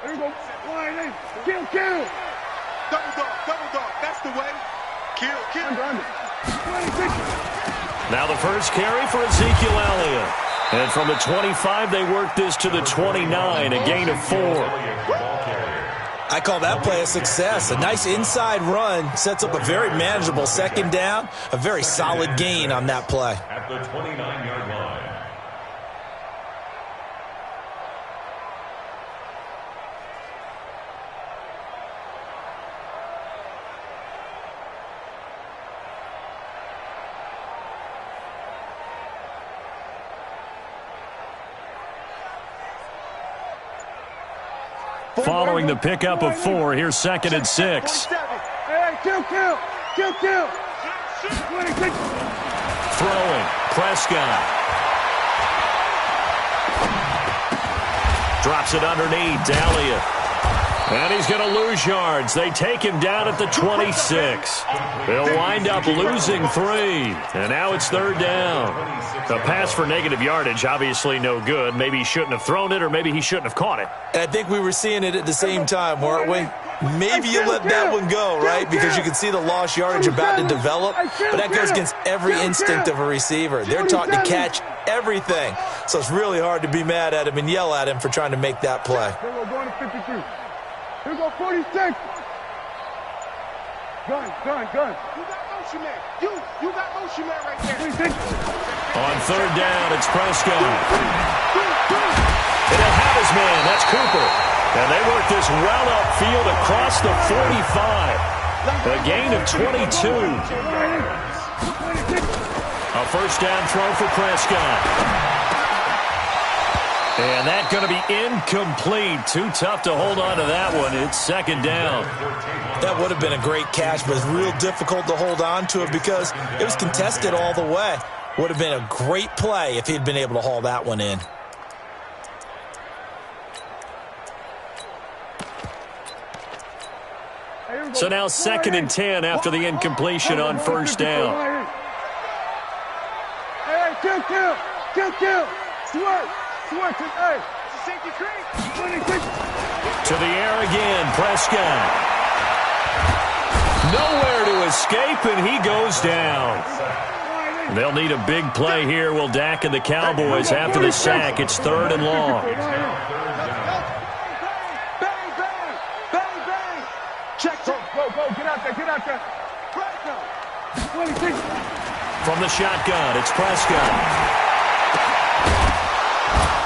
There you go. Kill, kill. Double dog. That's the way. Kill. Under. 26. Now the first carry for Ezekiel Elliott. And from the 25, they work this to the 29, a gain of 4. I call that play a success. A nice inside run sets up a very manageable second down, a very solid gain on that play. At the 29-yard line. Following the pickup of 4, here's 2nd and 6. Hey, kill. 26. Throwing, Prescott. Drops it underneath, Elliott. And he's going to lose yards. They take him down at the 26. They'll wind up losing 3. And now it's 3rd down. A pass for negative yardage, obviously no good. Maybe he shouldn't have thrown it, or maybe he shouldn't have caught it. And I think we were seeing it at the same time, weren't we? Maybe you let that one go, right? Because you can see the lost yardage about to develop. But that goes against every instinct of a receiver. They're taught to catch everything. So it's really hard to be mad at him and yell at him for trying to make that play. Here we go, going to 53. Here we go, 46. Gun. You got motion man. You got motion man right there. 26. On 3rd down, it's Prescott. And they'll have his man. That's Cooper. And they work this well upfield across the 45. A gain of 22. A first down throw for Prescott. And that's going to be incomplete. Too tough to hold on to that one. It's 2nd down. That would have been a great catch, but it's real difficult to hold on to it because it was contested all the way. Would have been a great play if he'd been able to haul that one in. So now 2nd and 10 after the incompletion on 1st down. Hey, kill. Switch, hey. Safety creek. 26. To the air again, Prescott. Nowhere to escape, and he goes down. They'll need a big play here, will Dak and the Cowboys after the sack. It's 3rd and long. Bang. Check. Go. Get out there. 26. From the shotgun, it's Prescott.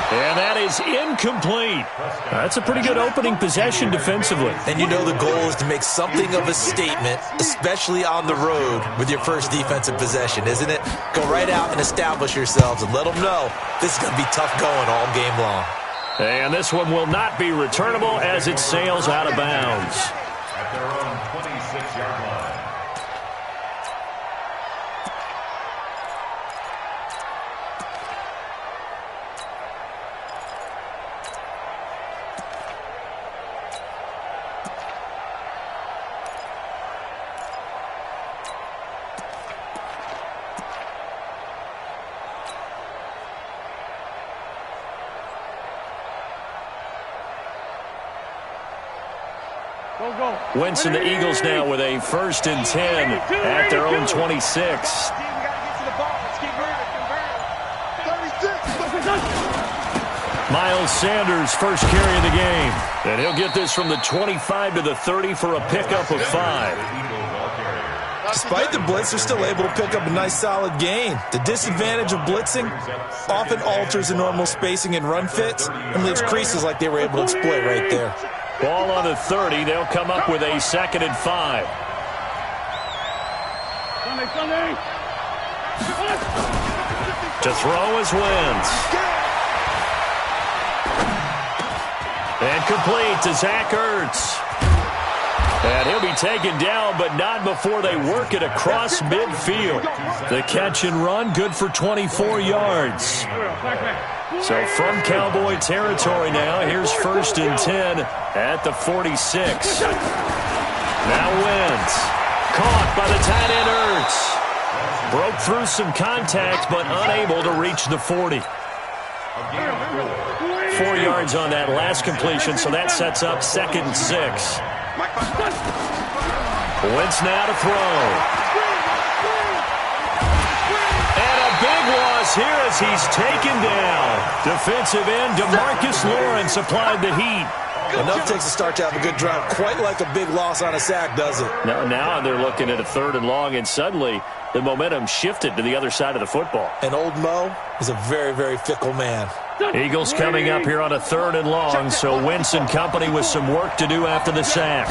And that is incomplete. That's a pretty good opening possession defensively. And you know the goal is to make something of a statement, especially on the road with your first defensive possession, isn't it? Go right out and establish yourselves and let them know this is going to be tough going all game long. And this one will not be returnable as it sails out of bounds. At their own 26-yard line. Wentz and the Eagles now with a 1st and 10 at their own 26. Miles Sanders, first carry of the game. And he'll get this from the 25 to the 30 for a pickup of 5. Despite the blitz, they're still able to pick up a nice solid gain. The disadvantage of blitzing often alters the normal spacing and run fits and leaves creases like they were able to exploit right there. Ball on the 30. They'll come up with a 2nd and 5. To throw is Wentz. And complete to Zach Ertz. And he'll be taken down, but not before they work it across midfield. The catch and run, good for 24 yards. So from Cowboy territory now, here's 1st and 10 at the 46. Now Wentz, caught by the tight end Ertz. Broke through some contact, but unable to reach the 40. 4 yards on that last completion, so that sets up 2nd and 6. Wentz now to throw. And a big loss here as he's taken down. Defensive end DeMarcus Lawrence applied the heat. Enough takes a start to have a good drive. Quite like a big loss on a sack, does it? Now they're looking at a 3rd and long, and suddenly the momentum shifted to the other side of the football. And old Mo is a very, very fickle man. Eagles coming up here on a 3rd and long, so Wentz and company with some work to do after the sack.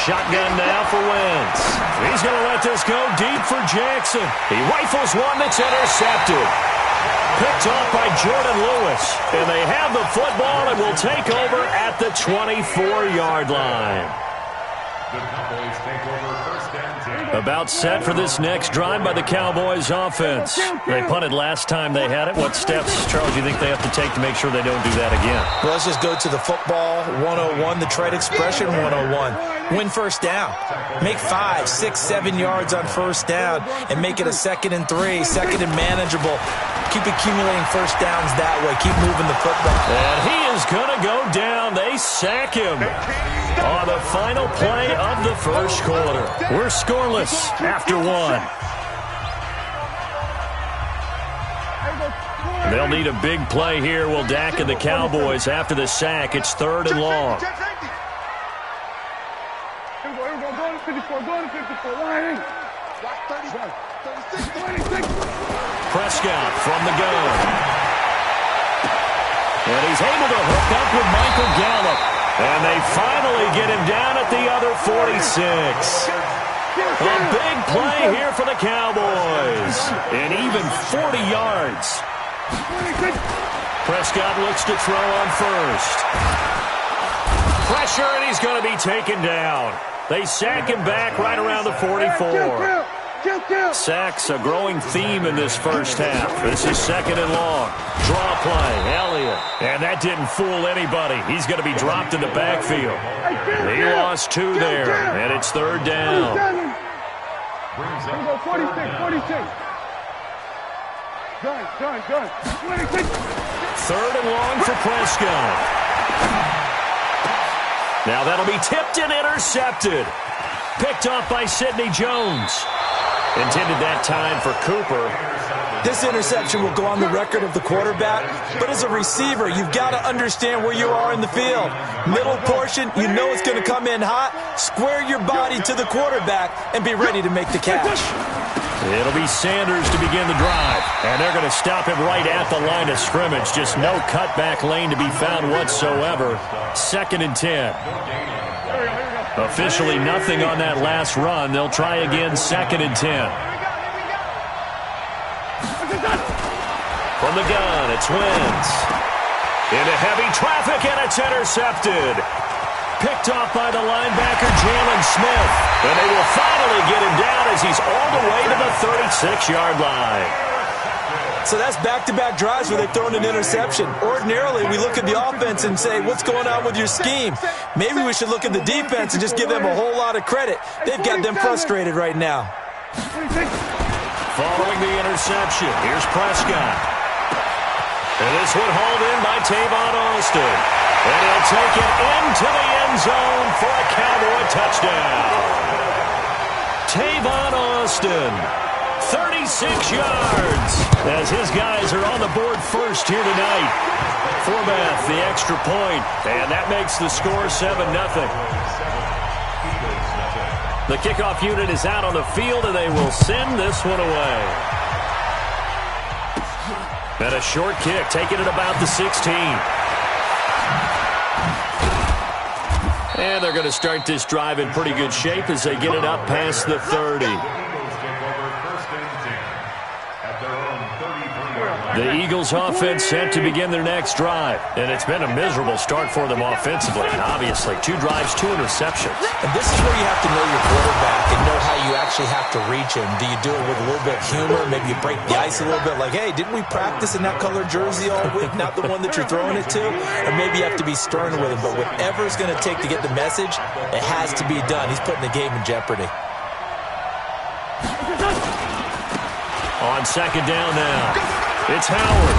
Shotgun now for Wentz. He's going to let this go deep for Jackson. He rifles one that's intercepted. Picked off by Jordan Lewis. And they have the football and will take over at the 24-yard line. The Cowboys take over 1st and 10. About set for this next drive by the Cowboys offense. They punted last time they had it. What steps, Charles, do you think they have to take to make sure they don't do that again? Well, let's just go to the football 101, the trade expression 101. Win 1st down. Make 5, 6, 7 yards on 1st down and make it a 2nd and 3, 2nd and manageable. Keep accumulating 1st downs that way. Keep moving the football. And he is going to go down. They sack him on the final play of the 1st quarter. We're scoreless after 1. They'll need a big play here. Will Dak and the Cowboys after the sack. It's 3rd and long. Here we go. Go to 54. Go to 54. Line. 26. Prescott from the gun. And he's able to hook up with Michael Gallup. And they finally get him down at the other 46. A big play here for the Cowboys. And even 40 yards. Prescott looks to throw on 1st. Pressure, and he's going to be taken down. They sack him back right around the 44. Sacks a growing theme in this 1st half. This is 2nd and long. Draw play, Elliott. And that didn't fool anybody. He's going to be dropped in the backfield. He lost 2 there, and it's 3rd down. Brings Here we go. 46. Gun. 26. 3rd and long for Prescott. Now that'll be tipped and intercepted. Picked off by Sidney Jones. Intended that time for Cooper. This interception will go on the record of the quarterback, but as a receiver, you've got to understand where you are in the field. Middle portion, you know it's going to come in hot. Square your body to the quarterback and be ready to make the catch. It'll be Sanders to begin the drive, and they're going to stop him right at the line of scrimmage. Just no cutback lane to be found whatsoever. 2nd and 10. Officially nothing on that last run. They'll try again, 2nd and 10. From the gun, it's Wentz. Into heavy traffic, and it's intercepted. Picked off by the linebacker, Jalen Smith. And they will finally get him down as he's all the way to the 36-yard line. So that's back-to-back drives where they've thrown an interception. Ordinarily, we look at the offense and say, what's going on with your scheme? Maybe we should look at the defense and just give them a whole lot of credit. They've got them frustrated right now. Following the interception, here's Prescott. And this one hauled in by Tavon Austin. And he'll take it into the end zone for a Cowboy touchdown. Tavon Austin, 36 yards, as his guys are on the board first here tonight. Forbath, the extra point, and that makes the score 7-0. The kickoff unit is out on the field, and they will send this one away. And a short kick, taking it about the 16. And they're going to start this drive in pretty good shape as they get it up past the 30. The Eagles offense set to begin their next drive. And it's been a miserable start for them offensively. Obviously, 2 drives, 2 interceptions. And this is where you have to know your quarterback and know how you actually have to reach him. Do you do it with a little bit of humor? Maybe you break the ice a little bit like, hey, didn't we practice in that color jersey all week? Not the one that you're throwing it to? Or maybe you have to be stern with him. But whatever it's going to take to get the message, it has to be done. He's putting the game in jeopardy. On 2nd down now, it's Howard.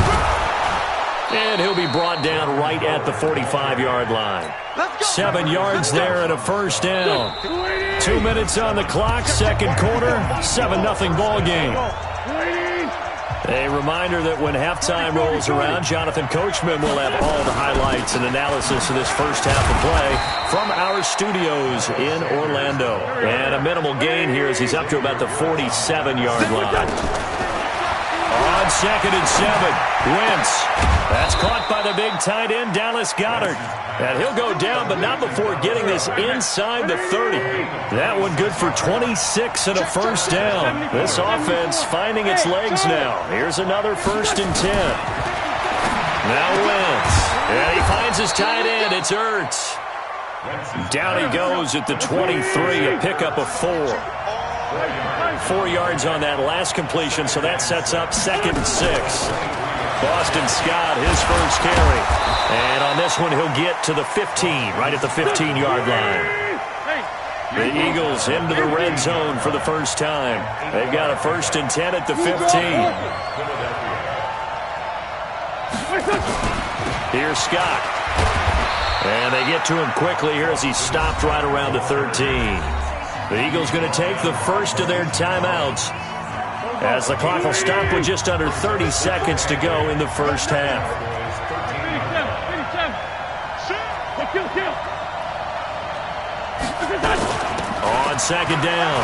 And he'll be brought down right at the 45-yard line. 7 yards there and a first down. 2 minutes on the clock, second quarter, 7-0 ball game. A reminder that when halftime rolls around, Jonathan Coachman will have all the highlights and analysis of this first half of play from our studios in Orlando. And a minimal gain here as he's up to about the 47-yard line. On 2nd and 7, Wentz. That's caught by the big tight end, Dallas Goedert. And he'll go down, but not before getting this inside the 30. That one good for 26 and a first down. This offense finding its legs now. Here's another 1st and 10. Now Wentz. And he finds his tight end. It's Ertz. Down he goes at the 23, a pickup of 4. 4 yards on that last completion, so that sets up 2nd and 6. Boston Scott, his first carry. And on this one, he'll get to the 15, right at the 15-yard line. The Eagles into the red zone for the first time. They've got a 1st and 10 at the 15. Here's Scott. And they get to him quickly here as he's stopped right around the 13. The Eagles going to take the first of their timeouts as the clock will stop with just under 30 seconds to go in the first half. On 2nd down,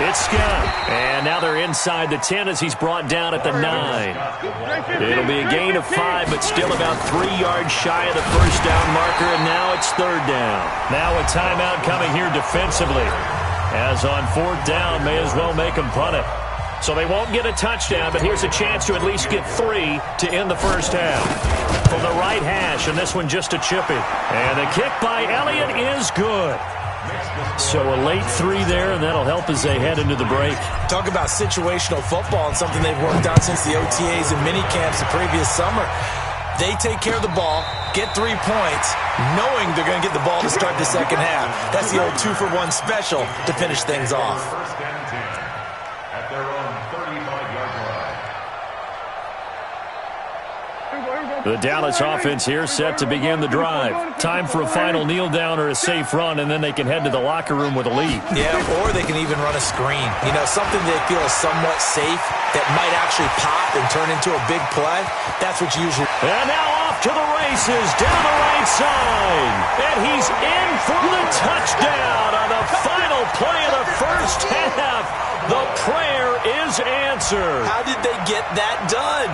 it's Scott. And now they're inside the 10 as he's brought down at the 9. It'll be a gain of 5, but still about 3 yards shy of the first down marker, and now it's 3rd down. Now a timeout coming here defensively. As on 4th down, may as well make them punt it. So they won't get a touchdown, but here's a chance to at least get 3 to end the first half. From the right hash, and this one just a chippy. And the kick by Elliott is good. So a late 3 there, and that'll help as they head into the break. Talk about situational football and something they've worked on since the OTAs and mini camps the previous summer. They take care of the ball, get 3 points, knowing they're going to get the ball to start the second half. That's the old 2-for-1 special to finish things off. First and 10 at their own 35-yard line. The Dallas offense here set to begin the drive. Time for a final kneel down or a safe run, and then they can head to the locker room with a lead. Yeah, or they can even run a screen. You know, something they feel is somewhat safe that might actually pop and turn into a big play. That's what you usually... And now off to the races, down the right side. And he's in for the touchdown on the final play of the first half. The prayer is answered. How did they get that done?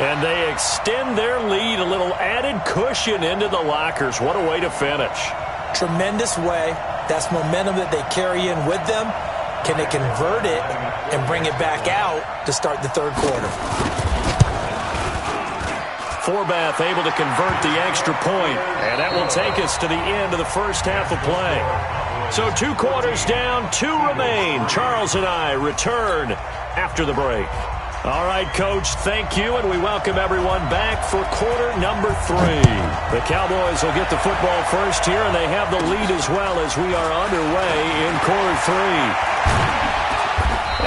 And they extend their lead, a little added cushion into the lockers. What a way to finish. Tremendous way. That's momentum that they carry in with them. Can they convert it and bring it back out to start the third quarter? Forbath able to convert the extra point, and that will take us to the end of the first half of play. So 2 quarters down, 2 remain. Charles and I return after the break. All right, Coach, thank you, and we welcome everyone back for quarter number 3. The Cowboys will get the football first here, and they have the lead as well as we are underway in quarter 3.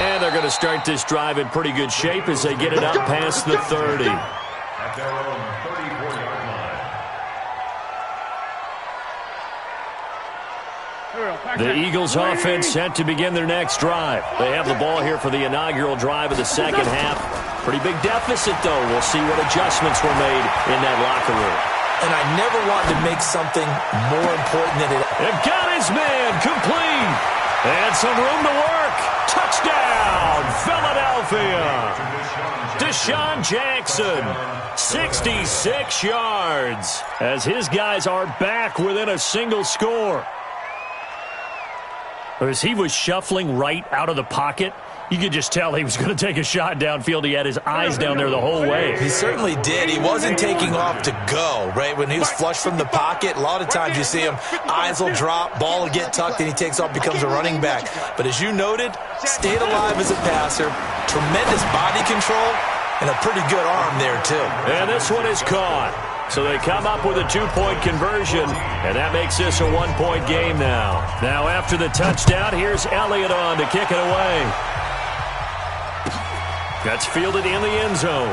And they're going to start this drive in pretty good shape as they get it up past the 30. At their own 34-yard line. The Eagles offense set to begin their next drive. They have the ball here for the inaugural drive of the second half. Pretty big deficit, though. We'll see what adjustments were made in that locker room. And I never want to make something more important than it. They've got his man complete. And some room to work. Touchdown, Philadelphia. Deshaun Jackson, 66 yards, as his guys are back within a single score. As he was shuffling right out of the pocket, you could just tell he was going to take a shot downfield. He had his eyes down there the whole way. He certainly did. He wasn't taking off to go, right? When he was flush from the pocket, a lot of times you see him, eyes will drop, ball will get tucked, and he takes off, becomes a running back. But as you noted, stayed alive as a passer, tremendous body control, and a pretty good arm there, too. And this one is caught. So they come up with a 2-point conversion, and that makes this a 1-point game now. Now after the touchdown, here's Elliott on to kick it away. That's fielded in the end zone.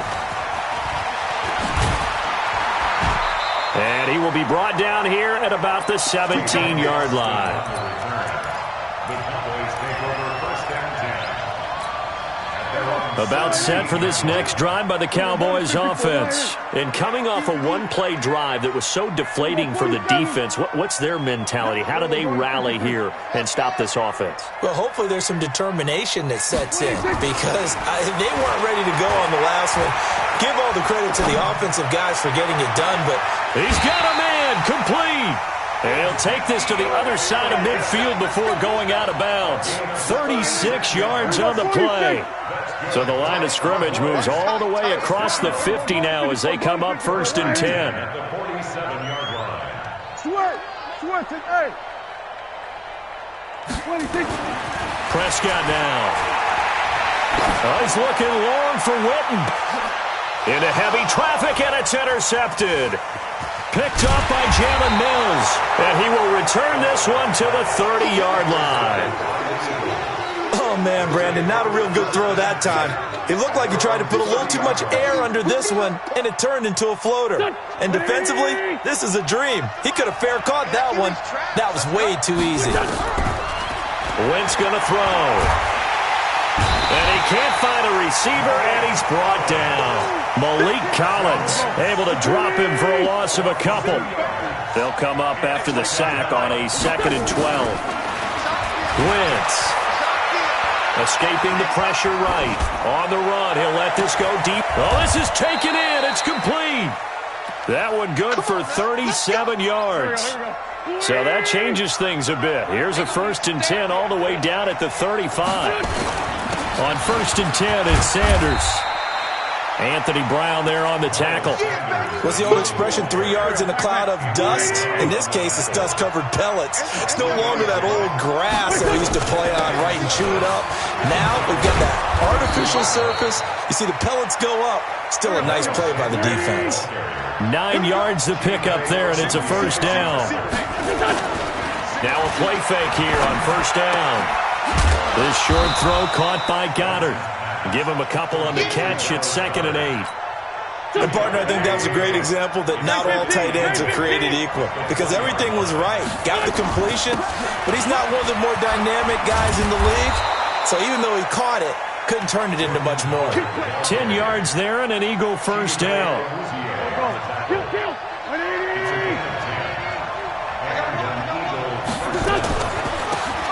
will be brought down here at about the 17-yard line. The Cowboys take over first and 10. About set for this next drive by the Cowboys offense. And coming off a one-play drive that was so deflating for the defense, what's their mentality? How do they rally here and stop this offense? Well, hopefully there's some determination that sets in because they weren't ready to go on the last one. Give all the credit to the offensive guys for getting it done, but he's got a man complete. And he'll take this to the other side of midfield before going out of bounds. 36 yards on the play. So the line of scrimmage moves all the way across the 50 now as they come up first and 10. At the 47-yard line. Prescott now. Oh, he's looking long for Witten. Into heavy traffic, and it's intercepted. Picked up by Jalen Mills. And he will return this one to the 30-yard line. oh man, Brandon, not a real good throw that time. It looked like he tried to put a little too much air under this one, and it turned into a floater. And defensively, this is a dream. He could have fair caught that one. That was way too easy. Wentz going to throw. And he can't find a receiver, and he's brought down. Malik Collins able to drop him for a loss of a couple. They'll come up after the sack on a 2nd and 12. Wentz escaping the pressure right. On the run, he'll let this go deep. Oh, this is taken in. It's complete. That one good for 37 yards. So that changes things a bit. Here's a 1st and 10 all the way down at the 35. On 1st and 10, it's Sanders. Anthony Brown there on the tackle. What's the old expression, 3 yards in a cloud of dust? In this case, it's dust-covered pellets. It's no longer that old grass that we used to play on, right, and chew it up. Now we've got that artificial surface. You see the pellets go up. Still a nice play by the defense. 9 yards to pick up there, and it's a 1st down. Now a play fake here on 1st down. This short throw caught by Goddard. Give him a couple on the catch. It's 2nd and 8. And, partner, I think that was a great example that not all tight ends are created equal because everything was right. Got the completion, but he's not one of the more dynamic guys in the league. So even though he caught it, couldn't turn it into much more. 10 yards there and an Eagle 1st down.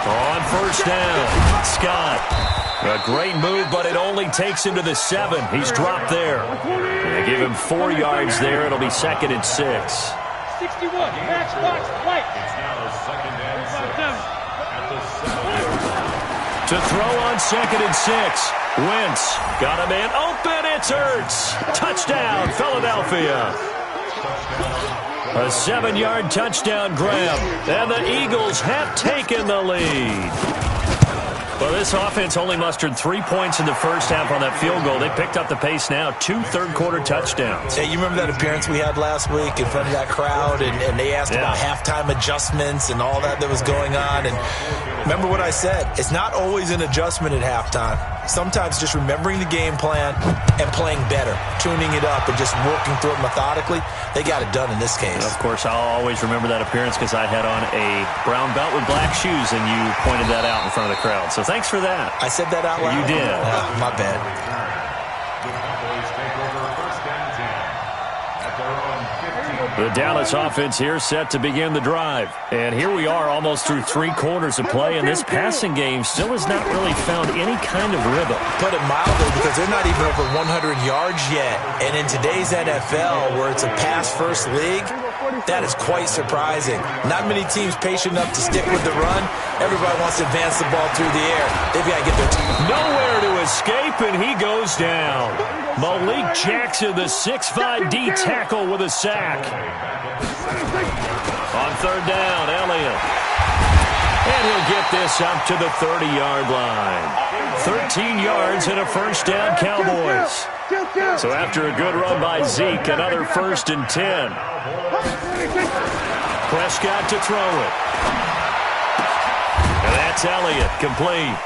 On 1st down, Scott. A great move, but it only takes him to the 7. He's dropped there. They give him 4 yards there. It'll be 2nd and 6. 61. Max box, white. It's now 2nd and 6. At the 7. To throw on 2nd and 6. Wentz got a man open. It's Ertz. Touchdown, Philadelphia. A 7-yard touchdown grab. And the Eagles have taken the lead. Well, this offense only mustered 3 points in the first half on that field goal. They picked up the pace now. 2 third-quarter touchdowns. Hey, you remember that appearance we had last week in front of that crowd, and they asked about halftime adjustments and all that was going on. And remember what I said. It's not always an adjustment at halftime. Sometimes just remembering the game plan and playing better, tuning it up and just working through it methodically. They got it done in this case. Of course, I'll always remember that appearance because I had on a brown belt with black shoes, and you pointed that out in front of the crowd. So thanks for that. I said that out loud? You did. My bad. The Cowboys take over 1st and 10. At their own 15. The Dallas offense here set to begin the drive. And here we are almost through 3 quarters of play, and this passing game still has not really found any kind of rhythm. Put it mildly, because they're not even over 100 yards yet. And in today's NFL, where it's a pass-first league, that is quite surprising. Not many teams patient enough to stick with the run. Everybody wants to advance the ball through the air. They've got to get their team. Nowhere to escape, and he goes down. Malik Jackson, the 6'5" D tackle with a sack. On 3rd down, Elliott. And he'll get this up to the 30-yard line. 13 yards and a 1st down, Cowboys. So after a good run by Zeke, another 1st and 10. Prescott to throw it. And that's Elliott, complete.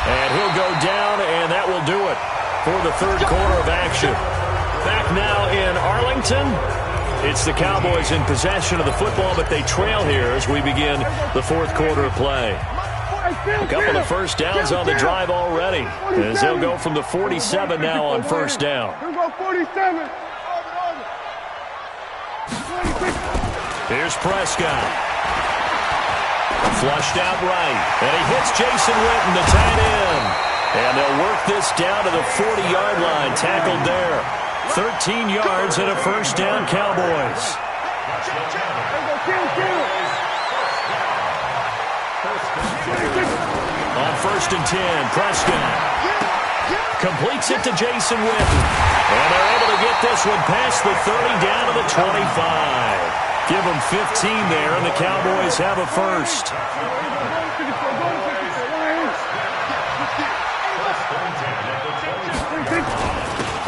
And he'll go down, and that will do it for the 3rd quarter of action. Back now in Arlington, It's the Cowboys in possession of the football, but they trail here as we begin the fourth quarter of play. A couple of first downs on the drive already, as they'll go from the 47 now on first down. Here's Prescott. Flushed out right, and he hits Jason Witten, the tight end. And they'll work this down to the 40-yard line, tackled there. 13 yards and a first down, Cowboys. On first and 10, Prescott completes it to Jason Witten. And they're able to get this one past the 30 down to the 25. Give them 15 there, and the Cowboys have a first.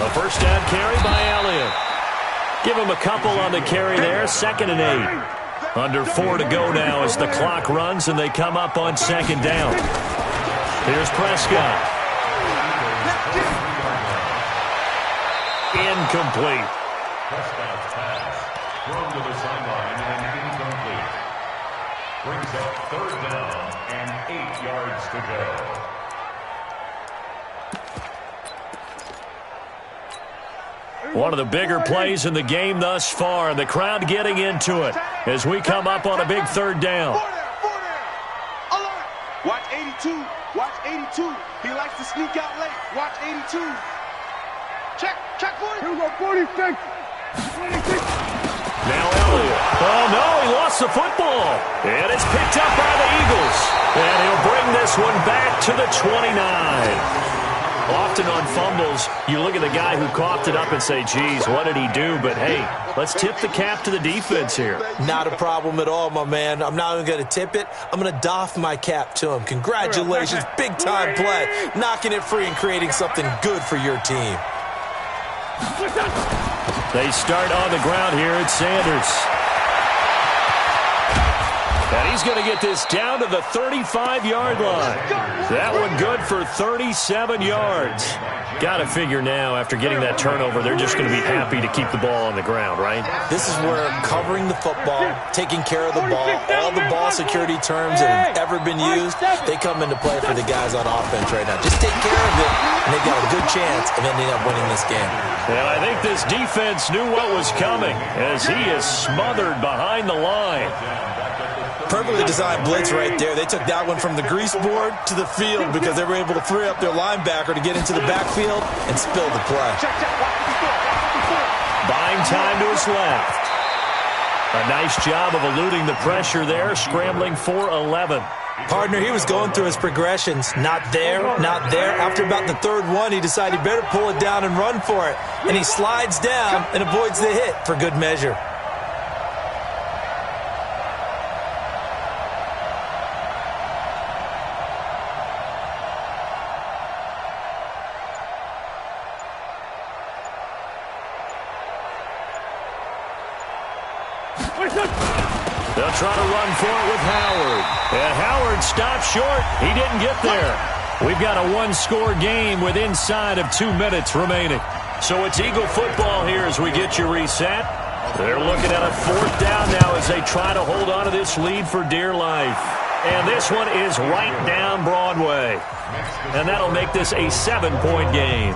A first down carry by Elliott. Give him a couple on the carry there, 2nd and 8. Under 4 to go now as the clock runs and they come up on 2nd down. Here's Prescott. Incomplete. Prescott's pass thrown to the sideline and incomplete. Brings up 3rd down and 8 yards to go. One of the bigger plays in the game thus far. The crowd getting into it as we come up on a big 3rd down. Watch 82. Watch 82. He likes to sneak out late. Watch 82. Check 40. Here we go, 46. 26. Now Elliott. Oh, no, he lost the football. And it's picked up by the Eagles. And he'll bring this one back to the 29. Often on fumbles, you look at the guy who coughed it up and say, geez, what did he do? But, hey, let's tip the cap to the defense here. Not a problem at all, my man. I'm not even going to tip it. I'm going to doff my cap to him. Congratulations, big-time play. Knocking it free and creating something good for your team. They start on the ground here at Sanders. And he's going to get this down to the 35-yard line. That one good for 37 yards. Got to figure now, after getting that turnover, they're just going to be happy to keep the ball on the ground, right? This is where covering the football, taking care of the ball, all the ball security terms that have ever been used, they come into play for the guys on offense right now. Just take care of it, and they've got a good chance of ending up winning this game. And I think this defense knew what was coming as he is smothered behind the line. Perfectly designed blitz right there. They took that one from the grease board to the field because they were able to free up their linebacker to get into the backfield and spill the play. Buying time to his left. A nice job of eluding the pressure there, scrambling for 11. Partner, he was going through his progressions. Not there, not there. After about the 3rd one, he decided he better pull it down and run for it. And he slides down and avoids the hit for good measure. They'll try to run for it with Howard. And Howard stopped short. He didn't get there. We've got a one-score game with inside of 2 minutes remaining. So it's Eagle football here as we get you reset. They're looking at a 4th down now as they try to hold on to this lead for dear life. And this one is right down Broadway. And that'll make this a 7-point game.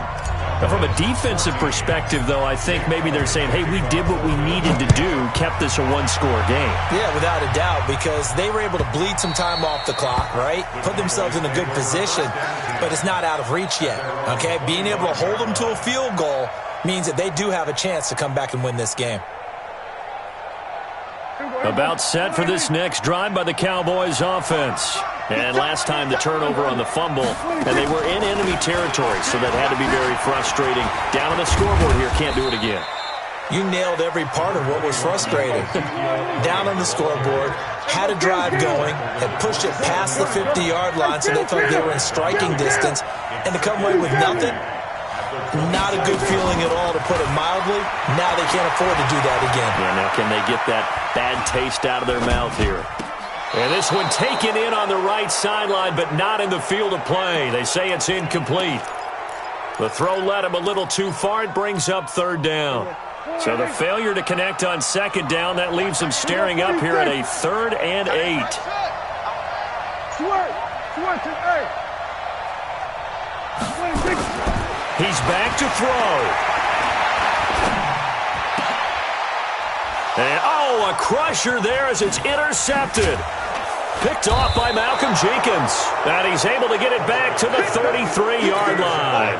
Now, from a defensive perspective, though, I think maybe they're saying, hey, we did what we needed to do, kept this a one-score game. Yeah, without a doubt, because they were able to bleed some time off the clock, right? Put themselves in a good position, but it's not out of reach yet, okay? Being able to hold them to a field goal means that they do have a chance to come back and win this game. About set for this next drive by the Cowboys offense. And last time the turnover on the fumble, and they were in enemy territory, so that had to be very frustrating. Down on the scoreboard here, can't do it again. You nailed every part of what was frustrating. Down on the scoreboard, had a drive going, had pushed it past the 50-yard line so they felt they were in striking distance, and to come away with nothing, not a good feeling at all, to put it mildly. Now they can't afford to do that again. Yeah, now can they get that bad taste out of their mouth here? And this one taken in on the right sideline, but not in the field of play. They say it's incomplete. The throw led him a little too far. It brings up 3rd down. So the failure to connect on second down, that leaves him staring up here at a 3rd and 8. He's back to throw. And, a crusher there as it's intercepted. Picked off by Malcolm Jenkins. And he's able to get it back to the 33-yard line.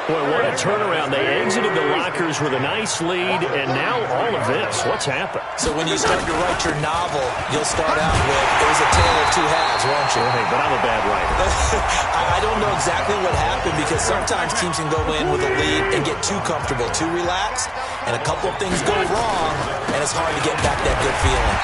Boy, what a turnaround. They exited the lockers with a nice lead, and now all of this. What's happened? So when you start to write your novel, you'll start out with, it was a tale of two halves, won't you? Hey, but I'm a bad writer. I don't know exactly what happened because sometimes teams can go in with a lead and get too comfortable, too relaxed, and a couple of things go wrong, and it's hard to get back that good feeling.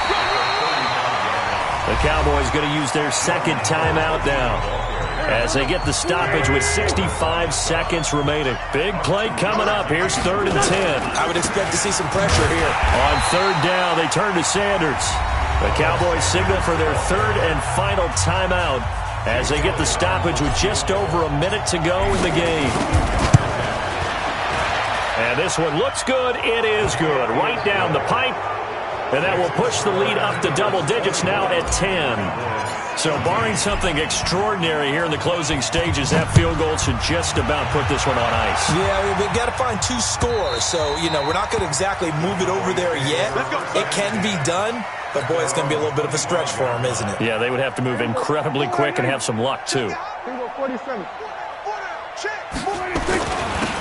The Cowboys going to use their second timeout now as they get the stoppage with 65 seconds remaining. Big play coming up. Here's 3rd and 10. I would expect to see some pressure here. On 3rd down, they turn to Sanders. The Cowboys signal for their 3rd and final timeout as they get the stoppage with just over a minute to go in the game. And this one looks good. It is good. Right down the pipe. And that will push the lead up to double digits now at 10. So barring something extraordinary here in the closing stages, that field goal should just about put this one on ice. Yeah, we've got to find 2 scores. So, we're not going to exactly move it over there yet. It can be done, but, boy, it's going to be a little bit of a stretch for them, isn't it? Yeah, they would have to move incredibly quick and have some luck, too.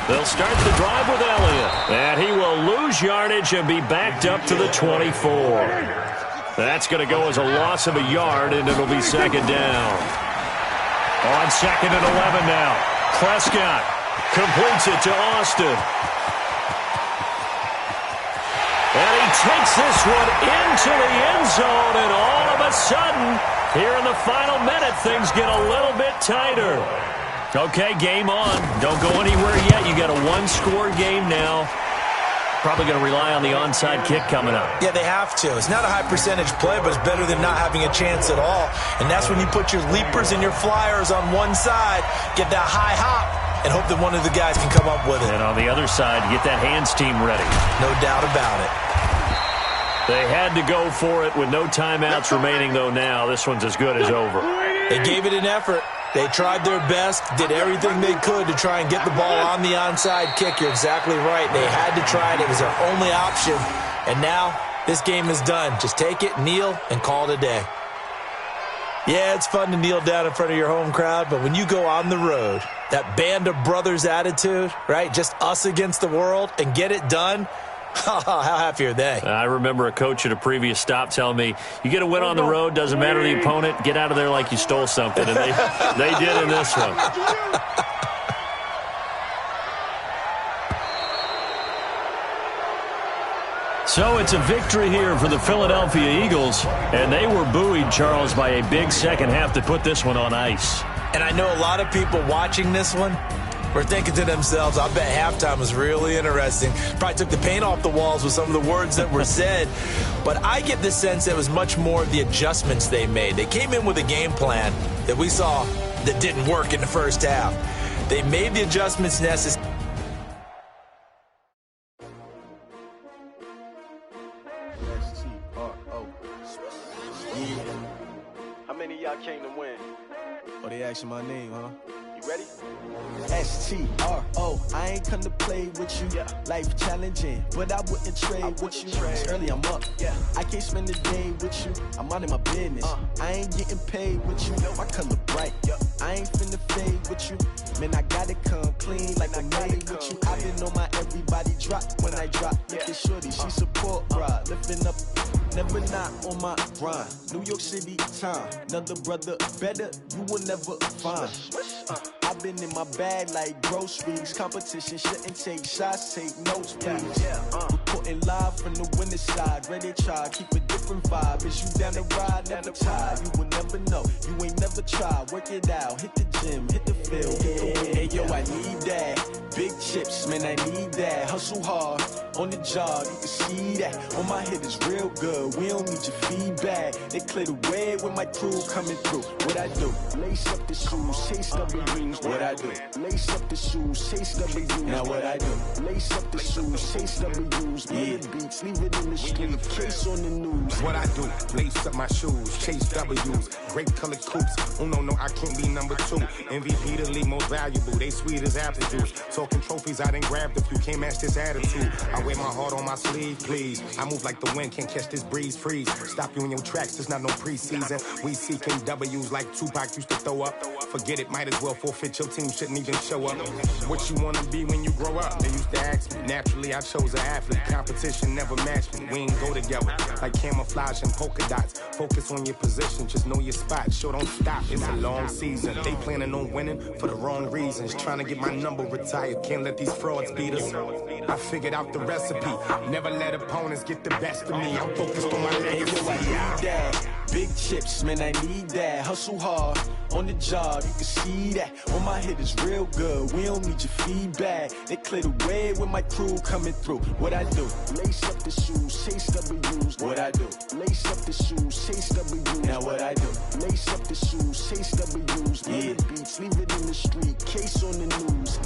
They'll start the drive with Elliott. And he will lose yardage and be backed up to the 24. That's going to go as a loss of a yard, and it'll be second down. On 2nd and 11 now. Prescott completes it to Austin. And he takes this one into the end zone, and all of a sudden, here in the final minute, things get a little bit tighter. Okay, game on. Don't go anywhere yet. You got a 1-score game now. Probably going to rely on the onside kick coming up. Yeah, they have to. It's not a high-percentage play, but it's better than not having a chance at all. And that's when you put your leapers and your flyers on one side, get that high hop, and hope that one of the guys can come up with it. And on the other side, get that hands team ready. No doubt about it. They had to go for it with no timeouts remaining, though, now. This one's as good as over. They gave it an effort. They tried their best, did everything they could to try and get the ball on the onside kick. You're exactly right. They had to try it. It was their only option. And now this game is done. Just take it, kneel, and call it a day. Yeah, it's fun to kneel down in front of your home crowd, but when you go on the road, that band of brothers attitude, right, just us against the world, and get it done, how happy are they? I remember a coach at a previous stop telling me, you get a win on the road, doesn't matter the opponent, get out of there like you stole something. And they did in this one. So it's a victory here for the Philadelphia Eagles. And they were buoyed, Charles, by a big second half to put this one on ice. And I know a lot of people watching this one were thinking to themselves, I bet halftime was really interesting. Probably took the paint off the walls with some of the words that were said. But I get the sense it was much more the adjustments they made. They came in with a game plan that we saw that didn't work in the first half. They made the adjustments necessary. How many of y'all came to win? Oh, they asking my name, huh? You ready? S-T-R-O, I ain't come to play with you. Life challenging, but I wouldn't trade with you. It's early, I'm up. I can't spend the day with you. I'm out in my business. I ain't getting paid with you. My color bright. I ain't finna fade with you. Man, I gotta come clean like I'm made with you. I been on my everybody drop when I drop. Look at shorty, she support, bruh. Lifting up, never not on my grind. New York City time, another brother better, you will never find. I've been in my bag like groceries. Competition shouldn't take shots, take notes, please. Reporting live from the winner's side. Ready to try, keep a different vibe. Is you down the ride, never tired. You will never know, you ain't never tried. Work it out, hit the gym, hit the field. Hey yo, I need that. big chips, man, I need that. Hustle hard, on the job, you can see that. On my head is real good, we don't need your feedback. They clear the way with my crew coming through. What I do? Lace up the shoes, chase W's. What I do? Lace up the shoes, chase W's. Now what I do? Lace up the shoes, chase W's. Yeah, beats, leave it in the street, case on the news. What I do? Lace up my shoes, chase W's. Great colored coops. Oh no, I can't be number 2. MVP the league most valuable. They sweet as apple juice. Talking trophies, I done grabbed a few. Can't match this attitude. I wear my heart on my sleeve, please. I move like the wind, can't catch this breeze, freeze. Stop you in your tracks, there's not no preseason. We seeking W's like Tupac used to throw up. Forget it, might as well forfeit. Your team shouldn't even show up. What you wanna be when you grow up? They used to ask me. Naturally, I chose an athlete. Competition never matched me. We ain't go together like camouflage and polka dots. Focus on your position, just know your spot. Show don't stop, it's a long season. They planning on winning for the wrong reasons. Trying to get my number retired. Can't let these frauds beat us. I figured out the recipe. Never let opponents get the best of me. I'm focused on my legacy. Big chips, man, I need that. Hustle hard, on the job, you can see that. On my head is real good, we don't need your feedback. They clear the way with my crew coming through. What I do? Lace up the shoes, chase W's. What I do? Lace up the shoes, chase W's. Now what I do? Lace up the shoes, chase W's. Yeah, beats, leave it in the street, case on the news.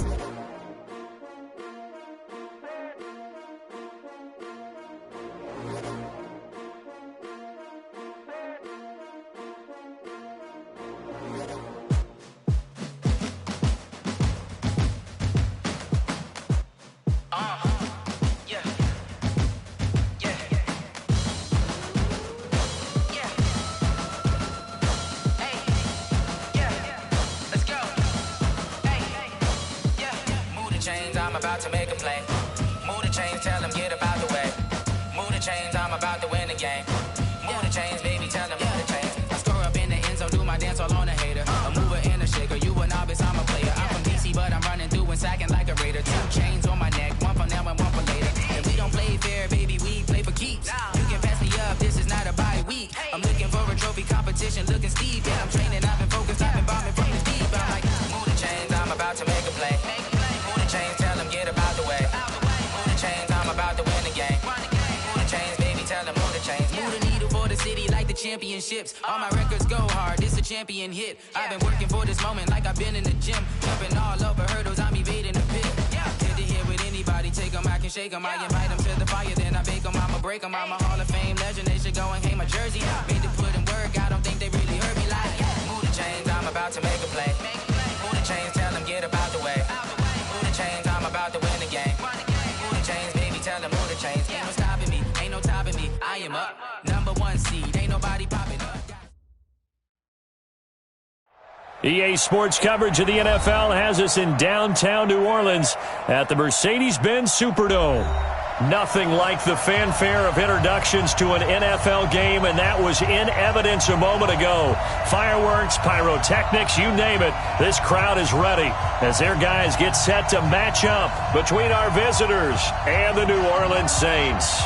I'm about to make a play. Move the chains, tell them get about the way. Move the chains, I'm about to win the game. Move the chains, baby, tell them move the chains. I score up in the end zone, do my dance all on a hater. A mover and a shaker, you a novice, I'm a player. I'm from DC, but I'm running through and sacking like a raider. 2 chains on my neck, one for now and one for later. And we don't play fair, baby, we play for keeps. You can pass me up, this is not a bye week. I'm looking for a trophy competition, looking steep. Yeah, I'm training, I've been focused, I've been bombing from the deep. I'm like, move the chains, I'm about to make a play. Move the chains, tell them get about the way. Move the chains, I'm about to win the game. Move the chains, baby, tell them move the chains. Move the needle for the city like the championships. All my records go hard, this a champion hit. I've been working for this moment like I've been in the gym. Jumping all over hurdles, I'm evading the pit. Good to hear with anybody, take them, I can shake them. I invite them to the fire, then I bake them, I'ma break them. I'm a Hall of Fame legend, they should go and hang my jersey. Made to put in work, I don't think they really heard me like. Move the chains, I'm about to make a play. Move the chains, tell them get about the way. Move the chains, I'm about to win the game. Move the chains, baby, tell them move the chains. Ain't no stopping me, ain't no topping me. I am up, #1 seed, ain't nobody popping up. EA Sports coverage of the NFL has us in downtown New Orleans at the Mercedes-Benz Superdome. Nothing like the fanfare of introductions to an NFL game, and that was in evidence a moment ago. Fireworks, pyrotechnics, you name it. This crowd is ready as their guys get set to match up between our visitors and the New Orleans Saints.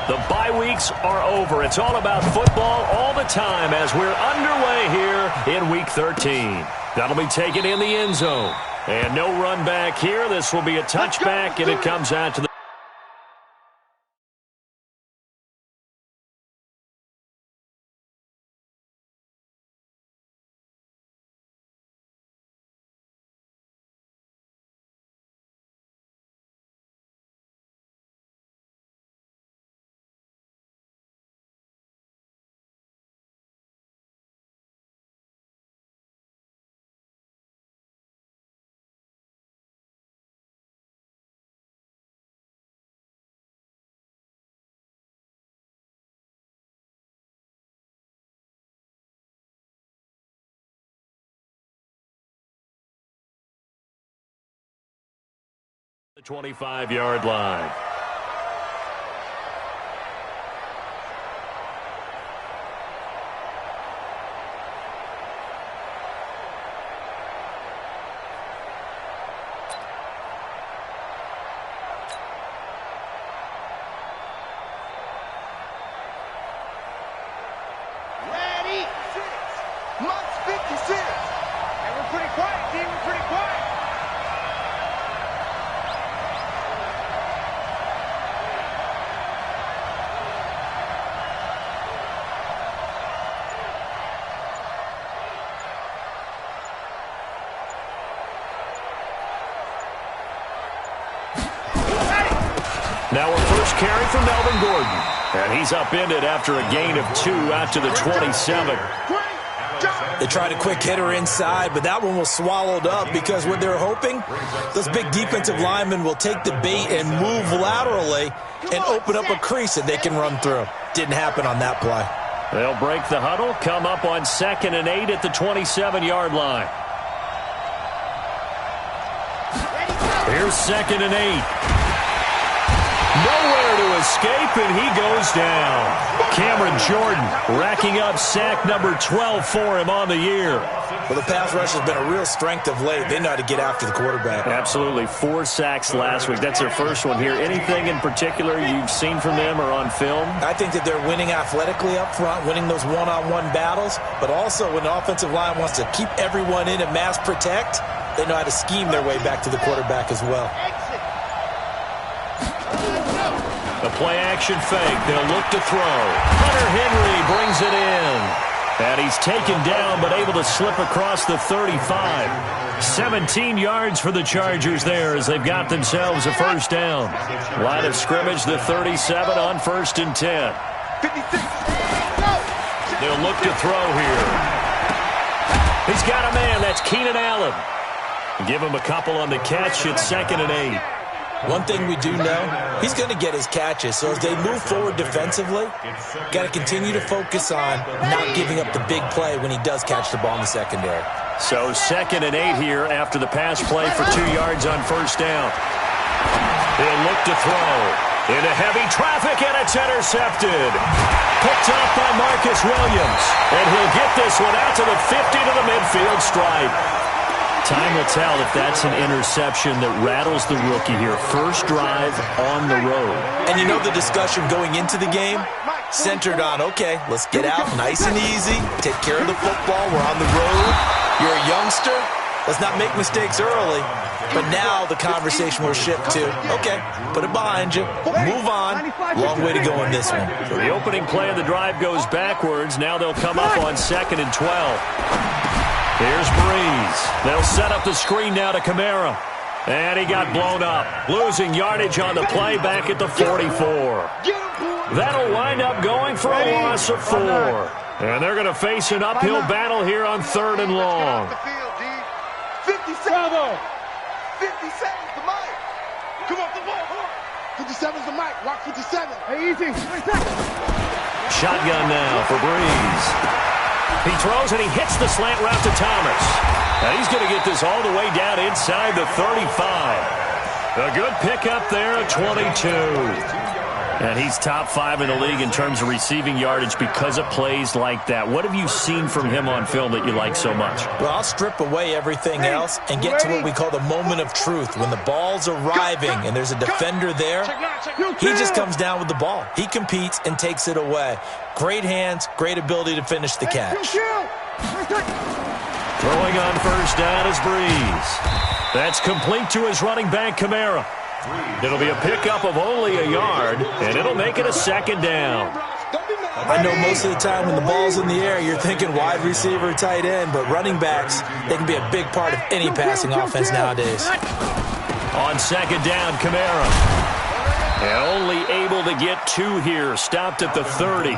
The bye weeks are over. It's all about football all the time as we're underway here in Week 13. That'll be taken in the end zone. And no run back here. This will be a touchback, and it comes out to the the 25-yard line. Now a first carry from Melvin Gordon. And he's upended after a gain of 2 out to the 27. They tried a quick hitter inside, but that one was swallowed up because what they're hoping, those big defensive linemen will take the bait and move laterally and open up a crease that they can run through. Didn't happen on that play. They'll break the huddle, come up on 2nd and 8 at the 27-yard line. Here's 2nd and 8. Nowhere to escape, and he goes down. Cameron Jordan racking up sack number 12 for him on the year. Well, the pass rush has been a real strength of late. They know how to get after the quarterback. Absolutely. 4 sacks last week. That's their first one here. Anything in particular you've seen from them or on film? I think that they're winning athletically up front, winning those one-on-one battles, but also when the offensive line wants to keep everyone in and mass protect, they know how to scheme their way back to the quarterback as well. The play-action fake. They'll look to throw. Hunter Henry brings it in. And he's taken down but able to slip across the 35. 17 yards for the Chargers there as they've got themselves a first down. Line of scrimmage, the 37 on 1st and 10. They'll look to throw here. He's got a man. That's Keenan Allen. Give him a couple on the catch. It's 2nd and 8. One thing we do know, he's going to get his catches. So as they move forward defensively, got to continue to focus on not giving up the big play when he does catch the ball in the secondary. So 2nd and 8 here after the pass play for 2 yards on first down. He'll look to throw. Into heavy traffic, and it's intercepted. Picked up by Marcus Williams. And he'll get this one out to the 50 to the midfield stripe. Time will tell if that's an interception that rattles the rookie here. First drive on the road. And you know the discussion going into the game centered on, okay, let's get out nice and easy, take care of the football, we're on the road, you're a youngster, let's not make mistakes early. But now the conversation will shift to, okay, put it behind you, move on, long way to go in this one. So the opening play of the drive goes backwards. Now they'll come up on 2nd and 12. Here's Breeze. They'll set up the screen now to Kamara. And he got blown up. Losing yardage on the play back at the 44. That'll wind up going for a loss of 4. And they're going to face an uphill battle here on 3rd and long. 50 seconds. 50 seconds to Mike. Come off the ball. 57's the Mike. Rock 57. Hey, easy. Shotgun now for Breeze. He throws and he hits the slant route to Thomas. And he's going to get this all the way down inside the 35. A good pickup there at 22. And he's top 5 in the league in terms of receiving yardage because of plays like that. What have you seen from him on film that you like so much? Well, I'll strip away everything else and get to what we call the moment of truth. When the ball's arriving and there's a defender there, he just comes down with the ball. He competes and takes it away. Great hands, great ability to finish the catch. Throwing on first down is Breeze. That's complete to his running back, Kamara. It'll be a pickup of only a yard, and it'll make it a 2nd down. I know most of the time when the ball's in the air, you're thinking wide receiver, tight end, but running backs, they can be a big part of any passing offense nowadays. On 2nd down, Kamara. And only able to get 2 here, stopped at the 30.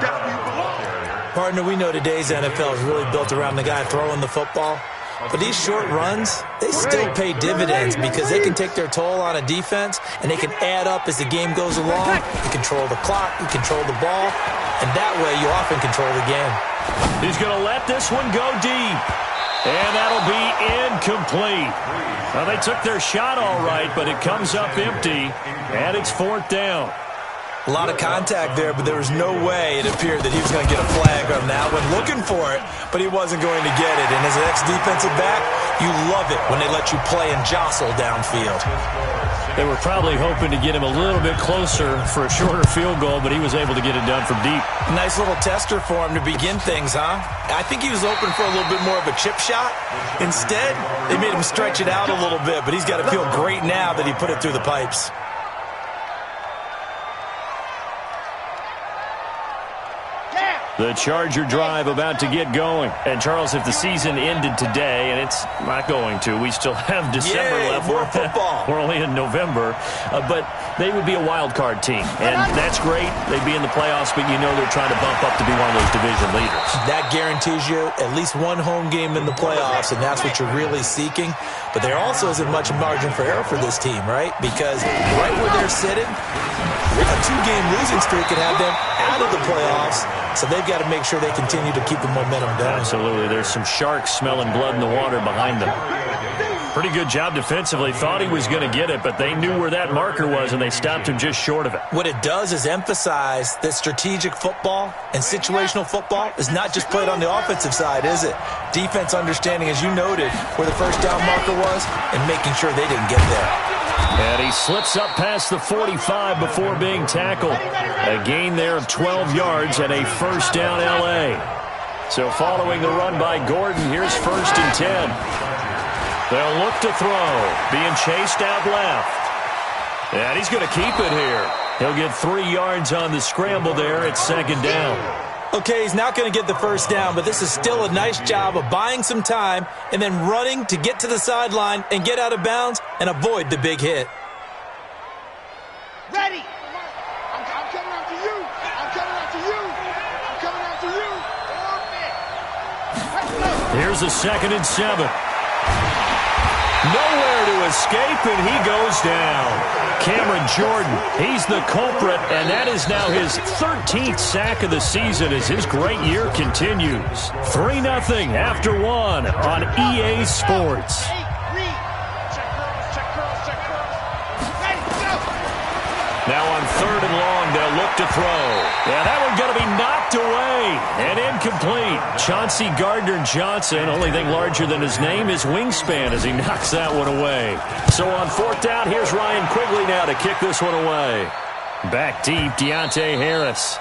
Partner, we know today's NFL is really built around the guy throwing the football. But these short runs, they still pay dividends because they can take their toll on a defense and they can add up as the game goes along. You control the clock, you control the ball, and that way you often control the game. He's going to let this one go deep. And that'll be incomplete. Well, they took their shot all right, but it comes up empty, and it's 4th down. A lot of contact there, but there was no way it appeared that he was going to get a flag on that one. Looking for it, but he wasn't going to get it. And as an ex-defensive back, you love it when they let you play and jostle downfield. They were probably hoping to get him a little bit closer for a shorter field goal, but he was able to get it done from deep. Nice little tester for him to begin things, huh? I think he was open for a little bit more of a chip shot. Instead, they made him stretch it out a little bit, but he's got to feel great now that he put it through the pipes. The Charger drive about to get going. And, Charles, if the season ended today, and it's not going to, we still have December left. More football. We're only in November. But they would be a wild card team. And that's great. They'd be in the playoffs, but you know they're trying to bump up to be one of those division leaders. That guarantees you at least one home game in the playoffs, and that's what you're really seeking. But there also isn't much margin for error for this team, right? Because right where they're sitting, a 2-game losing streak could have them out of the playoffs. So they've got to make sure they continue to keep the momentum down. Absolutely. There's some sharks smelling blood in the water behind them. Pretty good job defensively. Thought he was going to get it, but they knew where that marker was, and they stopped him just short of it. What it does is emphasize that strategic football and situational football is not just played on the offensive side, is it? Defense understanding, as you noted, where the first down marker was and making sure they didn't get there. And he slips up past the 45 before being tackled. A gain there of 12 yards and a first down L.A. So following the run by Gordon, here's 1st and 10. They'll look to throw, being chased out left. And he's going to keep it here. He'll get 3 yards on the scramble there at 2nd down. Okay, he's not going to get the first down, but this is still a nice job of buying some time and then running to get to the sideline and get out of bounds and avoid the big hit. Ready. I'm coming out to you. I'm coming out to you. I'm coming out to you. Here's a 2nd and 7. Nowhere to escape, and he goes down. Cameron Jordan, he's the culprit, and that is now his 13th sack of the season as his great year continues. 3-0 after 1 on EA Sports. Now on 3rd and long, they'll look to throw. Yeah, that one's going to be knocked away and incomplete. Chauncey Gardner-Johnson, only thing larger than his name is wingspan as he knocks that one away. So on 4th down, here's Ryan Quigley now to kick this one away. Back deep, Deontay Harris.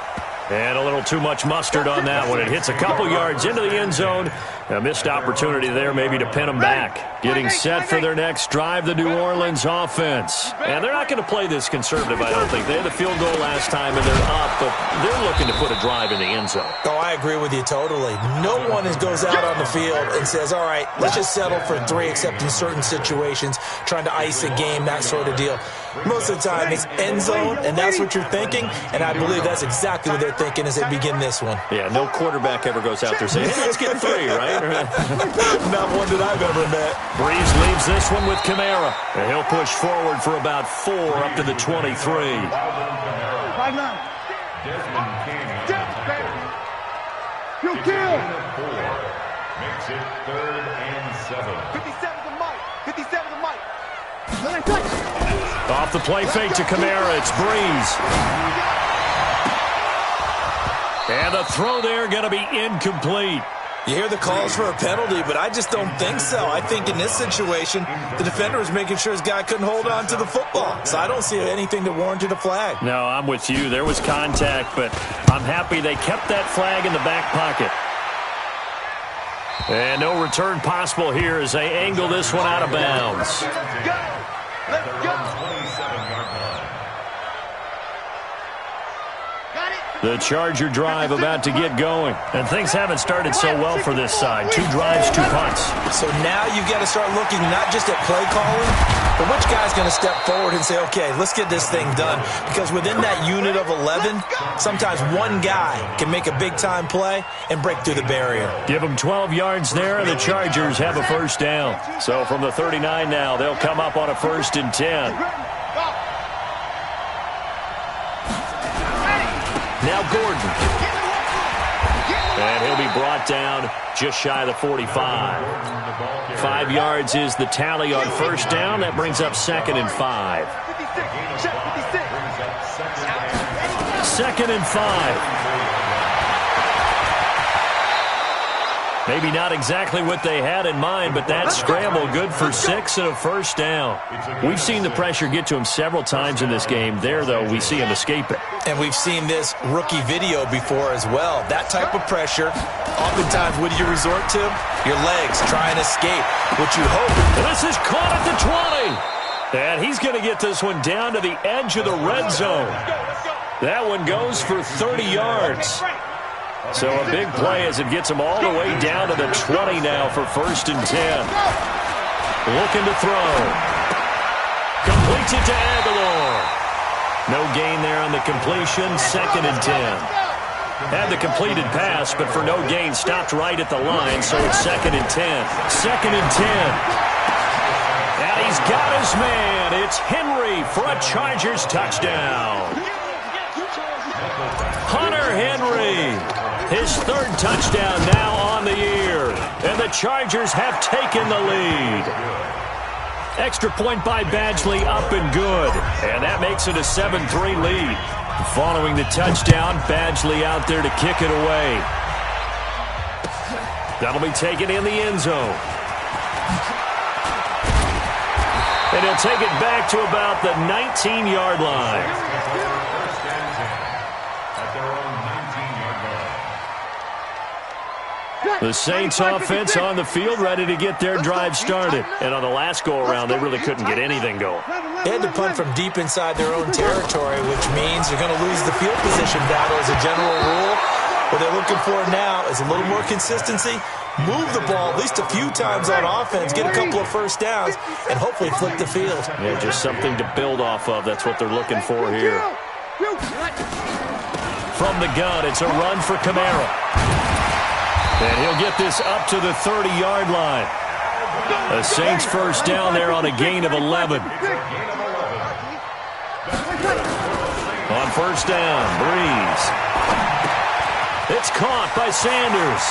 And a little too much mustard on that one. It hits a couple yards into the end zone. A missed opportunity there maybe to pin them back. Getting set for their next drive, the New Orleans offense. And they're not going to play this conservative, I don't think. They had a field goal last time, and they're up, but they're looking to put a drive in the end zone. Oh, I agree with you totally. No one goes out on the field and says, all right, let's just settle for 3, except in certain situations, trying to ice a game, that sort of deal. Most of the time, it's end zone, and that's what you're thinking, and I believe that's exactly what they're thinking as they begin this one. Yeah, no quarterback ever goes out there saying, hey, let's get 3, right? Not one that I've ever met. Breeze leaves this one with Kamara, and he'll push forward for about 4 up to the 23. You kill. Makes it 3rd and 7. 57 to Mike. 57 to Mike. Off the play fake to Kamara, it's Breeze. And the throw there going to be incomplete. You hear the calls for a penalty, but I just don't think so. I think in this situation, the defender was making sure his guy couldn't hold on to the football. So I don't see anything that warranted a flag. No, I'm with you. There was contact, but I'm happy they kept that flag in the back pocket. And no return possible here as they angle this one out of bounds. Let's go. The Charger drive about to get going. And things haven't started so well for this side. 2 drives, 2 punts. So now you've got to start looking not just at play calling, but which guy's going to step forward and say, okay, let's get this thing done. Because within that unit of 11, sometimes one guy can make a big-time play and break through the barrier. Give them 12 yards there, and the Chargers have a first down. So from the 39 now, they'll come up on a 1st and 10. Now Gordon. And he'll be brought down just shy of the 45. 5 yards is the tally on first down. That brings up 2nd and 5. 2nd and 5. Maybe not exactly what they had in mind, but that scramble good for 6 and a first down. We've seen the pressure get to him several times in this game. There, though, we see him escape it. And we've seen this rookie video before as well. That type of pressure, oftentimes, what do you resort to? Your legs, try and escape, what you hope. This is caught at the 20. And he's going to get this one down to the edge of the red zone. That one goes for 30 yards. So a big play as it gets them all the way down to the 20 now for 1st and 10. Looking to throw. Completes it to Aguilar. No gain there on the completion. 2nd and 10. Had the completed pass, but for no gain, stopped right at the line, so it's 2nd and 10. 2nd and 10. And he's got his man. It's Henry for a Chargers touchdown. Hunter Henry, his 3rd touchdown now on the year. And the Chargers have taken the lead. Extra point by Badgley up and good. And that makes it a 7-3 lead. Following the touchdown, Badgley out there to kick it away. That'll be taken in the end zone. And he'll take it back to about the 19-yard line. The Saints offense on the field, ready to get their drive started. And on the last go-around, they really couldn't get anything going. They had to punt from deep inside their own territory, which means they're going to lose the field position battle as a general rule. What they're looking for now is a little more consistency, move the ball at least a few times on offense, get a couple of first downs, and hopefully flip the field. Yeah, just something to build off of. That's what they're looking for here. From the gun, it's a run for Kamara. And he'll get this up to the 30-yard line. The Saints first down there on a gain of 11. On first down, Breeze. It's caught by Sanders.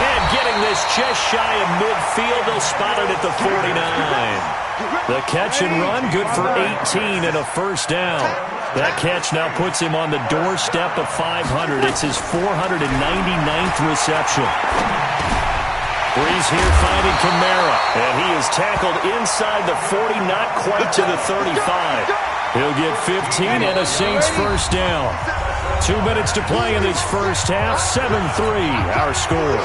And getting this just shy of midfield, they'll spot it at the 49. The catch and run, good for 18 and a first down. That catch now puts him on the doorstep of 500. It's his 499th reception. Breeze here finding Kamara. And he is tackled inside the 40, not quite to the 35. He'll get 15 and a Saints first down. 2 minutes to play in this first half. 7-3 our score.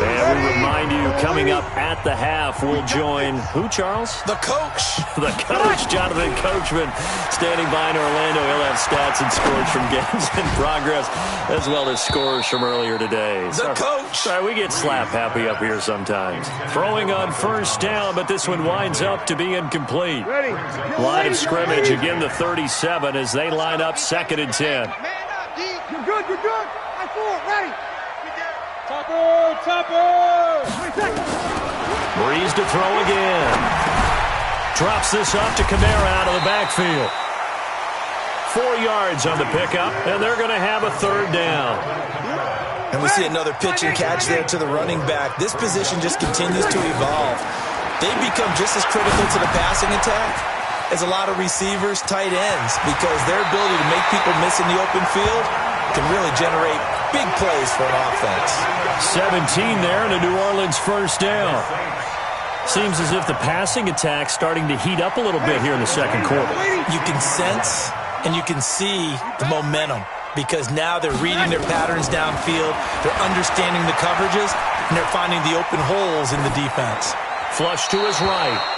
And we remind you, coming up at the half, we'll join who, Charles? The coach. The coach, Jonathan Coachman, standing by in Orlando. He'll have stats and scores from games in progress, as well as scores from earlier today. The coach. Sorry, we get slap happy up here sometimes. Throwing on first down, but this one winds up to be incomplete. Line of scrimmage, again the 37 as they line up 2nd and 10. You're good, you're good. I four, ready. Topper! Breeze to throw again. Drops this up to Kamara out of the backfield. 4 yards on the pickup, and they're going to have a 3rd down. And we see another pitch and catch there to the running back. This position just continues to evolve. They become just as critical to the passing attack as a lot of receivers, tight ends, because their ability to make people miss in the open field can really generate big plays for an offense. 17 there and a New Orleans first down. Seems as if the passing attack's starting to heat up a little bit here in the second quarter. You can sense and you can see the momentum because now they're reading their patterns downfield, they're understanding the coverages, and they're finding the open holes in the defense. Flush to his right.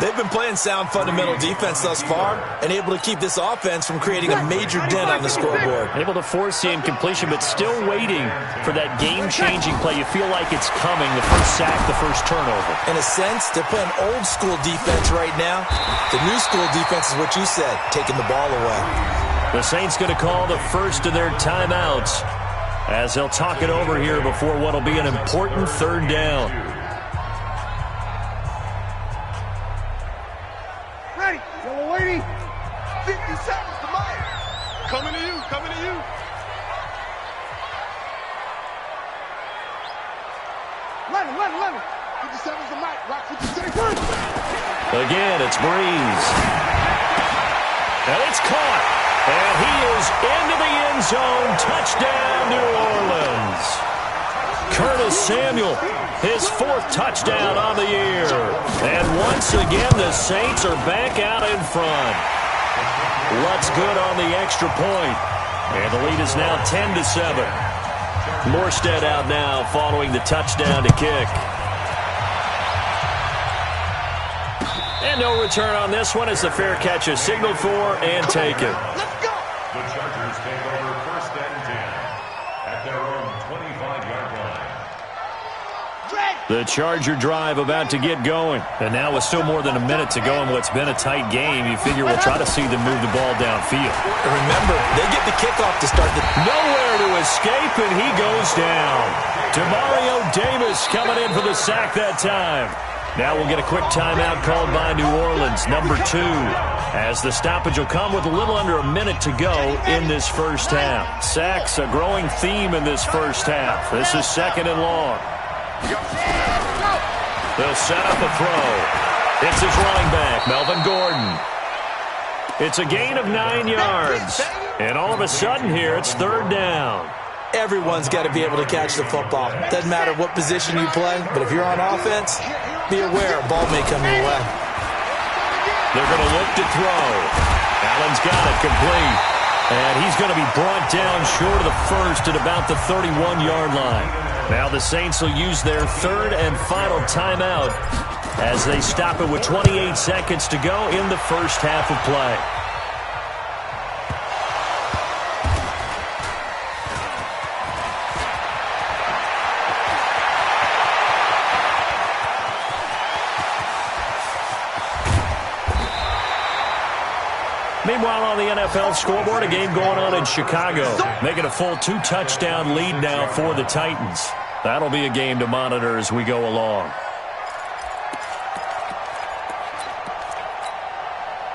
They've been playing sound fundamental defense thus far and able to keep this offense from creating a major dent on the scoreboard. Able to force the incompletion, but still waiting for that game-changing play. You feel like it's coming, the first sack, the first turnover. In a sense, they're playing old-school defense right now. The new-school defense is what you said, taking the ball away. The Saints going to call the first of their timeouts as they'll talk it over here before what will be an important 3rd down. Ready. Yellow lady. 50 seconds to Mike. Coming to you, coming to you. Let him. 57's the Mike. Rock 56. Again, it's Breeze. And it's caught. And he is into the end zone. Touchdown, New Orleans. Curtis Samuel, his 4th touchdown on the year. And once again, the Saints are back out in front. Lutz good on the extra point. And the lead is now 10-7. Morstead out now following the touchdown to kick. And no return on this one as the fair catch is signaled for and taken. The Chargers take over 1st and 10. The Charger drive about to get going. And now with still more than a minute to go in what's been a tight game, you figure we'll try to see them move the ball downfield. And remember, they get the kickoff to start the... Nowhere to escape, and he goes down. Demario Davis coming in for the sack that time. Now we'll get a quick timeout called by New Orleans, number 2, as the stoppage will come with a little under a minute to go in this first half. Sacks, a growing theme in this first half. This is 2nd and long. They'll set up a throw. It's his running back, Melvin Gordon. It's a gain of 9 yards. And all of a sudden here, it's 3rd down. Everyone's got to be able to catch the football. Doesn't matter what position you play, but if you're on offense, be aware a ball may come your way. They're going to look to throw. Allen's got it complete. And he's going to be brought down short of the first at about the 31-yard line. Now the Saints will use their 3rd and final timeout as they stop it with 28 seconds to go in the first half of play. Meanwhile, on the NFL scoreboard, a game going on in Chicago, making a full 2-touchdown lead now for the Titans. That'll be a game to monitor as we go along.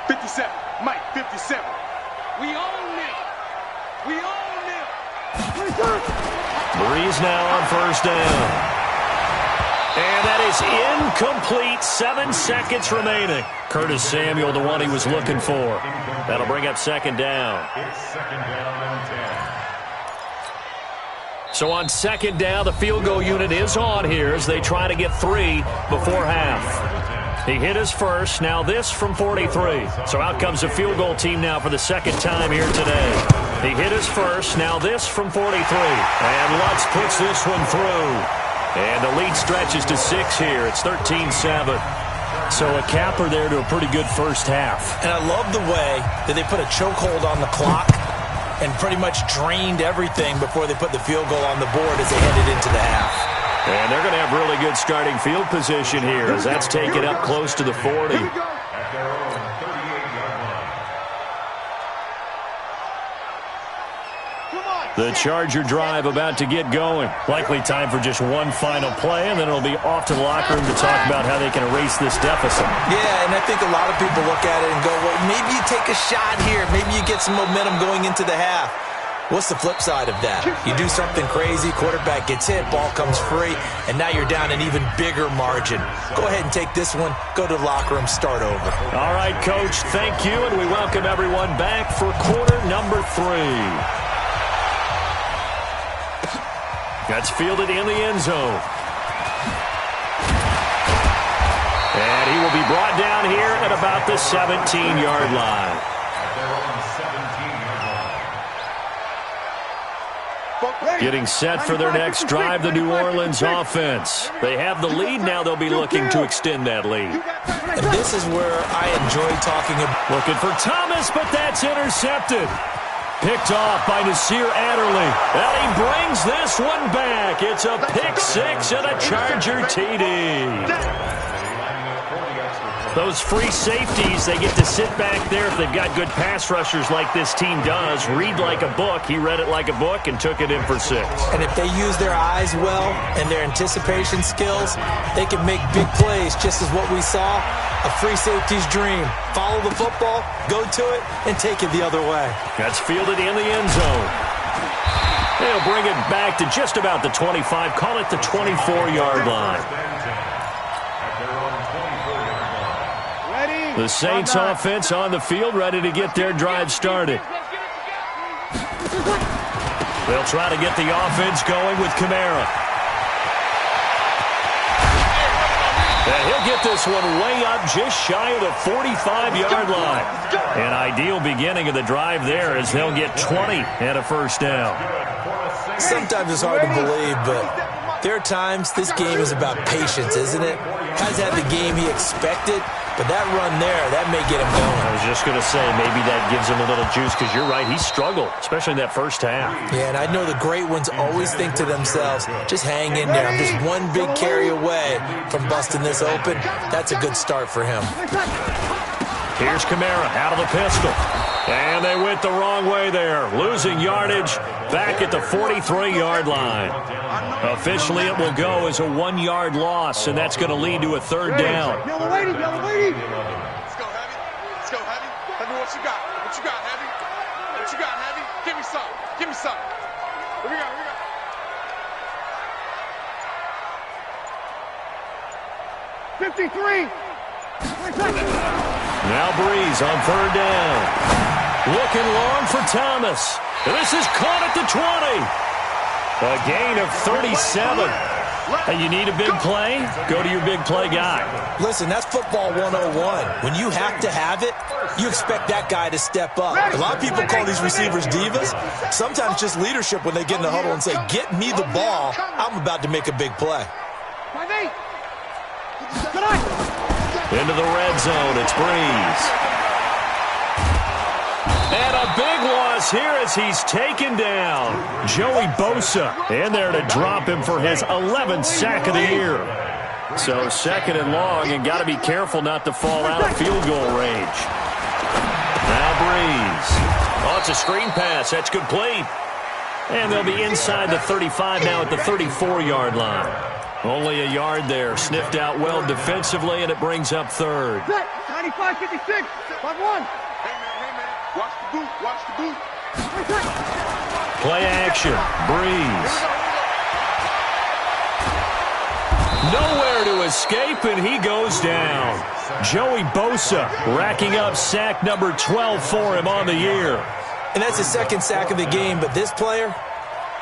57, Mike, 57. We own it. We own it. Breeze now on 1st down. And that is incomplete. 7 seconds remaining. Curtis Samuel, the one he was looking for. That'll bring up 2nd down. It's 2nd down and 10. So on 2nd down, the field goal unit is on here as they try to get 3 before half. He hit his first. Now this from 43. So out comes the field goal team now for the 2nd time here today. He hit his first. Now this from 43. And Lutz puts this one through. And the lead stretches to 6 here. It's 13-7. So a capper there to a pretty good first half. And I love the way that they put a chokehold on the clock and pretty much drained everything before they put the field goal on the board as they headed into the half. And they're going to have really good starting field position here as that's taken up close to the 40. At their own 38-yard line. The Charger drive about to get going. Likely time for just one final play, and then it'll be off to the locker room to talk about how they can erase this deficit. Yeah, and I think a lot of people look at it and go, well, maybe you take a shot here. Maybe you get some momentum going into the half. What's the flip side of that? You do something crazy, quarterback gets hit, ball comes free, and now you're down an even bigger margin. Go ahead and take this one, go to the locker room, start over. All right, Coach, thank you, and we welcome everyone back for quarter number 3. That's fielded in the end zone. And he will be brought down here at about the 17-yard line. Getting set for their next drive, the New Orleans offense. They have the lead now. They'll be looking to extend that lead. And this is where I enjoy talking about. Looking for Thomas, but that's intercepted. Picked off by Nasir Adderley. And he brings this one back. It's a pick 6 and a Charger TD. Those free safeties, they get to sit back there if they've got good pass rushers like this team does. Read like a book. He read it like a book and took it in for 6. And if they use their eyes well and their anticipation skills, they can make big plays, just as what we saw. A free safety's dream. Follow the football, go to it, and take it the other way. That's fielded in the end zone. They'll bring it back to just about the 25. Call it the 24-yard line. The Saints offense on the field, ready to get their drive started. They'll try to get the offense going with Kamara. And he'll get this one way up just shy of the 45-yard line. An ideal beginning of the drive there as they'll get 20 and a first down. Sometimes it's hard to believe, but there are times this game is about patience, isn't it? Guys had the game he expected, But that run there, that may get him going. I was just going to say, maybe that gives him a little juice, because you're right, he struggled, especially in that first half. Yeah, and I know the great ones always think to themselves, just hang in there. I'm just one big carry away from busting this open. That's a good start for him. Here's Kamara out of the pistol. And they went the wrong way there, losing yardage back at the 43-yard line. Officially, it will go as a 1-yard loss, and that's going to lead to a third down. Yellow lady, yellow lady. Let's go, Heavy. Let's go, Heavy. Heavy, what you got? What you got, Heavy? What you got, Heavy? Give me some. Give me some. What we got? What we got? Now Breeze on third down. Looking long for Thomas. This is caught at the 20. A gain of 37. Hey, you need a big play? Go to your big play guy. Listen, that's football 101. When you have to have it, you expect that guy to step up. A lot of people call these receivers divas. Sometimes just leadership when they get in the huddle and say, get me the ball. I'm about to make a big play. Into the red zone, it's Breeze. And a big loss here as he's taken down. Joey Bosa in there to drop him for his 11th sack of the year. So second and long, and got to be careful not to fall out of field goal range. Now Breeze. Oh, it's a screen pass. That's complete. And they'll be inside the 35 now at the 34-yard line. Only a yard there. Sniffed out well defensively, and it brings up third. 95-56, 5-1. Hey, man. Watch the boot. Watch the boot. Play action. Breeze. Nowhere to escape, and he goes down. Joey Bosa racking up sack number 12 for him on the year. And that's his second sack of the game, but this player,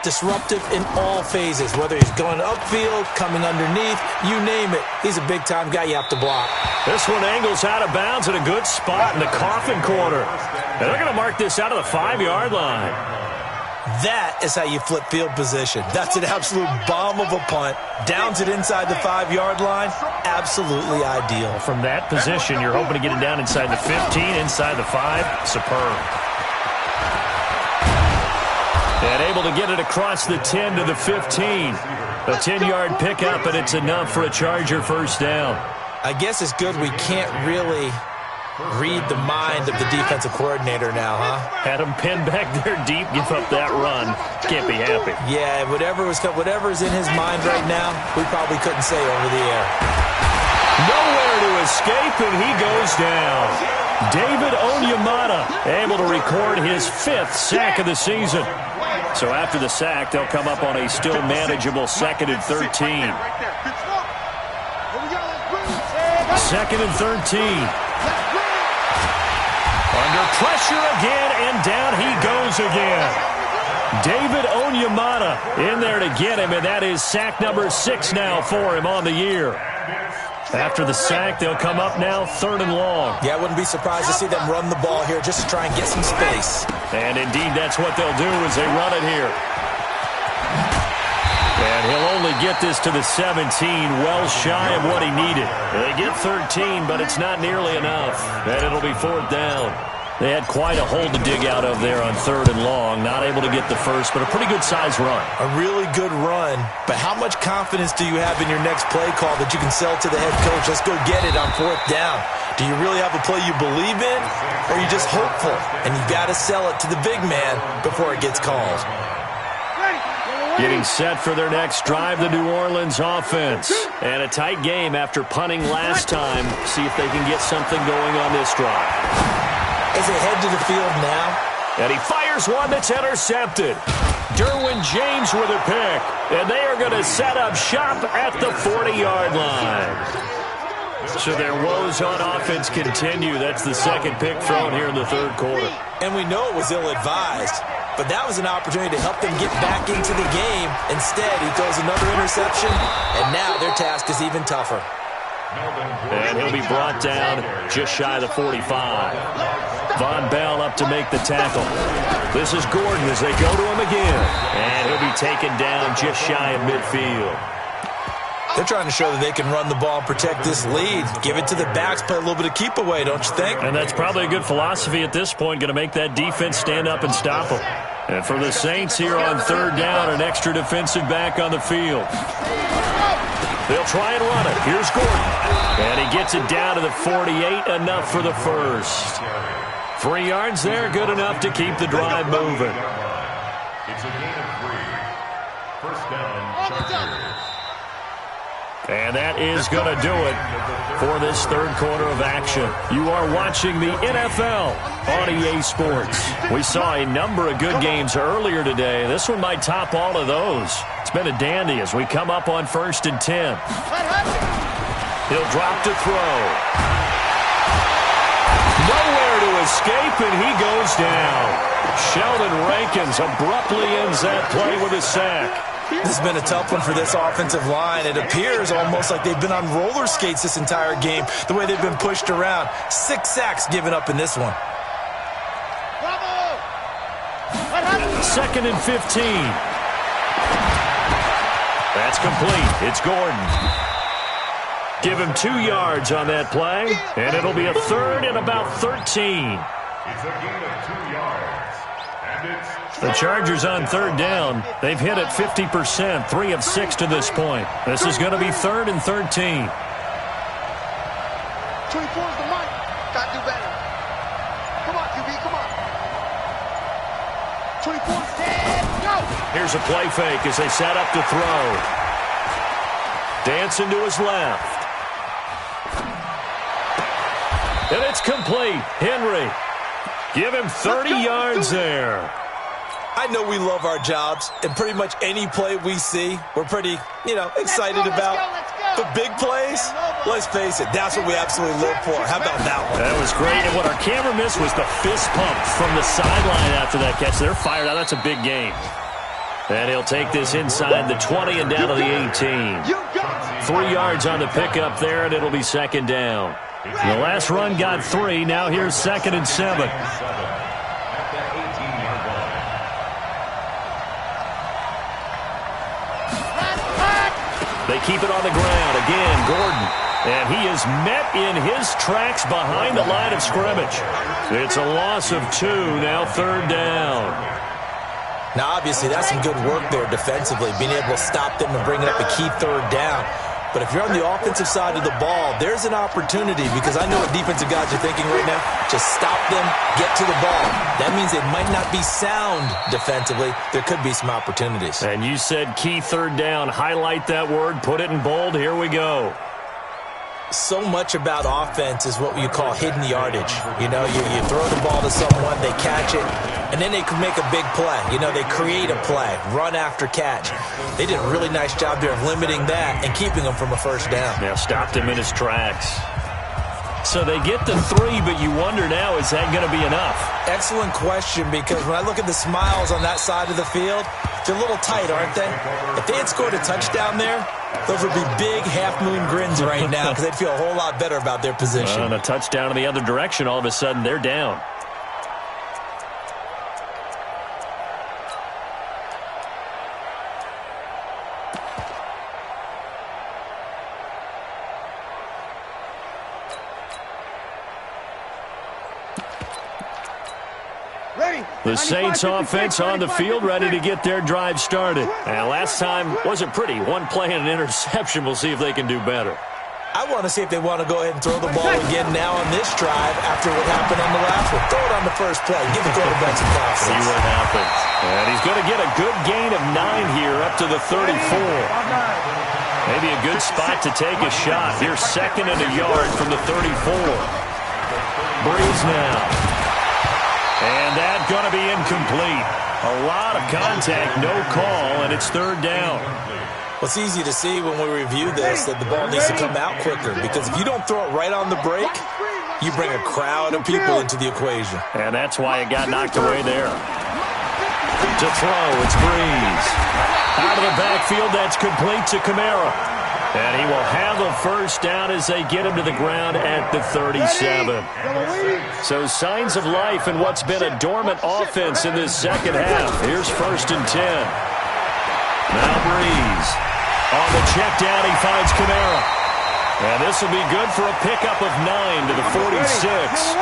disruptive in all phases, whether he's going upfield, coming underneath, you name it. He's a big-time guy you have to block. This one angles out of bounds at a good spot in the coffin corner. And they're going to mark this out of the 5-yard line. That is how you flip field position. That's an absolute bomb of a punt. Downs it inside the 5-yard line. Absolutely ideal. From that position, you're hoping to get it down inside the 15, inside the 5. Superb. And able to get it across the 10 to the 15. A 10-yard pickup, and it's enough for a Charger first down. I guess it's good we can't really read the mind of the defensive coordinator now, huh? Had him pinned back there deep, give up that run. Can't be happy. Yeah, whatever's in his mind right now, we probably couldn't say over the air. Nowhere to escape, and he goes down. David Onyemata able to record his 5th sack of the season. So after the sack, they'll come up on a still manageable 2nd and 13. 2nd and 13. Under pressure again, and down he goes again. David Onyemata in there to get him, and that is sack number 6 now for him on the year. After the sack, they'll come up now 3rd and long. Yeah, I wouldn't be surprised to see them run the ball here just to try and get some space. And indeed, that's what they'll do as they run it here. And he'll only get this to the 17, well shy of what he needed. They get 13, but it's not nearly enough. And it'll be 4th down. They had quite a hole to dig out of there on 3rd and long. Not able to get the first, but a pretty good-sized run. A really good run, but how much confidence do you have in your next play call that you can sell to the head coach? Let's go get it on 4th down. Do you really have a play you believe in, or are you just hopeful? And you got to sell it to the big man before it gets called. Getting set for their next drive, the New Orleans offense. And a tight game after punting last time. See if they can get something going on this drive. As they head to the field now. And he fires one that's intercepted. Derwin James with a pick. And they are going to set up shop at the 40-yard line. So their woes on offense continue. That's the second pick thrown here in the 3rd quarter. And we know it was ill-advised. But that was an opportunity to help them get back into the game. Instead, he throws another interception. And now their task is even tougher. And he'll be brought down just shy of the 45. Von Bell up to make the tackle. This is Gordon as they go to him again. And he'll be taken down just shy of midfield. They're trying to show that they can run the ball and protect this lead. Give it to the backs, play a little bit of keep away, don't you think? And that's probably a good philosophy at this point, going to make that defense stand up and stop them. And for the Saints here on third down, an extra defensive back on the field. They'll try and run it. Here's Gordon. And he gets it down to the 48, enough for the first. 3 yards there, good enough to keep the drive moving. It's a gain of 3. First down, Chargers. And that is going to do it for this third quarter of action. You are watching the NFL on EA Sports. We saw a number of good games earlier today. This one might top all of those. It's been a dandy as we come up on 1st and 10. He'll drop to throw. Nowhere to escape, and he goes down. Sheldon Rankins abruptly ends that play with a sack. This has been a tough one for this offensive line. It appears almost like they've been on roller skates this entire game, the way they've been pushed around. 6 sacks given up in this one. 2nd and 15. That's complete. It's Gordon. Give him 2 yards on that play, and it'll be a 3rd and about 13. It's a gain of 2 yards, and it's The Chargers on third down. They've hit it 50%, 3 of 6 to this point. This is going to be 3rd and 13. 24 is the mic. Got to do better. Come on, QB, come on. 24 is dead. Go. Here's a play fake as they set up to throw. Dancing to his left. And it's complete. Henry. Give him 30 yards there. I know we love our jobs, and pretty much any play we see, we're pretty, excited about. But big plays, let's face it, that's what we absolutely live for. How about that one? That was great. And what our camera missed was the fist pump from the sideline after that catch. They're fired out. That's a big game. And he'll take this inside the 20 and down to the 18. 3 yards on the pickup there, and it'll be 2nd down. The last run got 3. Now here's 2nd and 7. They keep it on the ground. Again, Gordon. And he is met in his tracks behind the line of scrimmage. It's a loss of 2. Now 3rd down. Now, obviously, that's some good work there defensively, being able to stop them and bringing up a key 3rd down. But if you're on the offensive side of the ball, there's an opportunity, because I know what defensive guys are thinking right now. Just stop them, get to the ball. That means they might not be sound defensively. There could be some opportunities. And you said key 3rd down. Highlight that word. Put it in bold. Here we go. So much about offense is what you call hidden yardage. You throw the ball to someone, they catch it, and then they can make a big play. They create a play, run after catch. They did a really nice job there of limiting that and keeping him from a 1st down. Now stopped him in his tracks. So they get the 3, but you wonder now, is that going to be enough? Excellent question, because when I look at the smiles on that side of the field, they're a little tight, aren't they? If they had scored a touchdown there, those would be big half-moon grins right now, because they'd feel a whole lot better about their position. And a touchdown in the other direction, all of a sudden they're down. The Saints offense on the field, ready to get their drive started. And last time wasn't pretty. 1 play and an interception. We'll see if they can do better. I want to see if they want to go ahead and throw the ball again now on this drive after what happened on the last one. Throw it on the first play. Give the quarterback some confidence. See what happens. And he's going to get a good gain of 9 here up to the 34. Maybe a good spot to take a shot. Here's 2nd and a yard from the 34. Breeze now. And that's going to be incomplete. A lot of contact, no call, and it's 3rd down. Well, it's easy to see when we review this that the ball needs to come out quicker, because if you don't throw it right on the break, you bring a crowd of people into the equation. And that's why it got knocked away there. To throw, it's Breeze. Out of the backfield, that's complete to Kamara. And he will have a 1st down as they get him to the ground at the 37. So signs of life in what's been a dormant offense in this 2nd half. Here's 1st and 10. Now Breeze. On the check down, he finds Kamara. And this will be good for a pickup of 9 to the 46.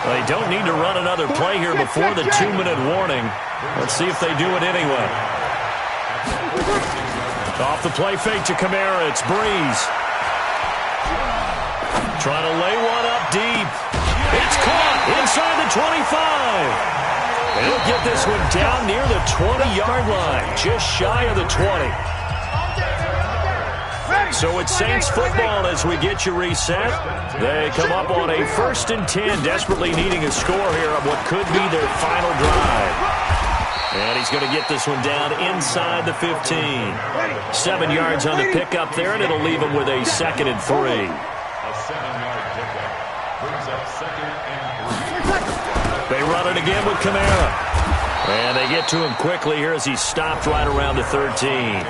They don't need to run another play here before the 2-minute warning. Let's see if they do it anyway. Off the play fake to Kamara, it's Breeze. Trying to lay one up deep. It's caught inside the 25. He'll get this one down near the 20-yard line, just shy of the 20. So it's Saints football as we get you reset. They come up on a 1st and 10, desperately needing a score here on what could be their final drive. And he's going to get this one down inside the 15. 7 yards on the pickup there, and it'll leave him with a 2nd and 3. A 7-yard pickup brings up 2nd and 3. They run it again with Kamara. And they get to him quickly here as he stopped right around the 13.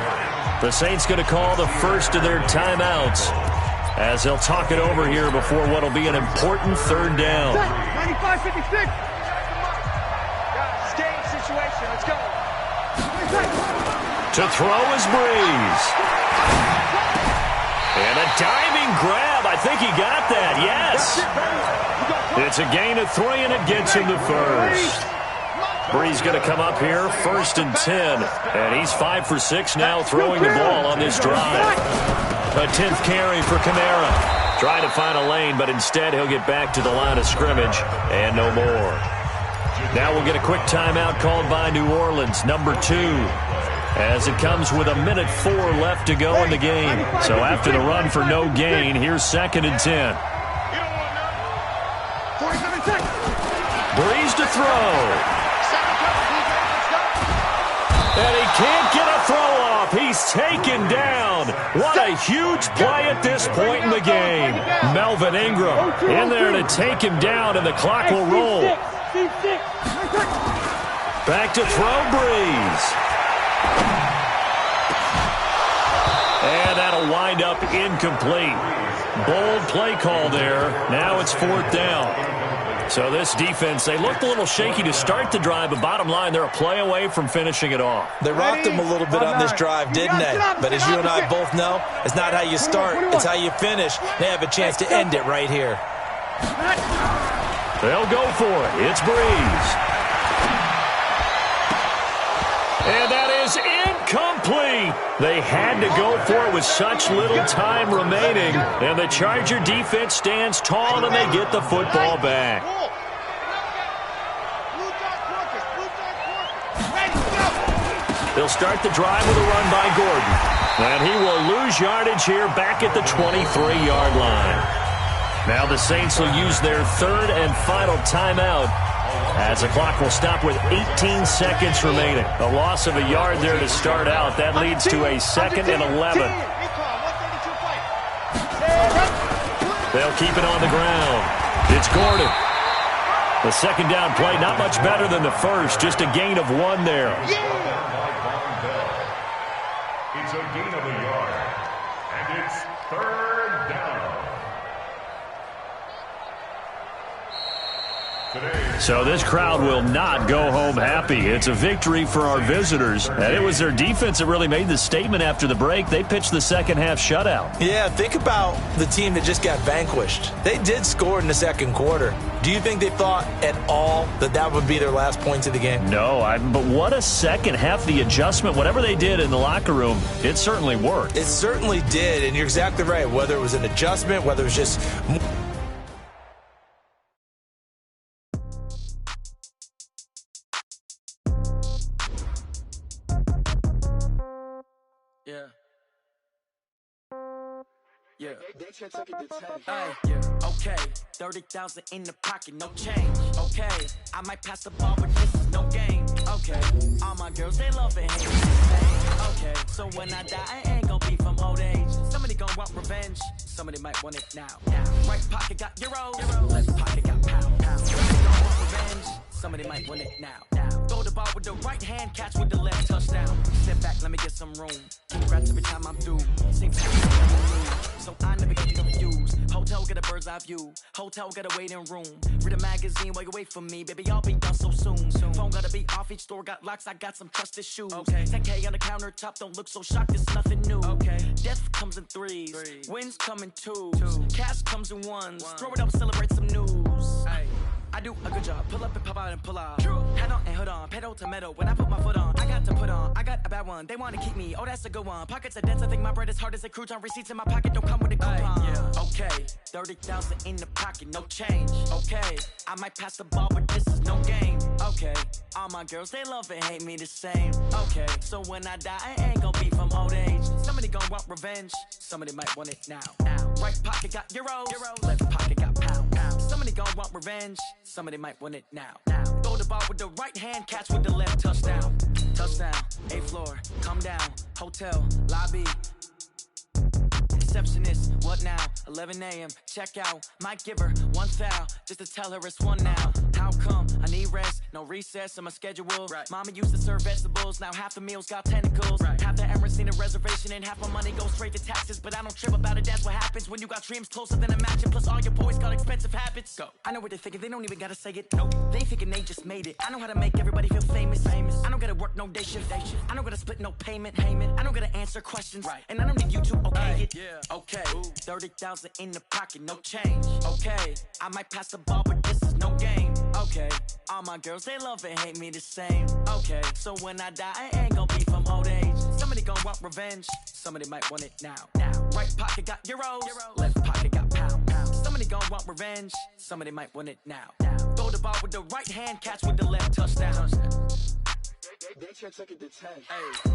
The Saints going to call the first of their timeouts as they'll talk it over here before what will be an important 3rd down. 95-56. Game situation. Let's go. To throw is Breeze. And a diving grab. I think he got that. Yes. It's a gain of 3, and it gets him the first. Breeze going to come up here, 1st and 10. And he's 5 for 6 now throwing the ball on this drive. A 10th carry for Kamara. Trying to find a lane, but instead he'll get back to the line of scrimmage and no more. Now we'll get a quick timeout called by New Orleans, number 2. As it comes with 1:04 left to go in the game. So after the run for no gain, here's 2nd and 10. Breeze to throw. And he can't get a throw off. He's taken down. What a huge play at this point in the game. Melvin Ingram in there to take him down, and the clock will roll. Back to throw, Breeze. And that'll wind up incomplete. Bold play call there. Now it's 4th down. So this defense, they looked a little shaky to start the drive, but bottom line, they're a play away from finishing it off. They rocked them a little bit on this drive, didn't they? But as you and I both know, it's not how you start, it's how you finish. They have a chance to end it right here. They'll go for it. It's Breeze. And that is incomplete. They had to go for it with such little time remaining. And the Charger defense stands tall, and they get the football back. They'll start the drive with a run by Gordon. And he will lose yardage here back at the 23-yard line. Now the Saints will use their 3rd and final timeout, as the clock will stop with 18 seconds remaining. A loss of a yard there to start out. That leads to a 2nd and 11. They'll keep it on the ground. It's Gordon. The 2nd down play, not much better than the first. Just a gain of 1 there. It's a gain of a yard. And it's 3rd down. So this crowd will not go home happy. It's a victory for our visitors. And it was their defense that really made the statement after the break. They pitched the second half shutout. Yeah, think about the team that just got vanquished. They did score in the second quarter. Do you think they thought at all that that would be their last points of the game? No, but what a second half. The adjustment, whatever they did in the locker room, it certainly worked. It certainly did, and you're exactly right. Whether it was an adjustment, whether it was just... Okay, 30,000 in the pocket, no change. Okay, I might pass the ball, but this is no game. Okay, all my girls, they love it. Okay, so when I die, I ain't gonna be from old age. Somebody gonna want revenge, somebody might want it now. Right pocket got euros, left pocket got pounds. Somebody gonna want revenge, somebody might want it now. Throw the ball with the right hand, catch with the left, touchdown. Step back, let me get some room. Congrats every time I'm through. Same time, so I never get confused. shoes. Hotel got a bird's eye view. Hotel got a waiting room. Read a magazine while you wait for me, baby. I'll be done so soon. Phone gotta be off. Each store got locks. I got some trusted shoes. Okay. 10K on the countertop. Don't look so shocked. It's nothing new. Okay. Death comes in threes. Wins come in twos. Cash comes in ones. Throw it up, celebrate some news. Ay. I do a good job. Pull up and pop out and pull out. Head on and hood on. Pedal to metal. When I put my foot on, I got to put on. I got a bad one. They want to keep me. Oh, that's a good one. Pockets are dense. I think my bread is hard as a crouton. Receipts in my pocket don't come with a coupon. Yeah. Okay. 30,000 in the pocket. No change. Okay. I might pass the ball, but this is no game. Okay. All my girls, they love and hate me the same. Okay. So when I die, I ain't gonna be from old age. Somebody gonna want revenge. Somebody might want it now. Right pocket got euros. Left pocket got pounds. Somebody gonna want revenge. Somebody might want it now. Throw the ball with the right hand, catch with the left. Touchdown. Touchdown. 8th floor. Come down. Hotel. Lobby. Receptionist, what now? 11 a.m. Check out. Might give her one foul just to tell her it's one now. How come? I need rest, no recess in my schedule. Right. Mama used to serve vegetables, now half the meals got tentacles. Right. Half the Emirates need a reservation and half my money goes straight to taxes. But I don't trip about it, that's what happens when you got dreams closer than a mansion. Plus all your boys got expensive habits. Go. I know what they're thinking, they don't even gotta say it. Nope. They thinking they just made it. I know how to make everybody feel famous. I don't gotta work no day shift. I don't gotta split no payment. I don't gotta answer questions. Right. And I don't need you to okay it. Yeah. Okay, 30,000 in the pocket, no change. Okay, I might pass the ball, but this is no game. Okay, all my girls, they love and hate me the same. Okay, so when I die, I ain't gonna be from old age. Somebody gonna want revenge. Somebody might want it now. Right pocket got euros. Left pocket got pounds. Somebody gonna want revenge. Somebody might want it now. Throw the ball with the right hand, catch with the left. Touchdown. They can't take it to 10. Hey.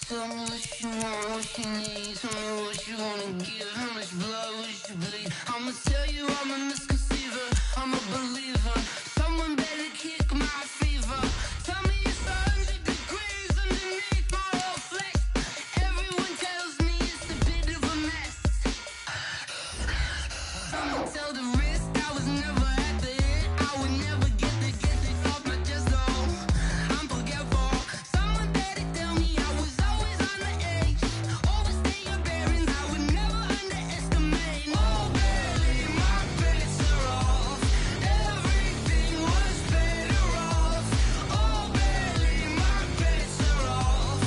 Tell me what you want, what you need. Tell me what you wanna give. How much blood would you bleed? I'ma tell you I'm a misconceiver. I'm a believer. Someone better kick my fever. Tell me it's 100 degrees underneath my whole flesh. Everyone tells me it's a bit of a mess. I'ma tell the risk I was never at the end. I would never get this off my chest though. I'm forgetful. Someone better tell me I was always on the edge. Overstay your bearings, I would never underestimate. Oh baby, my bets are off. Everything was better off. Oh baby, my bets are off.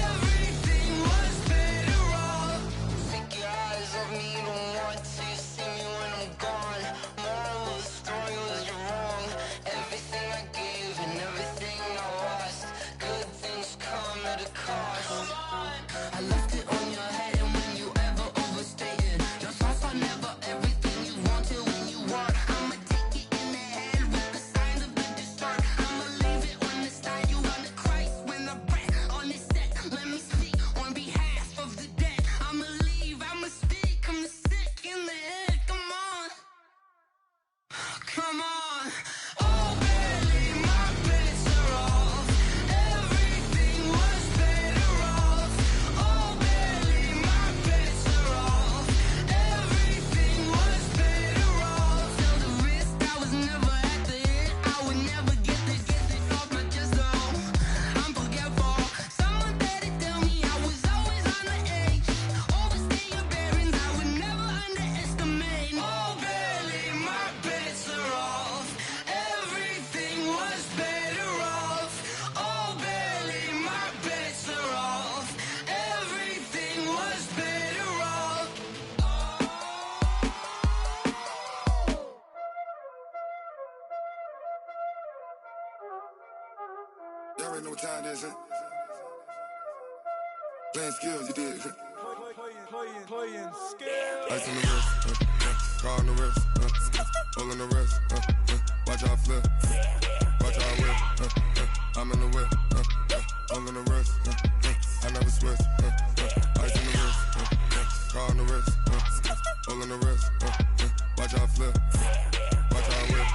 Everything was better off. Take your eyes off me, don't want to see me when I'm gone. Moral of the story was you're wrong. Everything I gave and everything I lost. Good things come at a cost. I left it on your head, and when you ever overstay it, your thoughts are never everything you wanted when you want. I'ma take it in the head with the signs of the distort. I'ma leave it on the side. You on the Christ when I breath on this set. Let me speak on behalf of the dead. I'ma leave, I'ma speak. I'm sick in the head. Come on, come on. Oh baby, my bets are off. Everything was better off. Oh baby, my bets are off. Everything was better off. Tell the risk I was never at the end. I would never get this off my chest though. I'm forgetful. Someone better tell me I was always on the edge. Overstay your bearings, I would never underestimate. Oh baby, my bets are off. Everything was better off. Oh baby, my bets are off. Everything was better off. Y'all already know what time it is, huh? Playing skills, you did. Playing skills. Ice on the wrist, car on the wrist, hole in the wrist, watch out flip, watch out whip, I'm in the whip, hole in the wrist, I never switch, ice on the wrist, car on the wrist, hole in the wrist, watch out flip, watch out whip,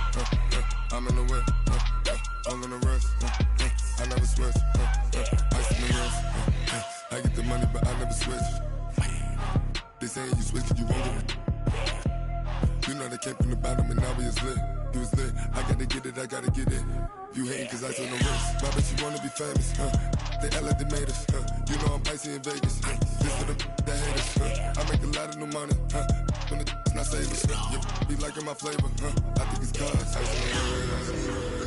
I'm in the whip, hole in the wrist, I never switch, ice on the wrist, I get the money but I never switch. They say you switch 'cause you You was lit, I gotta get it, I gotta get it. You hating cause I took no risks. My bitch, you wanna be famous, They act like they made us, You know I'm icy in Vegas, This for the that hate us, I make a lot of new money, When the not savers, Be liking my flavor, I think it's cause I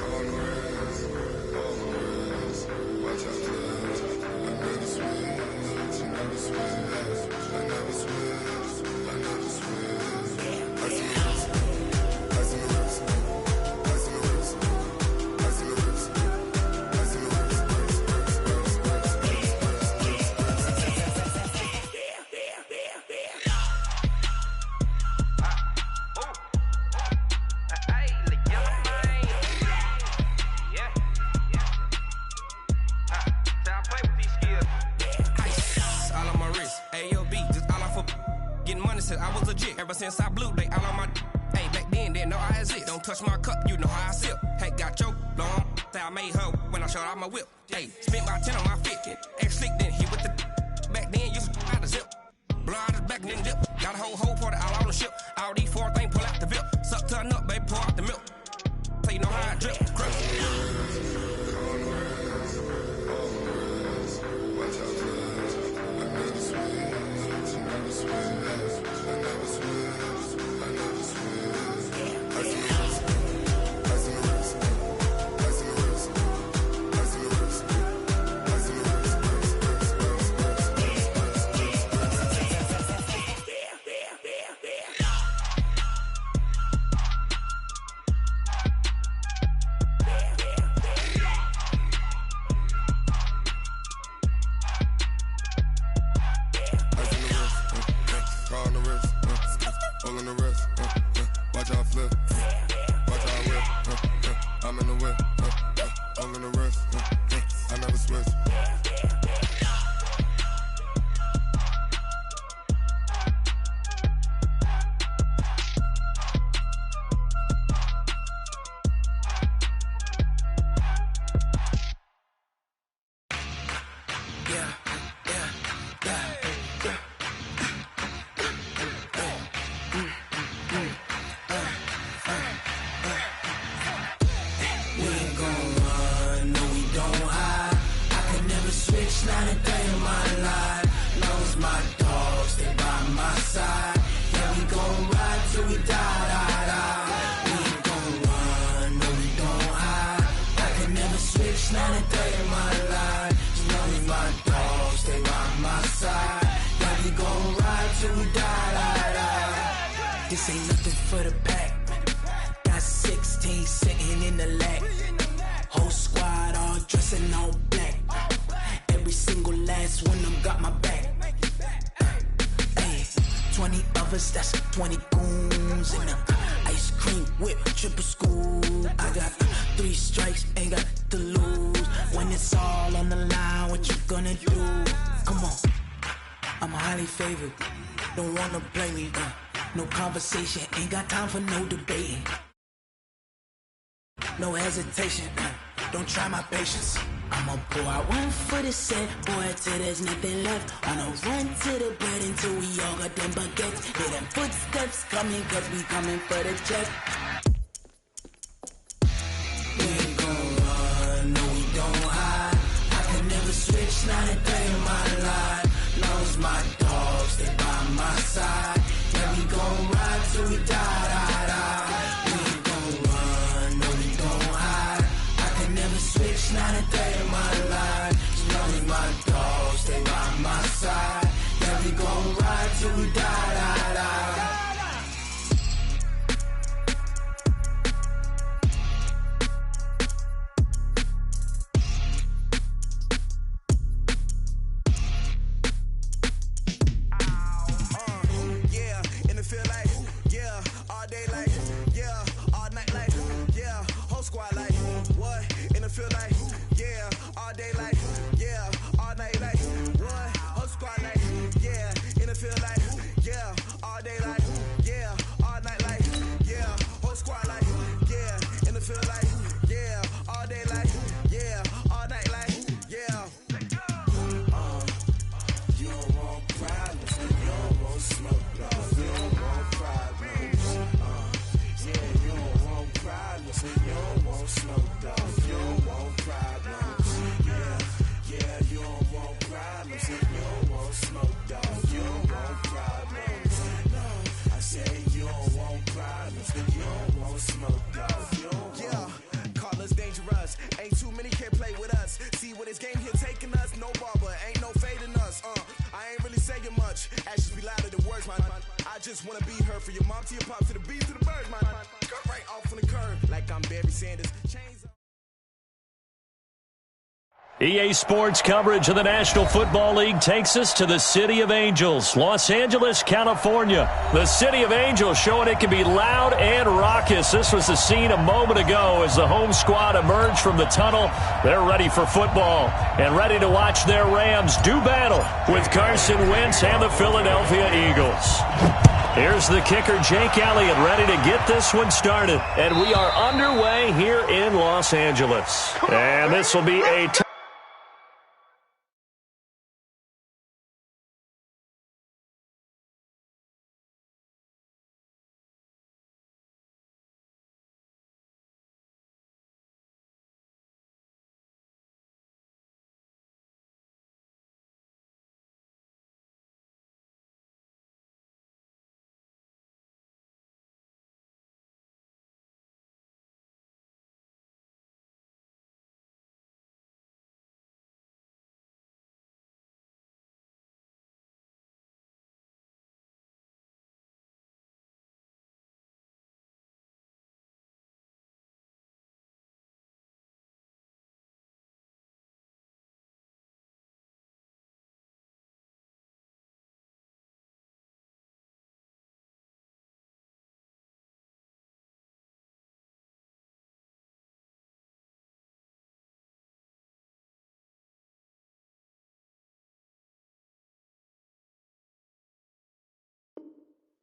on the rest, watch out, I never switch, I never switch, I never switch, I never switch. I see the rest, I see the rest, I see the rest, I see the rest, I see the rest. I was legit ever since I blew they all on my hey back then didn't know I exist. Don't touch my cup, you know how I sip. Hey, got your long I made her when I showed out my whip. Hey, spent about 10 on my fit. Ex-slick then hit with the back then used to out the zip. Blow out his back then dip. Got a whole party all on the ship. All these 4 things pull out the VIP. Suck to a nut, baby, pour out the milk. So you know how I drip. This ain't nothing for the pack. Got 16 sitting in the lap. Whole squad all dressing all black. Every single last one of them got my back. Hey, 20 of us, that's 20 goons in the ice cream whip, triple school. I got 3 strikes, ain't got to lose. When it's all on the line, what you gonna do? Come on, I'm highly favored. Don't wanna play me, no conversation, ain't got time for no debating. No hesitation, don't try my patience. I'ma pour out one for the set, boy, till there's nothing left. On a run to the bread until we all got them baguettes. Hear them footsteps coming, cause we coming for the check. We ain't gon' run, no we don't hide. I can never switch, not a day in my life. Long as my dogs, they by my side. Yeah, we gon' ride till we die, die, die. We ain't gon' run, no we don't hide. I can never switch, not a day in my life. As long as my dogs, they by my side. Yeah, we gon' ride till we die, die, die. Yeah, call us dangerous. Ain't too many can play with us. See where this game here taking us. No barber, ain't no fading us. I ain't really saying much. Actions be louder than words, man. I just wanna be heard. For your mom to your pop to the bees to the birds, man. Cut right off on the curb like I'm Barry Sanders. Chains up. EA Sports coverage of the National Football League takes us to the City of Angels, Los Angeles, California. The City of Angels showing it can be loud and raucous. This was the scene a moment ago as the home squad emerged from the tunnel. They're ready for football and ready to watch their Rams do battle with Carson Wentz and the Philadelphia Eagles. Here's the kicker, Jake Elliott, ready to get this one started. And we are underway here in Los Angeles. And this will be a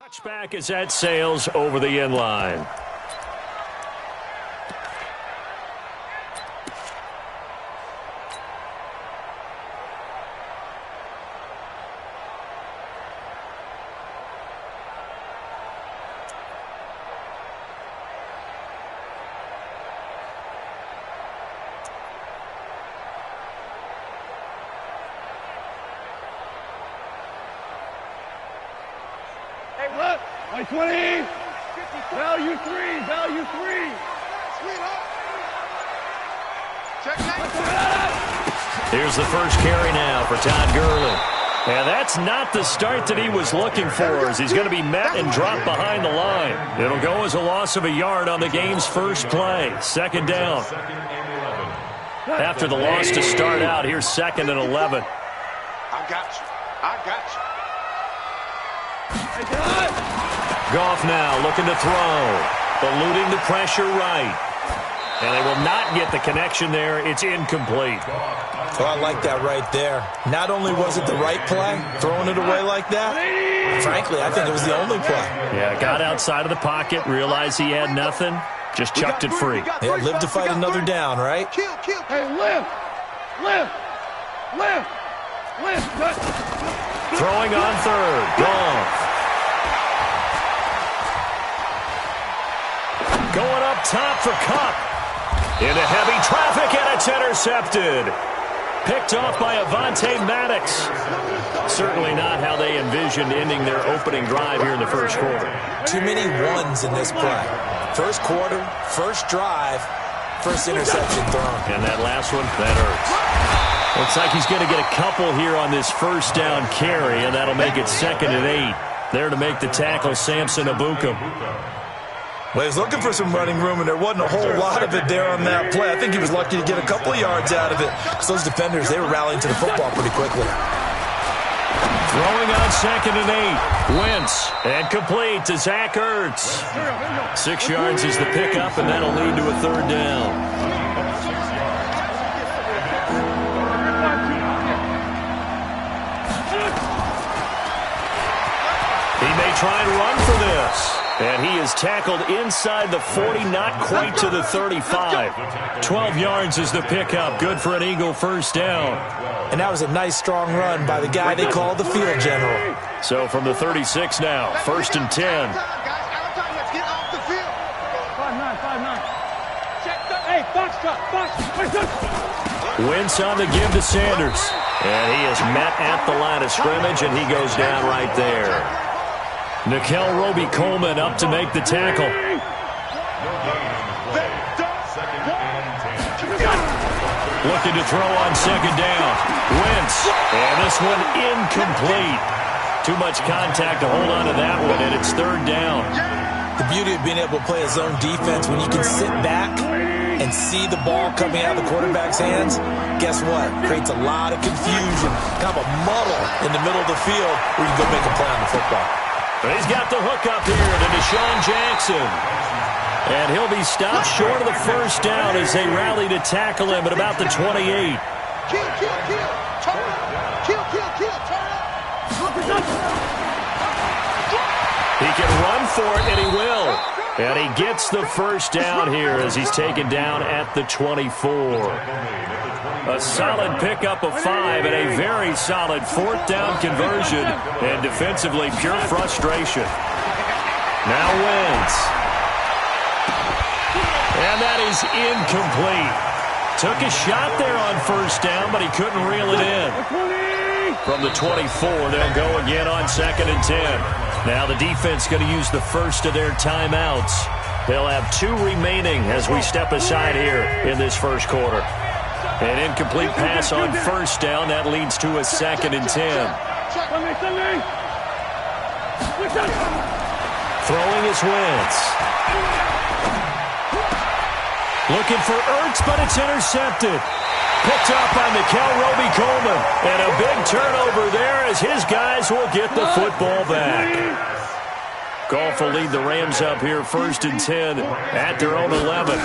touchback as that sails over the end line. By 20. Value 3. Value 3. Here's the first carry now for Todd Gurley. And that's not the start that he was looking for, as he's going to be met and dropped behind the line. It'll go as a loss of a yard on the game's first play. Second down. After the loss to start out, here's 2nd and 11. I got you. I got you. Goff now looking to throw. Eluding the pressure right. And they will not get the connection there. It's incomplete. Oh, I like that right there. Not only was it the right play, throwing it away like that, frankly, I think it was the only play. Yeah, got outside of the pocket, realized he had nothing, just chucked it free. Yeah, live to fight another down, right? Hey, lift. Throwing on third. Goff. Going up top for Kupp. Into heavy traffic, and it's intercepted. Picked off by Avonte Maddox. Certainly not how they envisioned ending their opening drive here in the first quarter. Too many ones in this play. First quarter, first drive, first interception thrown. And that last one, that hurts. Looks like he's going to get a couple here on this first down carry, and that'll make it 2nd and 8. There to make the tackle, Samson Ebukam. Well, he was looking for some running room, and there wasn't a whole lot of it there on that play. I think he was lucky to get a couple of yards out of it. So those defenders, they were rallying to the football pretty quickly. Throwing on 2nd and 8. Wentz, and complete to Zach Ertz. 6 yards is the pickup, and that'll lead to a 3rd down. He may try and run for this. And he is tackled inside the 40, not quite to the 35. 12 yards is the pickup. Good for an Eagle first down. And that was a nice, strong run by the guy they called the field general. So from the 36 now, 1st and 10. Let's get off the field. 5-9. Hey, box cut. Wentz on the give to Sanders. And he is met at the line of scrimmage, and he goes down right there. Nickel Roby-Coleman up to make the tackle. Looking to throw on second down. Wentz. And this one incomplete. Too much contact to hold on to that one, and it's third down. The beauty of being able to play a zone defense, when you can sit back and see the ball coming out of the quarterback's hands, guess what? Creates a lot of confusion, kind of a muddle in the middle of the field where you can go make a play on the football. But he's got the hook up here to Deshaun Jackson. And he'll be stopped short of the first down as they rally to tackle him at about the 28. Kill, kill, kill. Turn up. Kill, kill, kill. Turn up. He can run for it, and he will. And he gets the first down here as he's taken down at the 24. A solid pickup of 5 and a very solid fourth down conversion. And defensively, pure frustration. Now Wentz. And that is incomplete. Took a shot there on first down, but he couldn't reel it in. From the 24, they'll go again on 2nd and 10. Now the defense going to use the first of their timeouts. They'll have 2 remaining as we step aside here in this first quarter. An incomplete pass on first down. That leads to a 2nd and 10. Throwing is Wentz. Looking for Ertz, but it's intercepted. Picked up by Mikel Roby-Coleman. And a big turnover there as his guys will get the football back. Goff will lead the Rams up here 1st and 10 at their own 11.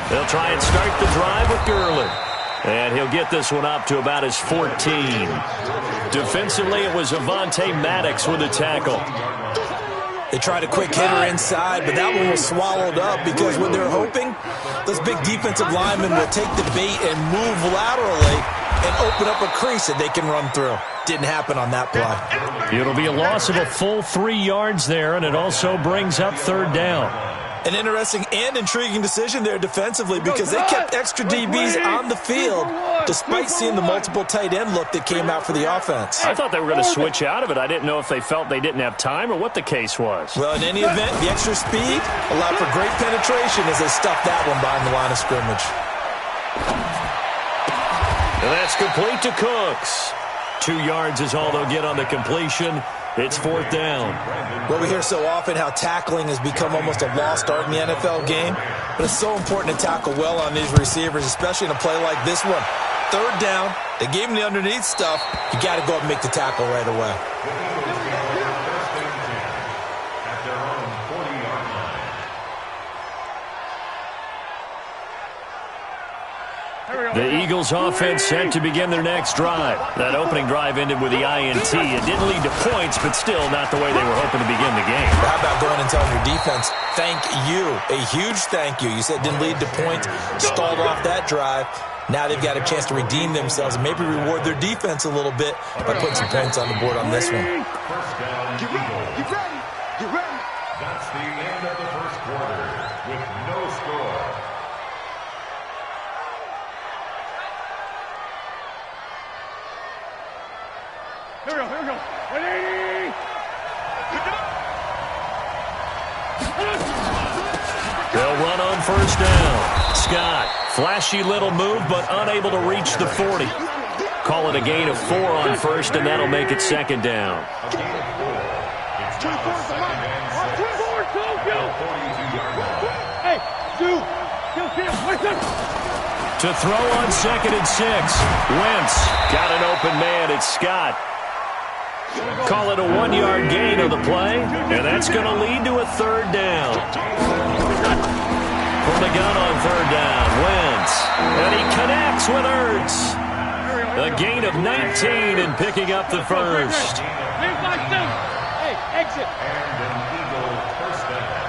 They'll try and start the drive with Gurley. And he'll get this one up to about his 14. Defensively, it was Avonte Maddox with a tackle. They tried a quick hitter inside, but that one was swallowed up because what they're hoping, those big defensive linemen will take the bait and move laterally and open up a crease that they can run through. Didn't happen on that play. It'll be a loss of a full 3 yards there, and it also brings up third down. An interesting and intriguing decision there defensively because they kept extra DBs on the field despite seeing the multiple tight end look that came out for the offense. I thought they were going to switch out of it. I didn't know if they felt they didn't have time or what the case was. Well, in any event, the extra speed allowed for great penetration as they stuffed that one behind the line of scrimmage. And that's complete to Cooks. 2 yards is all they'll get on the completion. It's 4th down. Well, we hear so often how tackling has become almost a lost art in the NFL game, but it's so important to tackle well on these receivers, especially in a play like this one. 3rd down, they gave him the underneath stuff. You got to go up and make the tackle right away. The Eagles offense set to begin their next drive. That opening drive ended with the INT. It didn't lead to points, but still not the way they were hoping to begin the game. How about going and telling your defense, thank you, a huge thank you. You said it didn't lead to points, stalled off that drive. Now they've got a chance to redeem themselves and maybe reward their defense a little bit by putting some points on the board on this one. First down, Get ready. Get ready. Get ready. That's the end of the first quarter with no score. Here we go, here we go. 180! They'll run on first down. Scott, flashy little move, but unable to reach the 40. Call it a gain of 4 on first, and that'll make it 2nd down. A gain of 4. It's now 2nd and 6. Hey, Stu! Kill, listen! To throw on 2nd and 6. Wentz got an open man. It's Scott. Call it a 1-yard gain of the play, and that's going to lead to a 3rd down. From the gun on 3rd down, Wentz. And he connects with Ertz. A gain of 19 and picking up the first. Hey, exit. And an Eagle first down.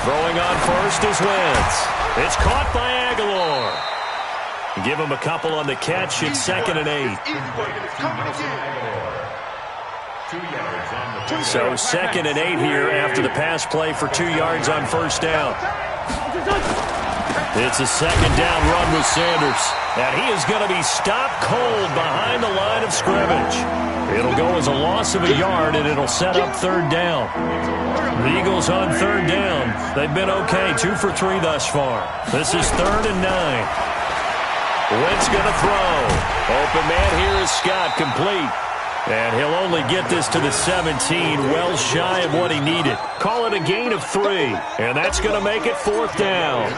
Throwing on first is Wentz. It's caught by Aguilar. Give him a couple on the catch. It's 2nd and 8. So 2nd and 8 here after the pass play for 2 yards on first down. It's a second down run with Sanders. And he is going to be stopped cold behind the line of scrimmage. It'll go as a loss of a yard, and it'll set up third down. The Eagles on third down. They've been okay, 2 for 3 thus far. This is 3rd and 9. Wentz going to throw. Open man here is Scott, complete. And he'll only get this to the 17, well shy of what he needed. Call it a gain of 3, and that's going to make it 4th down.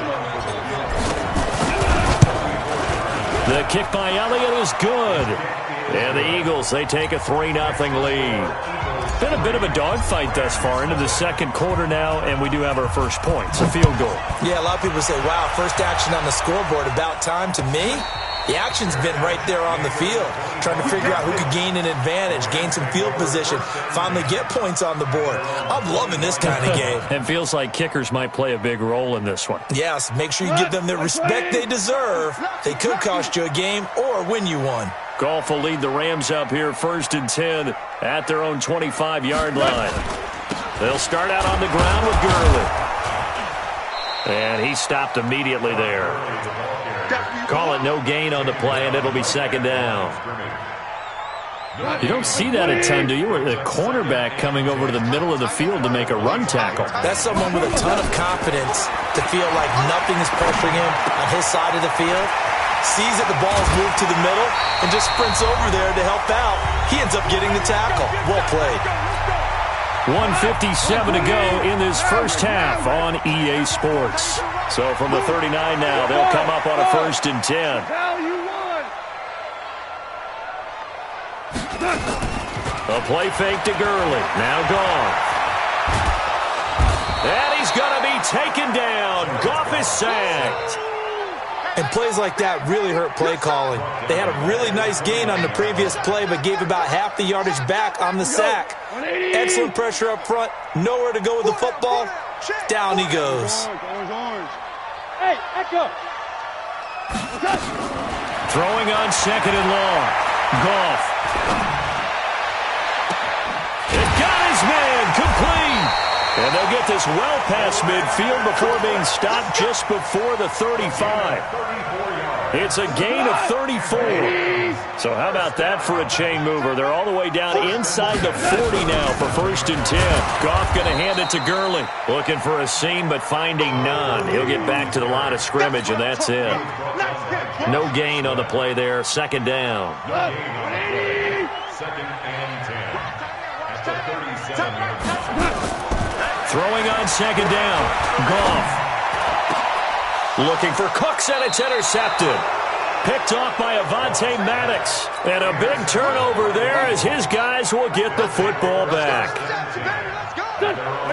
The kick by Elliott is good. And the Eagles, they take a 3-0 lead. Been a bit of a dogfight thus far into the second quarter now, and we do have our first points, a field goal. Yeah, a lot of people say, wow, first action on the scoreboard, about time. To me, the action's been right there on the field, trying to figure out who could gain an advantage, gain some field position, finally get points on the board. I'm loving this kind of game. It feels like kickers might play a big role in this one. Yes, make sure you give them the respect they deserve. They could cost you a game or win you one. Goff will lead the Rams up here 1st and 10 at their own 25-yard line. They'll start out on the ground with Gurley. And he stopped immediately there. Call it no gain on the play, and it'll be 2nd down. You don't see that a ton, do you? Or the cornerback coming over to the middle of the field to make a run tackle. That's someone with a ton of confidence to feel like nothing is pressuring him on his side of the field. Sees that the ball's moved to the middle and just sprints over there to help out. He ends up getting the tackle. Well played. 1:57 to go in this first half on EA Sports. So from the 39 now, they'll come up on a 1st and 10. A play fake to Gurley. Now Goff. And he's going to be taken down. Goff is sacked. And plays like that really hurt play calling. They had a really nice gain on the previous play, but gave about half the yardage back on the sack. Excellent pressure up front. Nowhere to go with the football. Down he goes. Hey, echo. Throwing on 2nd and long. Goff. It got his man. Complete. And they'll get this well past midfield before being stopped just before the 35. It's a gain of 34. So how about that for a chain mover? They're all the way down inside the 40 now for 1st and 10. Goff going to hand it to Gurley. Looking for a seam, but finding none. He'll get back to the line of scrimmage, and that's it. No gain on the play there. 2nd down. 2nd and 10. At the 37-yard line. Throwing on 2nd down. Goff. Looking for Cooks, and it's intercepted. Picked off by Avonte Maddox. And a big turnover there as his guys will get the football back.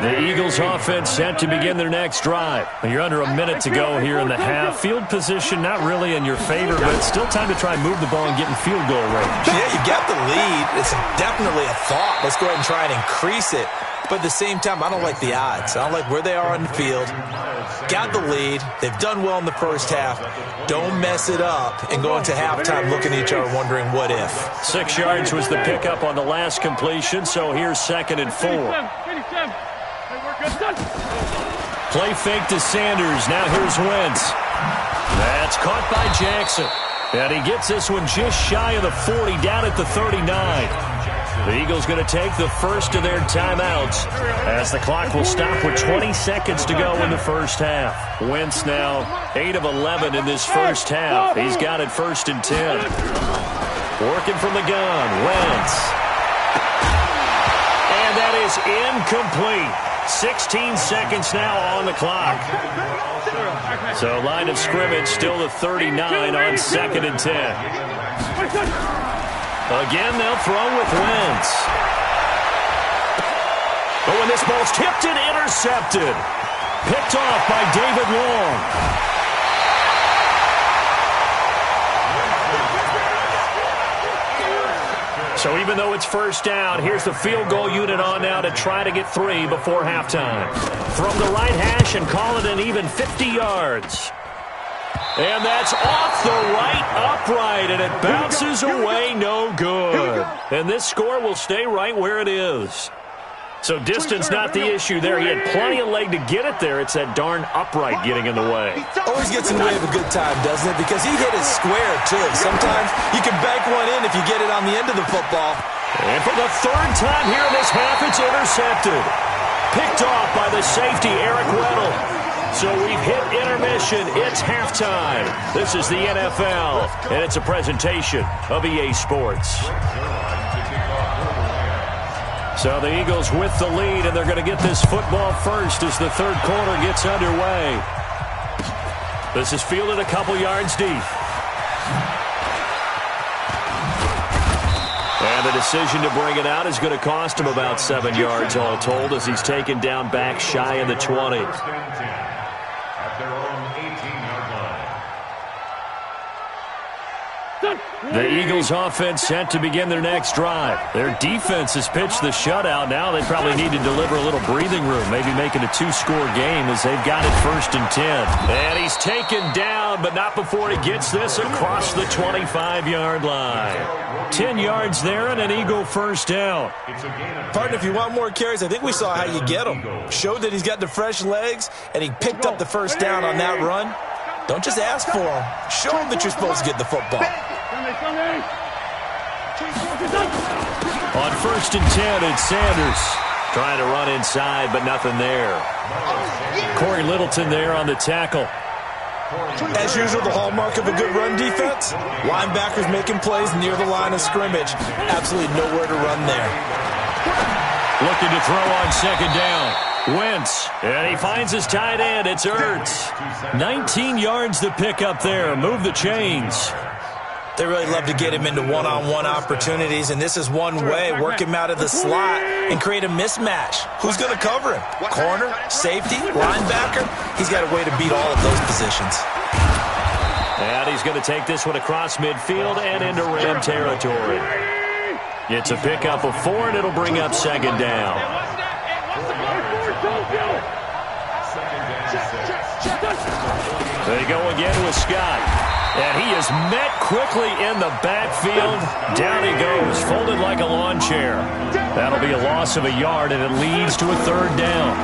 The Eagles offense set to begin their next drive. You're under a minute to go here in the half. Field position not really in your favor, but still time to try and move the ball and get in field goal range. Yeah, you got the lead. It's definitely a thought. Let's go ahead and try and increase it. But at the same time, I don't like the odds. I don't like where they are on the field. Got the lead. They've done well in the first half. Don't mess it up and go into halftime looking at each other wondering what if. 6 yards was the pickup on the last completion, so here's 2nd and 4. Play fake to Sanders. Now here's Wentz. That's caught by Jackson. And he gets this one just shy of the 40, down at the 39. The Eagles going to take the first of their timeouts as the clock will stop with 20 seconds to go in the first half. Wentz now 8 of 11 in this first half. He's got it 1st and 10. Working from the gun, Wentz. And that is incomplete. 16 seconds now on the clock. So line of scrimmage still the 39 on 2nd and 10. Again, they'll throw with Wentz. Oh, and this ball's tipped and intercepted. Picked off by David Long. So even though it's 1st down, here's the field goal unit on now to try to get 3 before halftime. From the right hash and call it an even 50 yards. And that's off the right upright, and it bounces away no good. And this score will stay right where it is. So distance not the issue there. He had plenty of leg to get it there. It's that darn upright getting in the way. Always gets in the way of a good time, doesn't it? Because he hit it square, too. Sometimes you can bank one in if you get it on the end of the football. And for the third time here in this half, it's intercepted. Picked off by the safety, Eric Weddle. So we've hit intermission. It's halftime. This is the NFL, and it's a presentation of EA Sports. So the Eagles with the lead, and they're going to get this football first as the third quarter gets underway. This is fielded a couple yards deep. And the decision to bring it out is going to cost him about 7 yards all told as he's taken down back shy of the 20. At their own 18-yard line. The Eagles offense set to begin their next drive. Their defense has pitched the shutout. Now they probably need to deliver a little breathing room, maybe make it a two-score game as they've got it 1st and 10. And he's taken down, but not before he gets this across the 25-yard line. 10 yards there and an Eagle first down. Partner, if you want more carries, I think we saw how you get them. Showed that he's got the fresh legs, and he picked up the first down on that run. Don't just ask for him. Show him that you're supposed to get the football. On 1st and 10, it's Sanders. Trying to run inside, but nothing there. Corey Littleton there on the tackle. As usual, the hallmark of a good run defense, linebackers making plays near the line of scrimmage. Absolutely nowhere to run there. Looking to throw on 2nd down. Wentz, and he finds his tight end. It's Ertz. 19 yards to pick up there. Move the chains. They really love to get him into one-on-one opportunities, and this is one way. Work him out of the slot and create a mismatch. Who's going to cover him? Corner, safety, linebacker? He's got a way to beat all of those positions. And he's going to take this one across midfield and into Ram territory. It's a pickup of 4, and it'll bring up 2nd down. They go again with Scott. And he is met quickly in the backfield. Down he goes, folded like a lawn chair. That'll be a loss of a yard, and it leads to a 3rd down.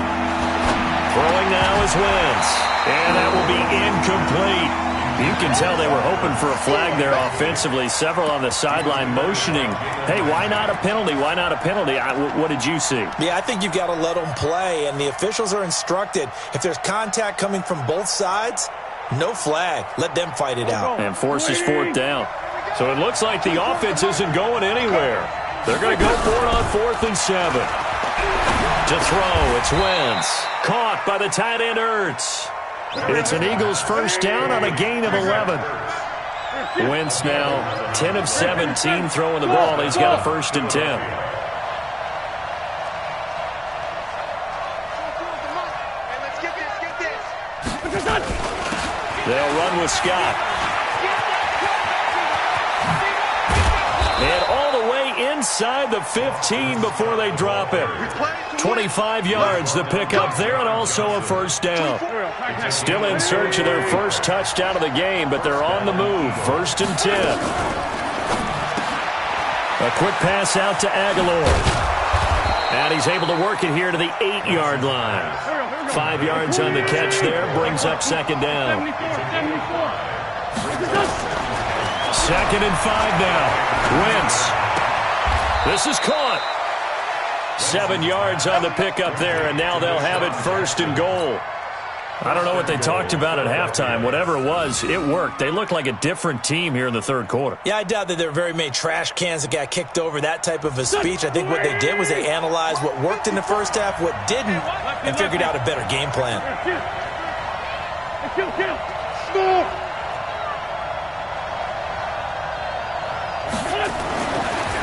Throwing now is Wentz. And that will be incomplete. You can tell they were hoping for a flag there offensively. Several on the sideline motioning, hey, why not a penalty? Why not a penalty? What did you see? Yeah, I think you've got to let them play, and the officials are instructed. If there's contact coming from both sides, no flag. Let them fight it out. And forces 4th down. So it looks like the offense isn't going anywhere. They're going to go for it on 4th and 7. To throw, it's Wentz. Caught by the tight end, Ertz. It's an Eagles first down on a gain of 11. Wentz now 10 of 17 throwing the ball. He's got a 1st and 10. They'll run with Scott. And all the way inside the 15 before they drop it. 25 yards to pick up there, and also a 1st down. Still in search of their first touchdown of the game, but they're on the move. 1st and 10. A quick pass out to Aguilar. And he's able to work it here to the 8-yard line. 5 yards on the catch there, brings up 2nd down. 2nd and 5 now. Wentz. This is caught. 7 yards on the pickup there, and now they'll have it 1st and goal. I don't know what they talked about at halftime. Whatever it was, it worked. They look like a different team here in the 3rd quarter. Yeah, I doubt that there were very many trash cans that got kicked over, that type of a speech. I think what they did was they analyzed what worked in the first half, what didn't, and figured out a better game plan.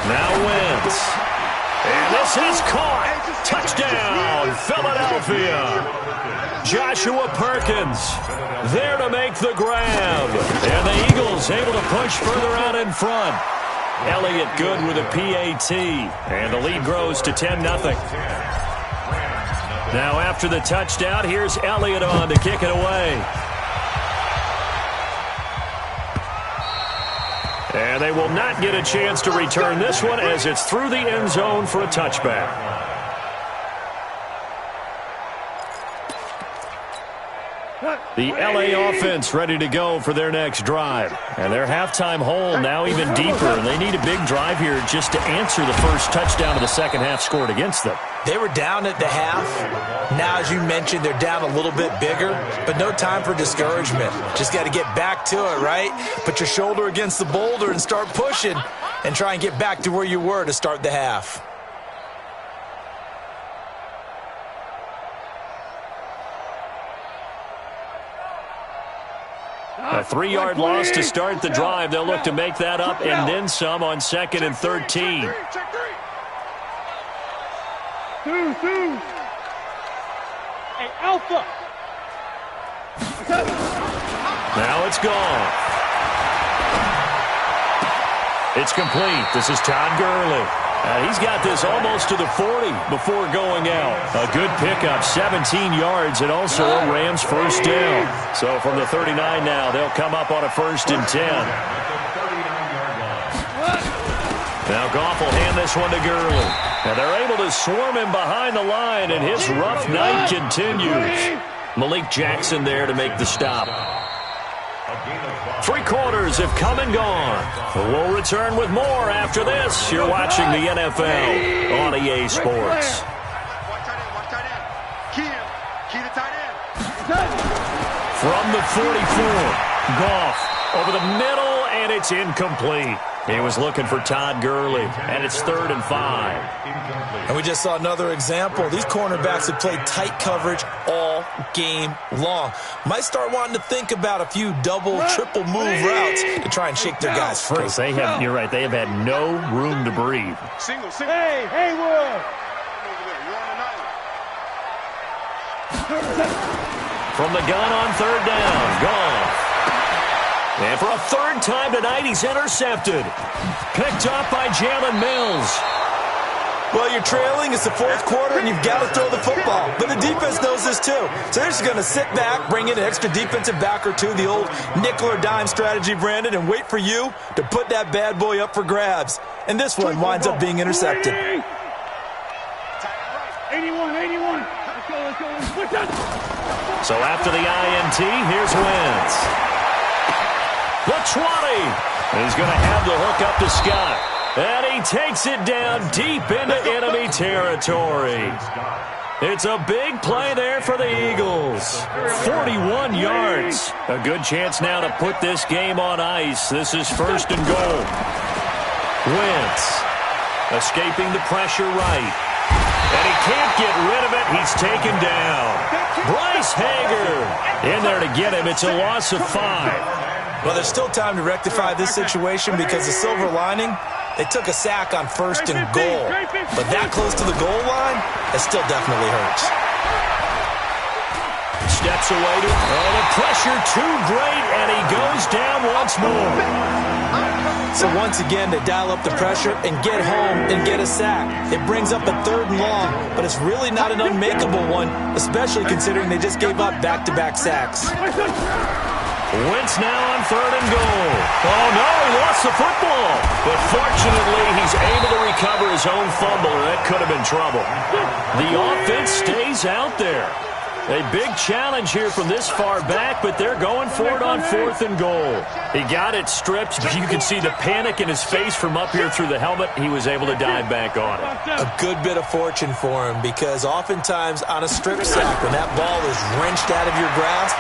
Now Wentz. And this is caught. Touchdown, Philadelphia. Joshua Perkins there to make the grab. And the Eagles able to push further out in front. Elliott good with a PAT. And the lead grows to 10-0. Now after the touchdown, here's Elliott on to kick it away. And they will not get a chance to return this one as it's through the end zone for a touchback. The LA offense ready to go for their next drive. And their halftime hole now even deeper. And they need a big drive here just to answer the first touchdown of the second half scored against them. They were down at the half. Now, as you mentioned, they're down a little bit bigger, but no time for discouragement. Just got to get back to it, right? Put your shoulder against the boulder and start pushing and try and get back to where you were to start the half. A 3-yard loss to start the drive. They'll look to make that up and then some on 2nd and 13. Two. Hey, Alpha. Now it's gone. It's complete. This is Todd Gurley. He's got this almost to the 40 before going out. A good pickup, 17 yards, and also a Rams first down. So from the 39 now, they'll come up on a 1st and 10. Now Goff will hand this one to Gurley. And they're able to swarm him behind the line, and his rough night continues. Malik Jackson there to make the stop. 3 quarters have come and gone. We'll return with more after this. You're watching the NFL on EA Sports. From the 44, Goff over the middle, and it's incomplete. He was looking for Todd Gurley, and it's 3rd and 5. And we just saw another example. These cornerbacks have played tight coverage all game long. Might start wanting to think about a few double, triple move routes to try and shake their guys free. They have, you're right, they have had no room to breathe. Single. Hey, Haywood. From the gun on 3rd down, Goff. And for a 3rd time tonight, he's intercepted. Picked up by Jalen Mills. Well, you're trailing. It's the 4th quarter, and you've got to throw the football. But the defense knows this, too. So they're just going to sit back, bring in an extra defensive back or two, the old nickel or dime strategy, Brandon, and wait for you to put that bad boy up for grabs. And this one winds up being intercepted. 81. Let's go. So after the INT, here's Wentz. The 20. He's going to have the hook up to Scott. And he takes it down deep into enemy territory. It's a big play there for the Eagles. 41 yards. A good chance now to put this game on ice. This is 1st and goal. Wentz escaping the pressure right. And he can't get rid of it. He's taken down. Bryce Hager in there to get him. It's a loss of 5. Well, there's still time to rectify this situation because the silver lining, they took a sack on 1st and goal. But that close to the goal line, it still definitely hurts. Steps away to, the pressure too great, and he goes down once more. So once again, they dial up the pressure and get home and get a sack. It brings up a 3rd and long, but it's really not an unmakeable one, especially considering they just gave up back-to-back sacks. Wentz now on 3rd and goal. Oh, no, he lost the football. But fortunately, he's able to recover his own fumble, or that could have been trouble. The offense stays out there. A big challenge here from this far back, but they're going for it on 4th and goal. He got it stripped. You can see the panic in his face from up here through the helmet. He was able to dive back on it. A good bit of fortune for him because oftentimes on a strip sack, when that ball is wrenched out of your grasp,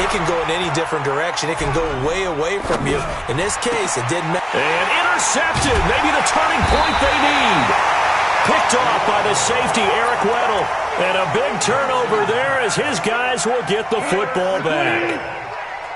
it can go in any different direction. It can go way away from you. In this case, it didn't matter. And intercepted. Maybe the turning point they need. Picked off by the safety, Eric Weddle. And a big turnover there as his guys will get the football back.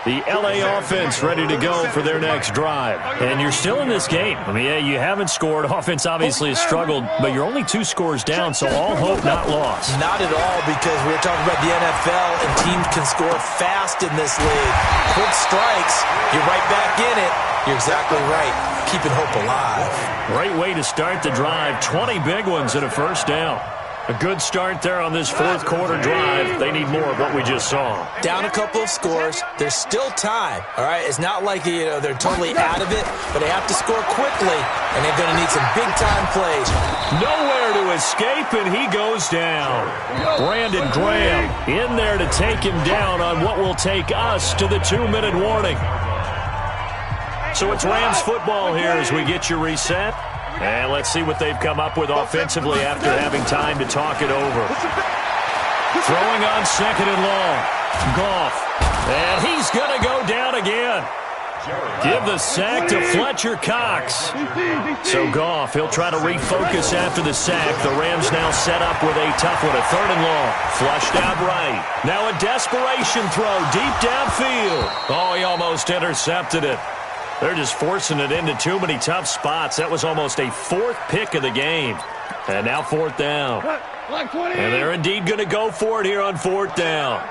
The LA offense ready to go for their next drive. And you're still in this game. I mean, yeah, you haven't scored. Offense obviously has struggled, but you're only 2 scores down, so all hope not lost. Not at all, because we're talking about the NFL, and teams can score fast in this league. Quick strikes, you're right back in it. You're exactly right. Keeping hope alive. Great way to start the drive. 20 big ones and a 1st down. A good start there on this 4th quarter drive. They need more of what we just saw. Down a couple of scores. There's still time, all right? It's not like, they're totally out of it, but they have to score quickly, and they're going to need some big-time plays. Nowhere to escape, and he goes down. Brandon Graham in there to take him down on what will take us to the 2-minute warning. So it's Rams football here as we get you reset. And let's see what they've come up with offensively after having time to talk it over. Throwing on 2nd and long. Goff. And he's going to go down again. Give the sack to Fletcher Cox. So Goff, he'll try to refocus after the sack. The Rams now set up with a tough one, a 3rd and long. Flushed out right. Now a desperation throw deep downfield. Oh, he almost intercepted it. They're just forcing it into too many tough spots. That was almost a 4th pick of the game. And now 4th down. And they're indeed going to go for it here on 4th down.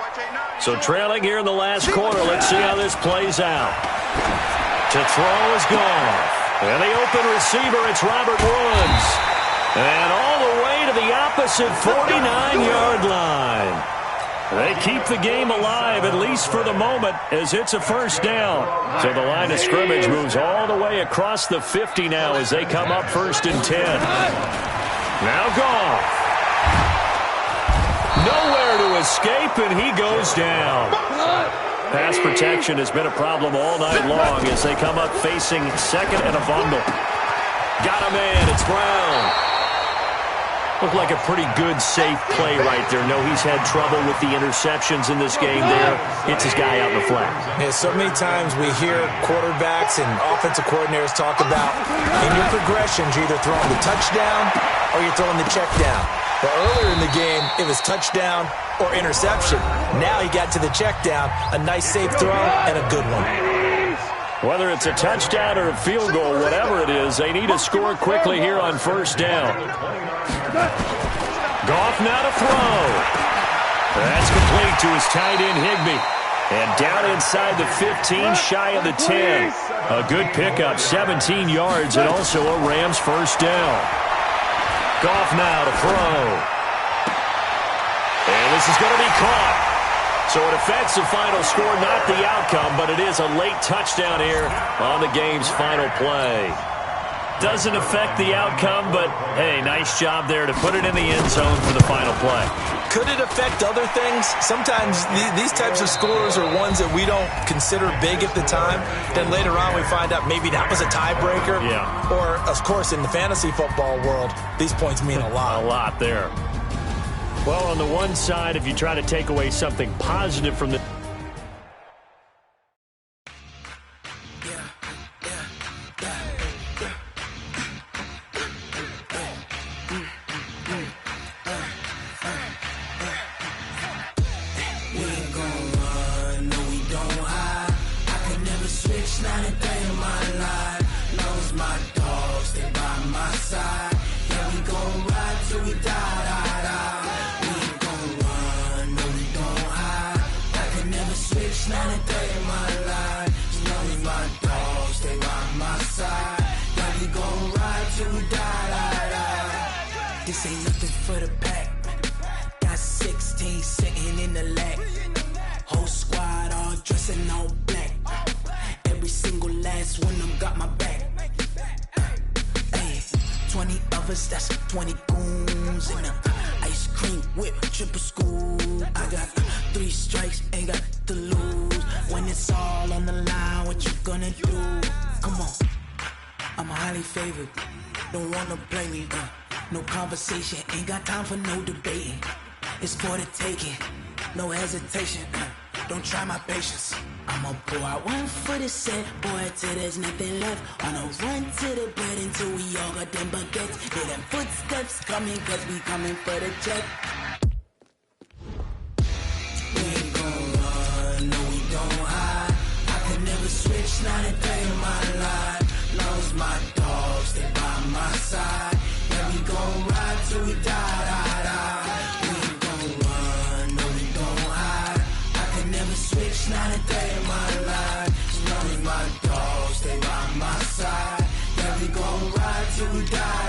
So trailing here in the last quarter. Let's see how this plays out. To throw is Goff. And the open receiver, it's Robert Woods. And all the way to the opposite 49-yard line. They keep the game alive, at least for the moment, as it's a 1st down. So the line of scrimmage moves all the way across the 50 now as they come up 1st and 10. Now Goff. Nowhere to escape, and he goes down. Pass protection has been a problem all night long as they come up facing 2nd and a bundle. Got a man, it's Brown. Looked like a pretty good, safe play right there. No, he's had trouble with the interceptions in this game there. Hits his guy out in the flat. Yeah, so many times we hear quarterbacks and offensive coordinators talk about in your progressions, you're either throwing the touchdown or you're throwing the check down. But earlier in the game, it was touchdown or interception. Now he got to the check down, a nice safe throw, and a good one. Whether it's a touchdown or a field goal, whatever it is, they need to score quickly here on 1st down. Goff now to throw. That's complete to his tight end, Higbee. And down inside the 15, shy of the 10. A good pickup, 17 yards, and also a Rams 1st down. Goff now to throw. And this is going to be caught. So it affects the final score, not the outcome, but it is a late touchdown here on the game's final play. Doesn't affect the outcome, but, hey, nice job there to put it in the end zone for the final play. Could it affect other things? Sometimes these types of scores are ones that we don't consider big at the time. Then later on we find out maybe that was a tiebreaker. Yeah. Or, of course, in the fantasy football world, these points mean a lot. A lot there. Well, on the one side, if you try to take away something positive from the... This ain't nothing for the pack. Got 16 sitting in the lag. Whole squad all dressing all black. Every single last one of them got my back. Hey, 20 of us, that's 20 goons in them. Ice cream whip, triple scoop. I got 3 strikes, ain't got to lose. When it's all on the line, what you gonna do? Come on, I'm highly favored. Don't wanna play me, no conversation, ain't got time for no debating. It's for the taking, no hesitation. Don't try my patience. I'ma pour out one for the set, boy, till there's nothing left. Wanna run to the bread until we all got them baguettes. Hear them footsteps coming, cause we coming for the check. We ain't gon' run, no we don't hide. I could never switch, not a day in my life. Long as my dogs, stay by my side. Yeah, we gon' ride till we die. We ain't gon' run, no we don't hide. I could never switch, not a day in my life. As long as my dogs stay by my side. Yeah, we gon' ride till we die.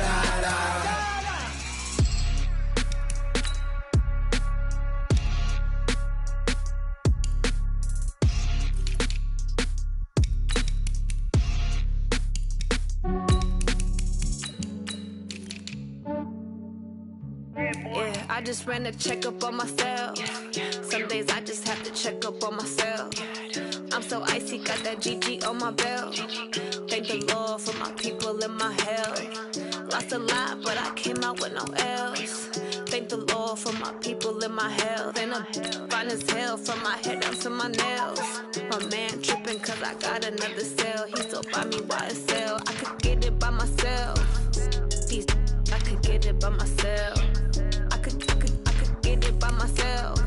I just ran a checkup on myself. Some days I just have to check up on myself. I'm so icy, got that GG on my belt. Thank the Lord for my people and my health. Lost a lot, but I came out with no L's. Thank the Lord for my people and my health. And I'm fine as hell from my head down to my nails. My man tripping cause I got another cell. He still buy me YSL. I could get it by myself. These I could get it by myself. I could get it by myself.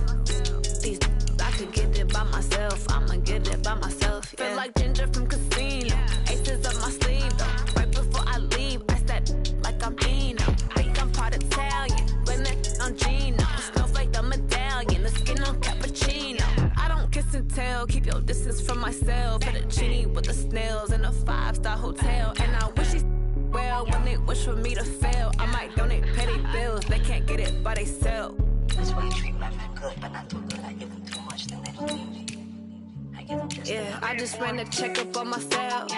These I could get it by myself. I'ma get it by myself. Yeah. Feel like Ginger from Casino. Aces up my sleeve though. Right before I leave, I said like I'm Dino. Think I'm part Italian. Blame that on Gino. Smells like the medallion. The skin on cappuccino. I don't kiss and tell. Keep your distance from myself. Fettuccine with the snails in a 5-star hotel. And I wish he well when they wish for me to fail. I might donate petty bills. They can't get it by they sell. That's why you treat my friend good, but not too good. I give them too much, then they don't need me. I give them just yeah, I just ran a checkup on myself.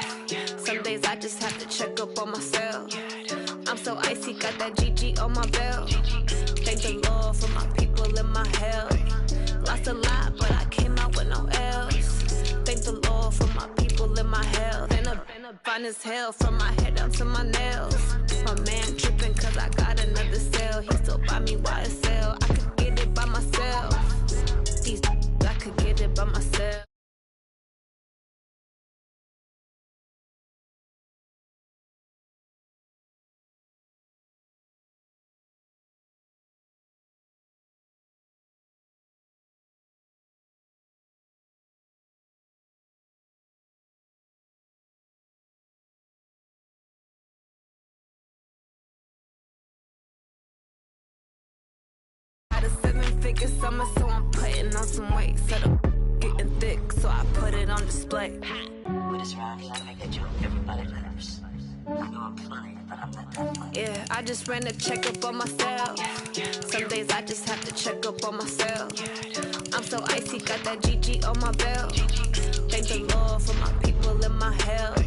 Some days I just have to check up on myself. I'm so icy, got that GG on my belt. Thank the Lord for my people and my health. Lost a lot, but I came out with no L's. Thank the Lord for my people and my health. And I'm fine as hell from my head down to my nails. My man tripping cause I got another cell. He still buy me YSL. I could get it by myself. These I could get it by myself. Had a 7-figure summer, so I'm putting on some weight. Set up getting thick, so I put it on display. With this round, you make it joke, everybody laughs. I know I'm funny, but I'm not that funny. Yeah, I just ran a checkup on myself. Some days I just have to check up on myself. I'm so icy, got that GG on my belt. Thank the Lord for my people and my health.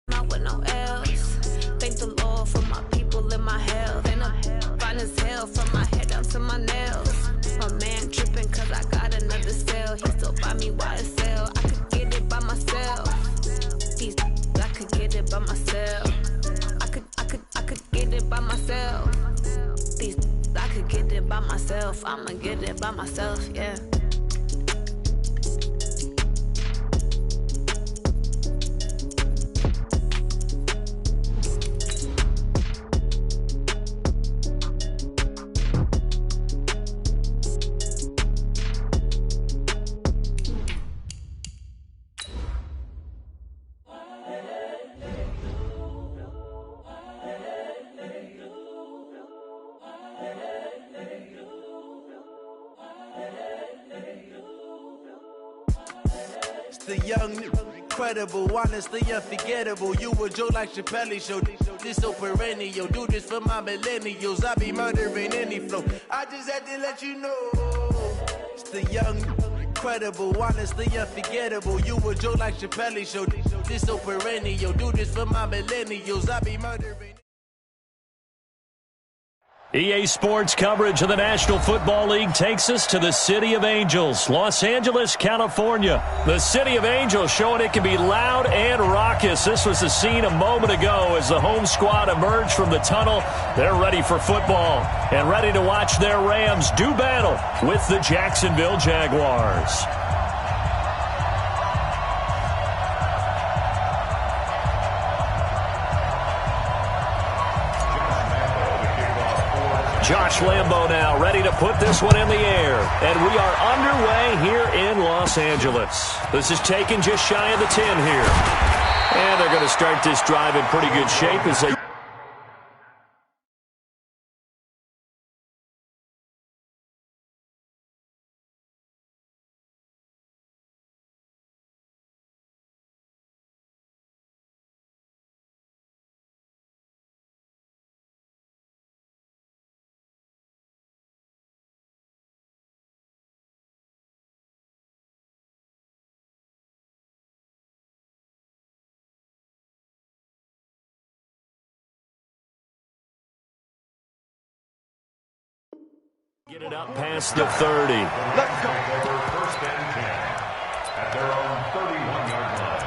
Not with no L's. Thank the Lord for my people and my health. And I'm fine as hell from my head down to my nails. My man tripping cause I got another cell. He still buy me YSL. I could get it by myself. These I could get it by myself. I could get it by myself. These I could get it by myself. I'ma get it by myself, yeah. The young, incredible, honestly unforgettable. You a Joe like Chappelle show. This so perennial. Do this for my millennials. I be murdering any flow. I just had to let you know. It's the young, incredible, honestly unforgettable. You a Joe like Chappelle show. This so perennial. Do this for my millennials. I be murdering. EA Sports coverage of the National Football League takes us to the City of Angels, Los Angeles, California. The City of Angels showing it can be loud and raucous. This was the scene a moment ago as the home squad emerged from the tunnel. They're ready for football and ready to watch their Rams do battle with the Jacksonville Jaguars. Josh Lambo now ready to put this one in the air. And we are underway here in Los Angeles. This is taken just shy of the 10 here. And they're going to start this drive in pretty good shape as they Get it up past the 30. Let's go. Over first and 10 at their own 31-yard line.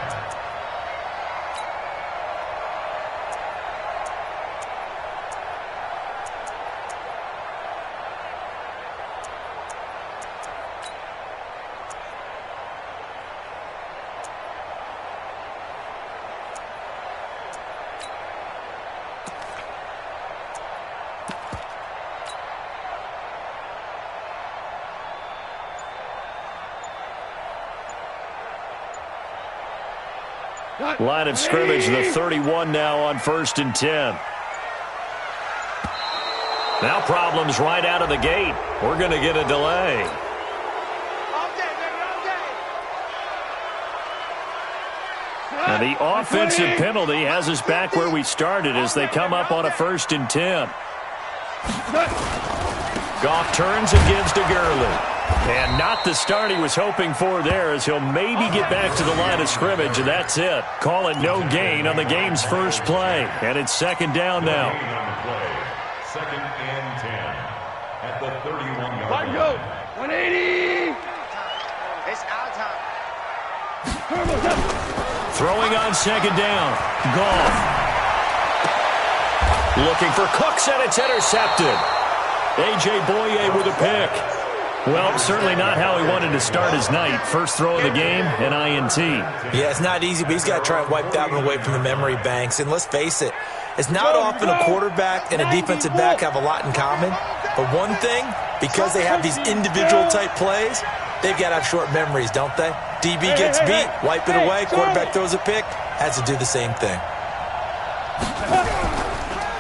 Line of scrimmage, the 31 now on 1st and 10. Now problems right out of the gate. We're going to get a delay. And the offensive penalty has us back where we started as they come up on a 1st and 10. Goff turns and gives to Gurley. And not the start he was hoping for there, as he'll maybe get back to the line of scrimmage, and that's it. Call it no gain on the game's first play. And it's 2nd down now. Second and 10 at the 31-yard line. Go. 180. It's our time. Throwing on 2nd down. Goff. Looking for Cooks, and it's intercepted. A.J. Boye with a pick. Well, certainly not how he wanted to start his night. First throw of the game, an INT. Yeah, it's not easy, but he's got to try and wipe that one away from the memory banks. And let's face it, it's not often a quarterback and a defensive back have a lot in common. But one thing, because they have these individual type plays, they've got to have short memories, don't they? DB gets beat, wipe it away, quarterback throws a pick, has to do the same thing.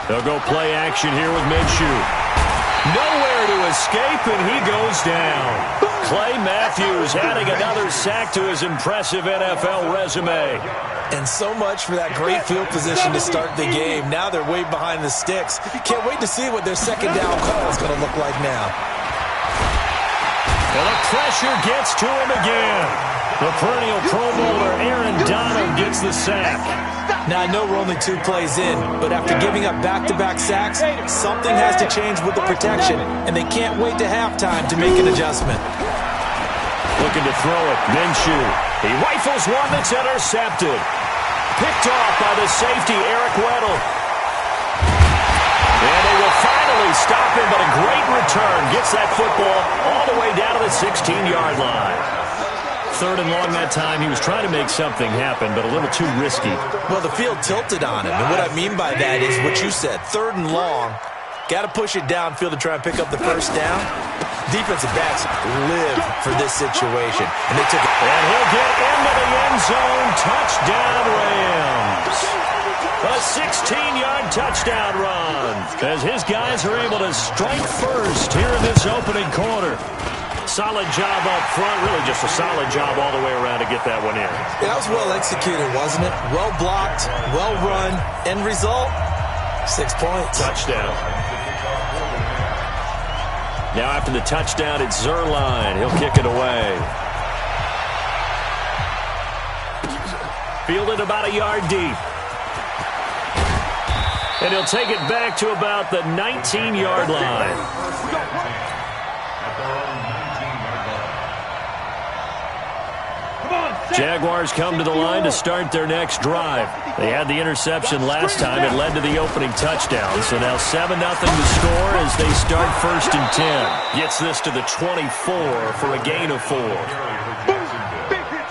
They'll go play action here with Minshew. Nowhere to escape, and he goes down. Clay Matthews adding another sack to his impressive NFL resume. And so much for that great field position to start the game. Now they're way behind the sticks. Can't wait to see what their 2nd down call is going to look like now. And the pressure gets to him again. The perennial Pro Bowler Aaron Donald gets the sack. Now, I know we're only 2 plays in, but after giving up back-to-back sacks, something has to change with the protection, and they can't wait to halftime to make an adjustment. Looking to throw it. Minshew. He rifles one that's intercepted. Picked off by the safety, Eric Weddle. And they will finally stop him, but a great return. Gets that football all the way down to the 16-yard line. 3rd and long that time. He was trying to make something happen, but a little too risky. Well, the field tilted on him, and what I mean by that is what you said. 3rd and long, got to push it downfield to try and pick up the 1st down. Defensive backs live for this situation, and they took it. And he'll get into the end zone. Touchdown, Rams. A 16-yard touchdown run as his guys are able to strike first here in this opening quarter. Solid job up front, really just a solid job all the way around to get that one in. Yeah, that was well executed, wasn't it? Well blocked, well run. End result, 6 points. Touchdown. Now after the touchdown, it's Zerline. He'll kick it away. Fielded about a yard deep. And he'll take it back to about the 19-yard line. Jaguars come to the line to start their next drive. They had the interception last time. It led to the opening touchdown. So now 7-0 to score as they start 1st and 10. Gets this to the 24 for a gain of 4.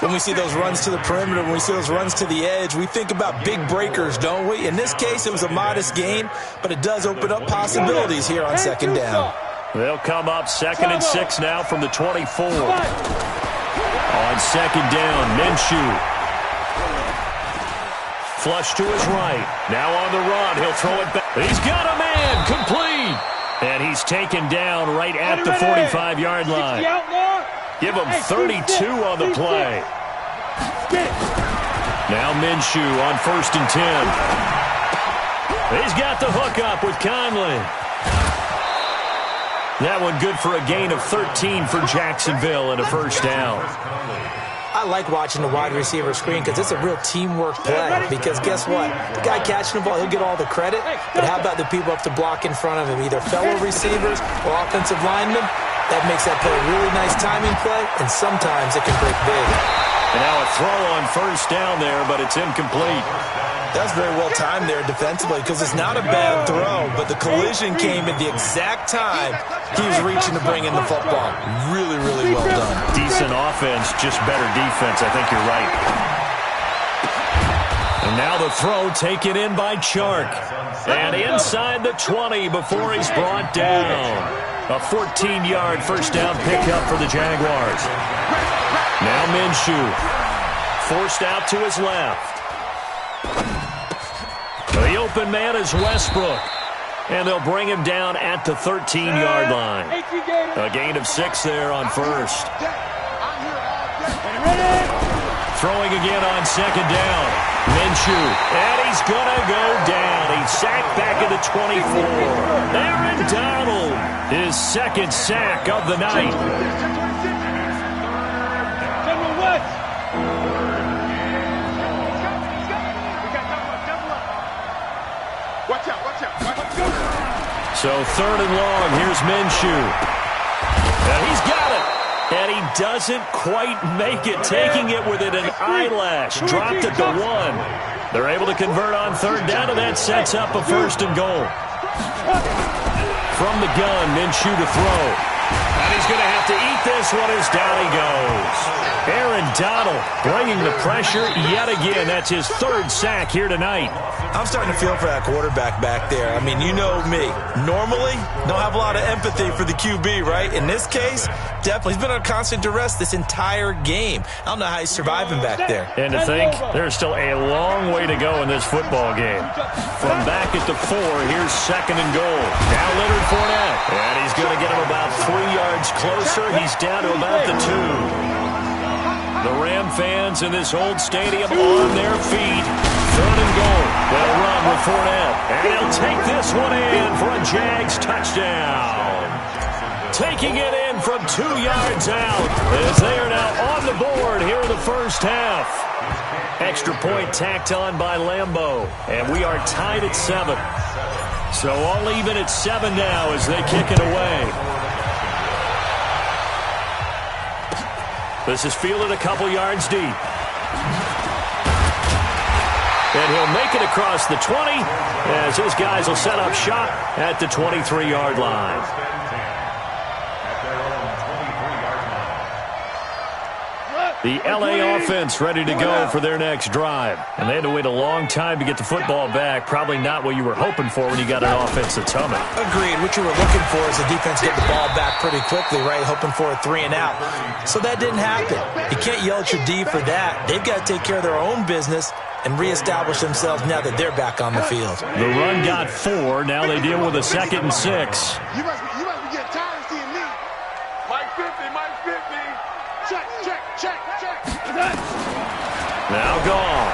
When we see those runs to the perimeter, when we see those runs to the edge, we think about big breakers, don't we? In this case, it was a modest gain, but it does open up possibilities here on 2nd down. They'll come up 2nd and 6 now from the 24. On 2nd down, Minshew. Flush to his right. Now on the run. He'll throw it back. He's got a man. Complete. And he's taken down right at the 45-yard line. Give him 32 on the play. Now Minshew on 1st and 10. He's got the hook up with Conley. That one good for a gain of 13 for Jacksonville and a 1st down. I like watching the wide receiver screen because it's a real teamwork play. Because guess what? The guy catching the ball, he'll get all the credit. But how about the people up to block in front of him, either fellow receivers or offensive linemen? That makes that play a really nice timing play, and sometimes it can break big. And now a throw on first down there, but it's incomplete. That was very well timed there defensively because it's not a bad throw, but the collision came at the exact time he was reaching to bring in the football. Really, really well done. Decent offense, just better defense. I think you're right. And now the throw taken in by Chark. And inside the 20 before he's brought down. A 14-yard first down pickup for the Jaguars. Now Minshew. Forced out to his left. The open man is Westbrook. And they'll bring him down at the 13-yard line. A gain of 6 there on first. Throwing again on second down. Minshew. And he's going to go down. He's sacked back at the 24. Aaron Donald, his second sack of the night. Watch out, watch out. So third and long, here's Minshew. And he's got it. And he doesn't quite make it, taking it within an eyelash. Dropped at the 1. They're able to convert on third down, and that sets up a first and goal. From the gun, Minshew to throw. And he's going to have to eat this one as down he goes. Aaron Donald bringing the pressure yet again. That's his third sack here tonight. I'm starting to feel for that quarterback back there. I mean, you know me. Normally, don't have a lot of empathy for the QB, right? In this case, definitely. He's been under constant duress this entire game. I don't know how he's surviving back there. And to think, there's still a long way to go in this football game. From back at the 4, here's second and goal. Now Leonard Fournette. And he's going to get him about 3 yards closer. He's down to about the 2. The Ram fans in this old stadium on their feet. Third and goal. They'll run with Fournette. And he'll take this one in for a Jags touchdown. Taking it in from 2 yards out as they are now on the board here in the first half. Extra point tacked on by Lambeau. And we are tied at 7. So all even at 7 now as they kick it away. This is fielded a couple yards deep. And he'll make it across the 20 as his guys will set up shop at the 23-yard line. The L.A. offense ready to go for their next drive. And they had to wait a long time to get the football back. Probably not what you were hoping for when you got an offense that's humming. Agreed. What you were looking for is the defense get the ball back pretty quickly, right? Hoping for a 3 and out. So that didn't happen. You can't yell at your D for that. They've got to take care of their own business and reestablish themselves now that they're back on the field. The run got 4. Now they deal with a 2nd and 6. You must be getting tired of seeing me. Mike 50, Mike 50. Check. Now gone.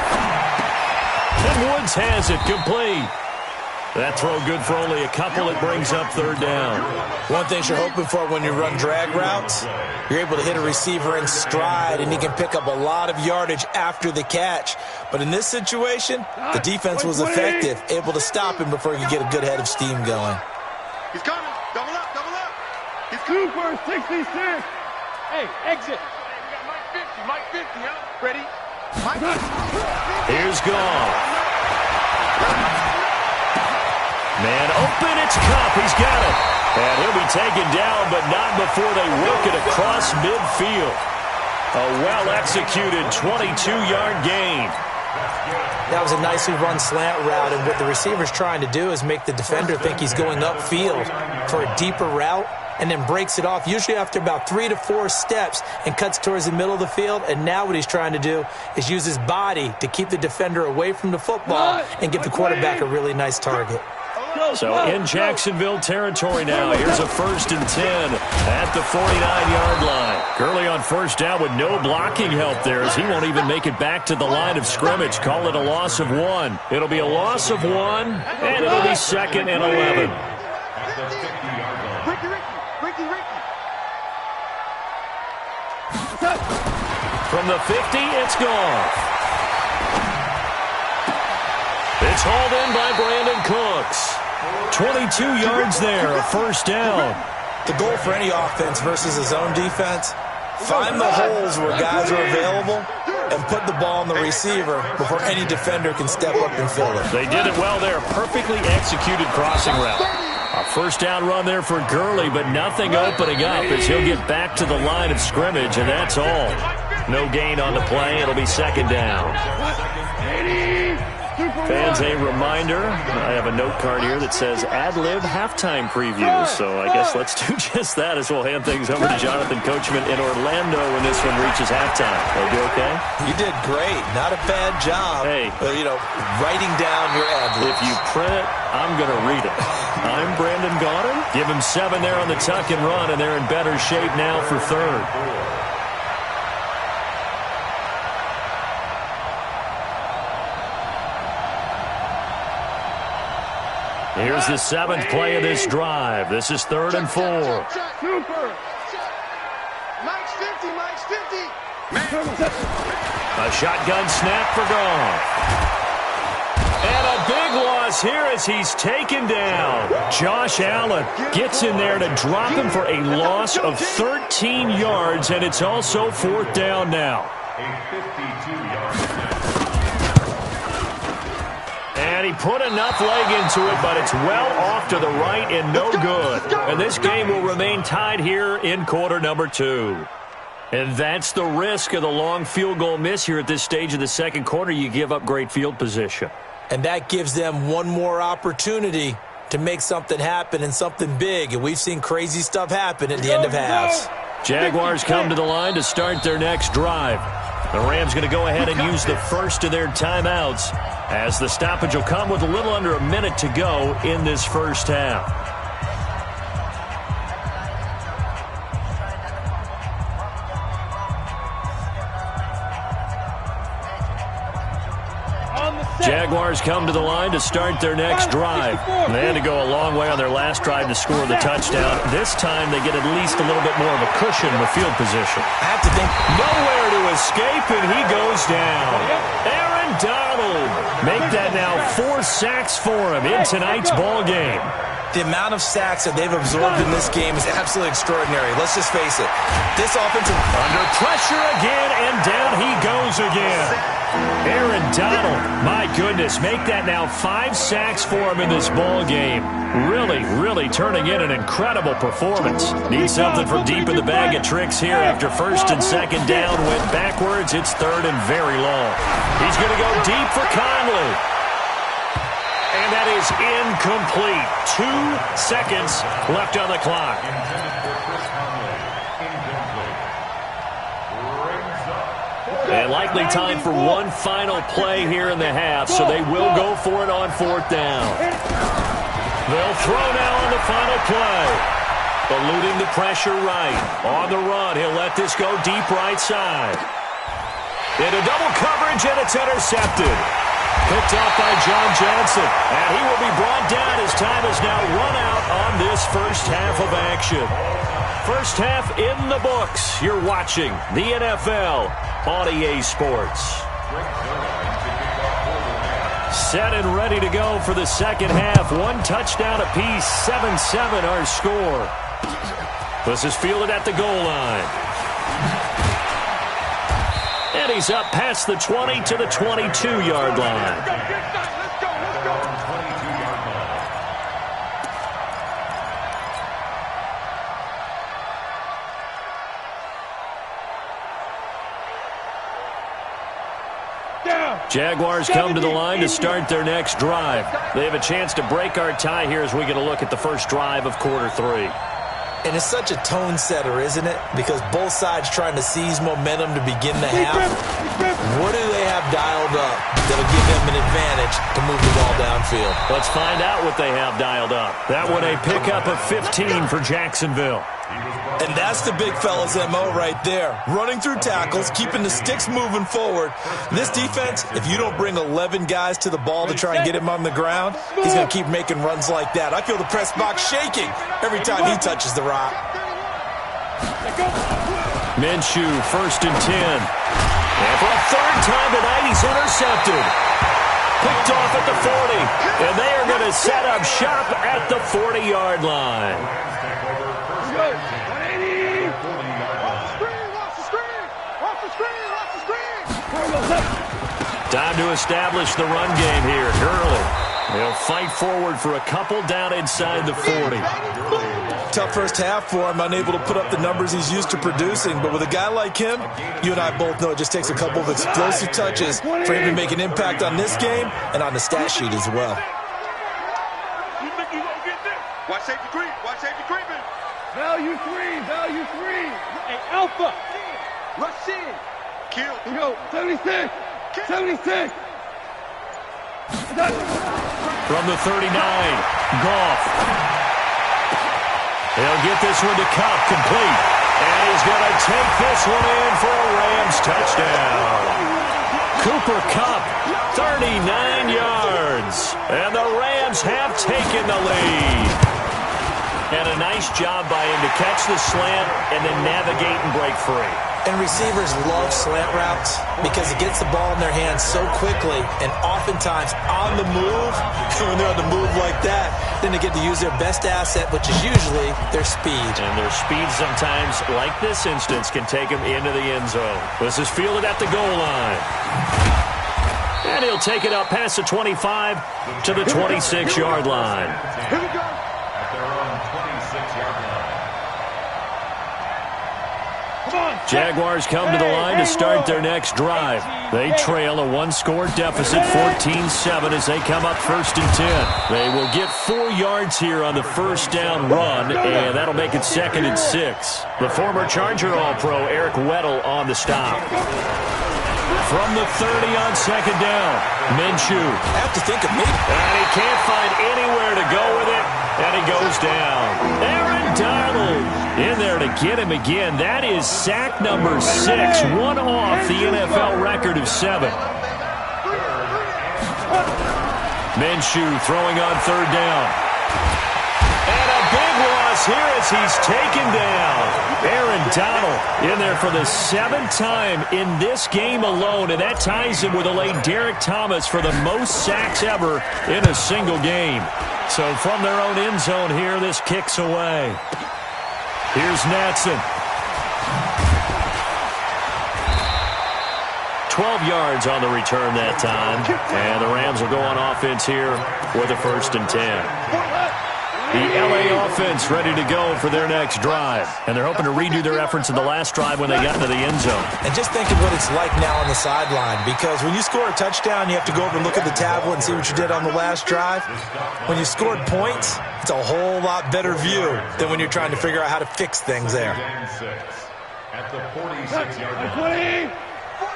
And Woods has it complete. That throw good for only a couple. It brings up third down. One thing you're hoping for when you run drag routes, you're able to hit a receiver in stride, and he can pick up a lot of yardage after the catch. But in this situation, the defense was effective, able to stop him before he could get a good head of steam going. He's coming. Double up. He's 2 for 66. Hey, exit. Mike 50, huh? Ready? Mike. Here's Goff. Man open, it's Cup. He's got it. And he'll be taken down, but not before they work it across midfield. A well-executed 22-yard gain. That was a nicely run slant route, and what the receiver's trying to do is make the defender think he's going upfield for a deeper route, and then breaks it off, usually after about 3 to 4 steps, and cuts towards the middle of the field. And now what he's trying to do is use his body to keep the defender away from the football and give the quarterback a really nice target. So in Jacksonville territory now, here's a 1st and 10 at the 49-yard line. Gurley on first down with no blocking help there as he won't even make it back to the line of scrimmage. Call it a loss of 1. It'll be a loss of 1, and it'll be 2nd and 11. From the 50, it's gone. It's hauled in by Brandon Cooks. 22 yards there, a first down. The goal for any offense versus a zone defense, find the holes where guys are available and put the ball on the receiver before any defender can step up and fill it. They did it well there. Perfectly executed crossing route. A first down run there for Gurley, but nothing opening up as he'll get back to the line of scrimmage, and that's all. No gain on the play. It'll be second down. Fans, a reminder, I have a note card here that says ad-lib halftime previews, so I guess let's do just that as we'll hand things over to Jonathan Coachman in Orlando when this one reaches halftime. Will you okay? You did great. Not a bad job. Hey. Writing down your ad-libs. If you print it, I'm going to read it. I'm Brandon Gaudin. Give him 7 there on the tuck and run, and they're in better shape now for third. Here's the 7th play of this drive. This is 3rd and 4. Super. Mike's 50, Mike's 50. A shotgun snap for Goff. And a big loss here as he's taken down. Josh Allen gets in there to drop him for a loss of 13 yards, and it's also 4th down now. A 52-yard snap. And he put enough leg into it, but it's well off to the right and no good. And this game will remain tied here in quarter number 2. And that's the risk of the long field goal miss here at this stage of the second quarter. You give up great field position. And that gives them one more opportunity to make something happen and something big. And we've seen crazy stuff happen at the end of halves. Jaguars come to the line to start their next drive. The Rams going to go ahead and use the first of their timeouts as the stoppage will come with a little under a minute to go in this first half. Jaguars come to the line to start their next drive. They had to go a long way on their last drive to score the touchdown. This time they get at least a little bit more of a cushion with field position. I have to think. Nowhere to escape, and he goes down. Aaron Donald. Make that now 4 sacks for him in tonight's ball game. The amount of sacks that they've absorbed in this game is absolutely extraordinary. Let's just face it. This offensive... Under pressure again, and down he goes again. Aaron Donald, my goodness, make that now 5 sacks for him in this ball game. Really turning in an incredible performance. Need something from deep in the bag of tricks here after first and second down. Went backwards, it's 3rd and very long. He's going to go deep for Conley. And that is incomplete. 2 seconds left on the clock. And likely time for one final play here in the half, so they will go for it on 4th down. They'll throw now on the final play. Eluding the pressure right. On the run, he'll let this go deep right side. Into double coverage, and it's intercepted. Picked off by John Johnson. And he will be brought down as time is now run out on this first half of action. First half in the books. You're watching the NFL on EA Sports. Set and ready to go for the second half. 1 touchdown apiece, 7-7 our score. This is fielded at the goal line. And he's up past the 20 to the 22-yard line. Jaguars come to the line to start their next drive. They have a chance to break our tie here as we get a look at the first drive of quarter 3. And it's such a tone setter, isn't it? Because both sides trying to seize momentum to begin the half. What do they have dialed up that'll give them an advantage to move the ball downfield? Let's find out what they have dialed up. That one a pickup of 15 for Jacksonville. And that's the big fella's MO right there. Running through tackles, keeping the sticks moving forward. This defense, if you don't bring 11 guys to the ball to try and get him on the ground, he's going to keep making runs like that. I feel the press box shaking every time he touches the rock. Minshew, 1st and 10. And for a third time tonight, he's intercepted. Picked off at the 40. And they are going to set up shop at the 40-yard line. Time to establish the run game here. Gurley. They'll fight forward for a couple down inside the 40. Tough first half for him, unable to put up the numbers he's used to producing. But with a guy like him, you and I both know it just takes a couple of explosive touches for him to make an impact on this game and on the stat sheet as well. Watch safety creep. Watch safety creeping. Value three. Hey, Alpha. Rush in. Kill. We go. 76. 76. From the 39, Goff. He'll get this one to Cup, complete. And he's going to take this one in for a Rams touchdown. Cooper Kupp, 39 yards. And the Rams have taken the lead. And a nice job by him to catch the slant and then navigate and break free. And receivers love slant routes because it gets the ball in their hands so quickly and oftentimes on the move. And when they're on the move like that, then they get to use their best asset, which is usually their speed. And their speed sometimes, like this instance, can take them into the end zone. This is fielded at the goal line. And he'll take it up past the 25 to the 26-yard line. Here we go. At their own 26-yard line. Jaguars come to the line to start their next drive. They trail a one-score deficit, 14-7, as they come up 1st and 10. They will get 4 yards here on the first down run, and that'll make it 2nd and 6. The former Charger All-Pro Eric Weddle on the stop. From the 30 on 2nd down, Minshew. I have to think of me. And he can't find anywhere to go with it, and he goes down. Aaron Donald in there to get him again. That is sack number 6, one off the NFL record of 7. Minshew throwing on 3rd down. And a big loss here as he's taken down. Aaron Donald in there for the 7th time in this game alone, and that ties him with the late Derek Thomas for the most sacks ever in a single game. So from their own end zone here, this kicks away. Here's Natson. 12 yards on the return that time. And the Rams will go on offense here with a 1st and 10. The LA offense ready to go for their next drive. And they're hoping to redo their efforts in the last drive when they got into the end zone. And just think of what it's like now on the sideline, because when you score a touchdown, you have to go over and look at the tablet and see what you did on the last drive. When you scored points, it's a whole lot better view than when you're trying to figure out how to fix things there. At the 46-yard line. 44,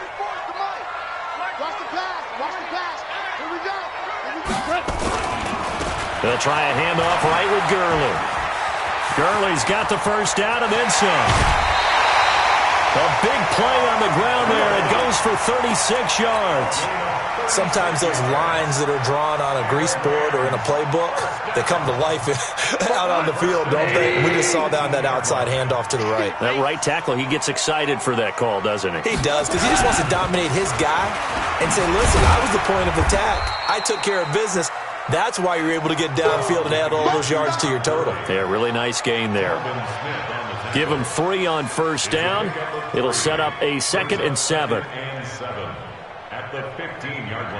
watch the pass. Here we go. They'll try a handoff right with Gurley. Gurley's got the first down and then some. A big play on the ground there. It goes for 36 yards. Sometimes those lines that are drawn on a grease board or in a playbook, they come to life out on the field, don't they? We just saw down that outside handoff to the right. That right tackle, he gets excited for that call, doesn't he? He does, because he just wants to dominate his guy and say, listen, I was the point of attack. I took care of business. That's why you're able to get downfield and add all those yards to your total. Yeah, really nice gain there. Give him 3 on first down. It'll set up a 2nd and 7. At the 15-yard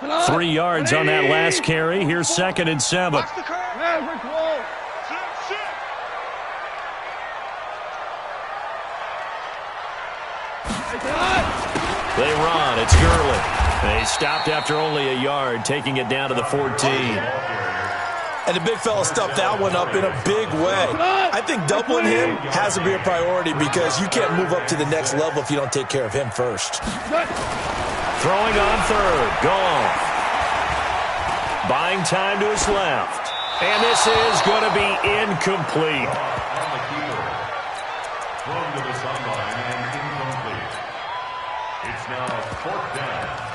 line. 3 yards on that last carry. Here's 2nd and 7. They run. It's Gurley. They stopped after only a yard, taking it down to the 14. And the big fella stuffed that one up in a big way. I think doubling him has to be a priority because you can't move up to the next level if you don't take care of him first. Throwing on 3rd. Goff. Buying time to his left. And this is going to be incomplete. On the keeper. Thrown to the sideline and incomplete. It's now 4th down.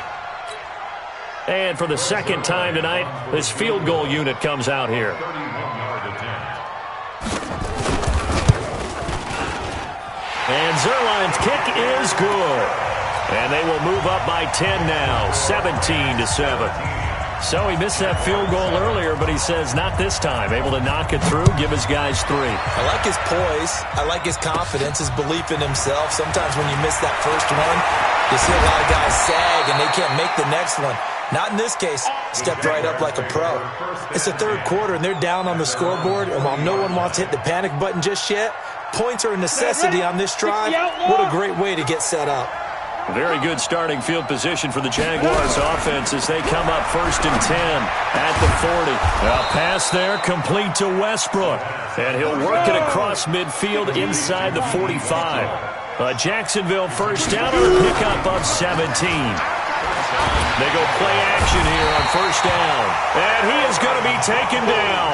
And for the 2nd time tonight, this field goal unit comes out here. 31-yard attempt. And Zerline's kick is good. And they will move up by 10 now, 17-7. So he missed that field goal earlier, but he says not this time. Able to knock it through, give his guys 3. I like his poise. I like his confidence, his belief in himself. Sometimes when you miss that first one, you see a lot of guys sag and they can't make the next one. Not in this case. Stepped right up like a pro. It's the third quarter, and they're down on the scoreboard, and while no one wants to hit the panic button just yet, points are a necessity on this drive. What a great way to get set up. Very good starting field position for the Jaguars offense as they come up 1st and 10 at the 40. A pass there complete to Westbrook. And he'll work it across midfield inside the 45. A Jacksonville first down on a pickup of 17. They go play action here on 1st down. And he is going to be taken down.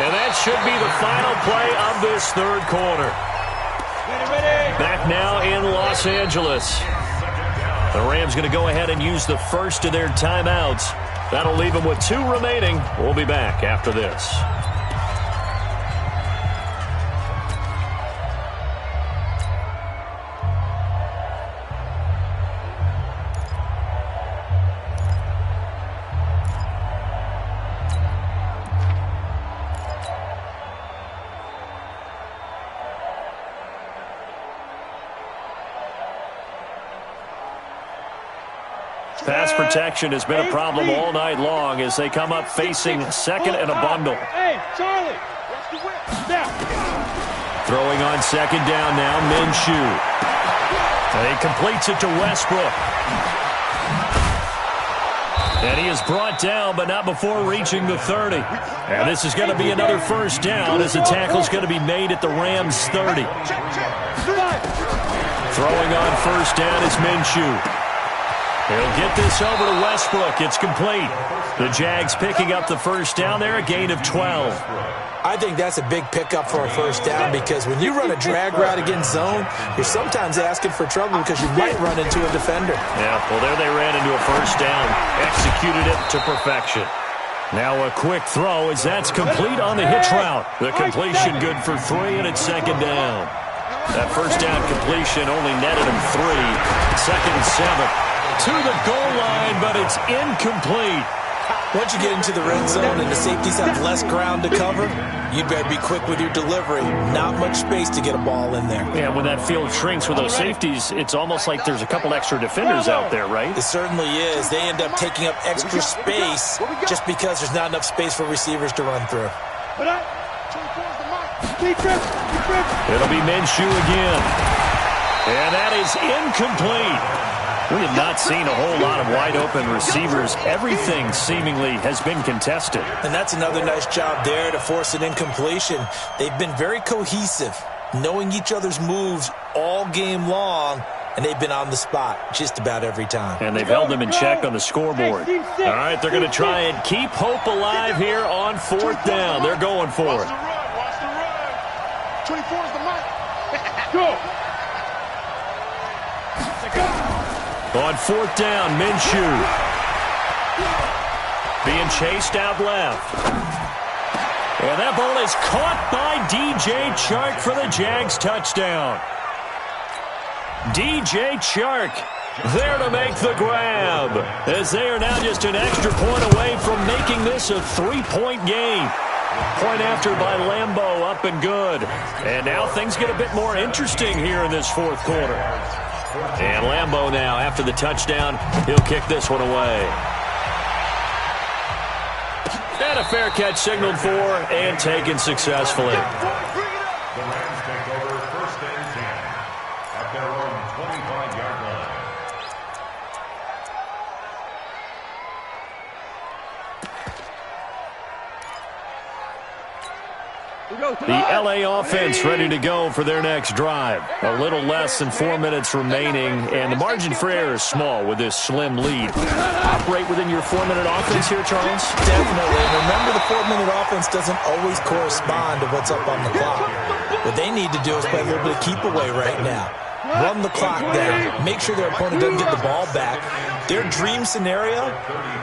And that should be the final play of this third quarter. Back now in Los Angeles. The Rams going to go ahead and use the first of their timeouts. That'll leave them with 2 remaining. We'll be back after this. Pass protection has been a problem all night long as they come up facing second and a bundle. Hey, Charlie! Throwing on second down now, Minshew. And he completes it to Westbrook. And he is brought down, but not before reaching the 30. And this is going to be another first down as the tackle is going to be made at the Rams' 30. Throwing on first down is Minshew. He'll get this over to Westbrook. It's complete. The Jags picking up the first down there, a gain of 12. I think that's a big pickup for a first down because when you run a drag route against zone, you're sometimes asking for trouble because you might run into a defender. Yeah, well, there they ran into a first down. Executed it to perfection. Now a quick throw as that's complete on the hitch route. The completion good for 3, and it's second down. That first down completion only netted him 3. Second and 7. To the goal line, but it's incomplete. Once you get into the red zone and the safeties have less ground to cover, you'd better be quick with your delivery. Not much space to get a ball in there. Yeah, when that field shrinks with those safeties, it's almost like there's a couple extra defenders out there, right? It certainly is. They end up taking up extra space just because there's not enough space for receivers to run through. It'll be Minshew again. And that is incomplete. We have not seen a whole lot of wide-open receivers. Everything seemingly has been contested. And that's another nice job there to force an incompletion. They've been very cohesive, knowing each other's moves all game long, and they've been on the spot just about every time. And they've held them in check on the scoreboard. All right, they're going to try and keep hope alive here on 4th down. They're going for it. Watch the run. 24 is the mark. Go! On 4th down, Minshew. Being chased out left. And that ball is caught by DJ Chark for the Jags touchdown. DJ Chark there to make the grab, as they are now just an extra point away from making this a 3-point game. Point after by Lambeau, up and good. And now things get a bit more interesting here in this 4th quarter. And Lambeau now, after the touchdown, he'll kick this one away. And a fair catch signaled for and taken successfully. The Rams take over 1st and 10 at their own 25-yard line. The L.A. offense ready to go for their next drive. A little less than 4 minutes remaining, and the margin for error is small with this slim lead. Operate within your 4-minute offense here, Charles? Definitely. Remember, the 4-minute offense doesn't always correspond to what's up on the clock. What they need to do is play a little bit of keep away right now. run the clock down, make sure their opponent doesn't get the ball back. Their dream scenario,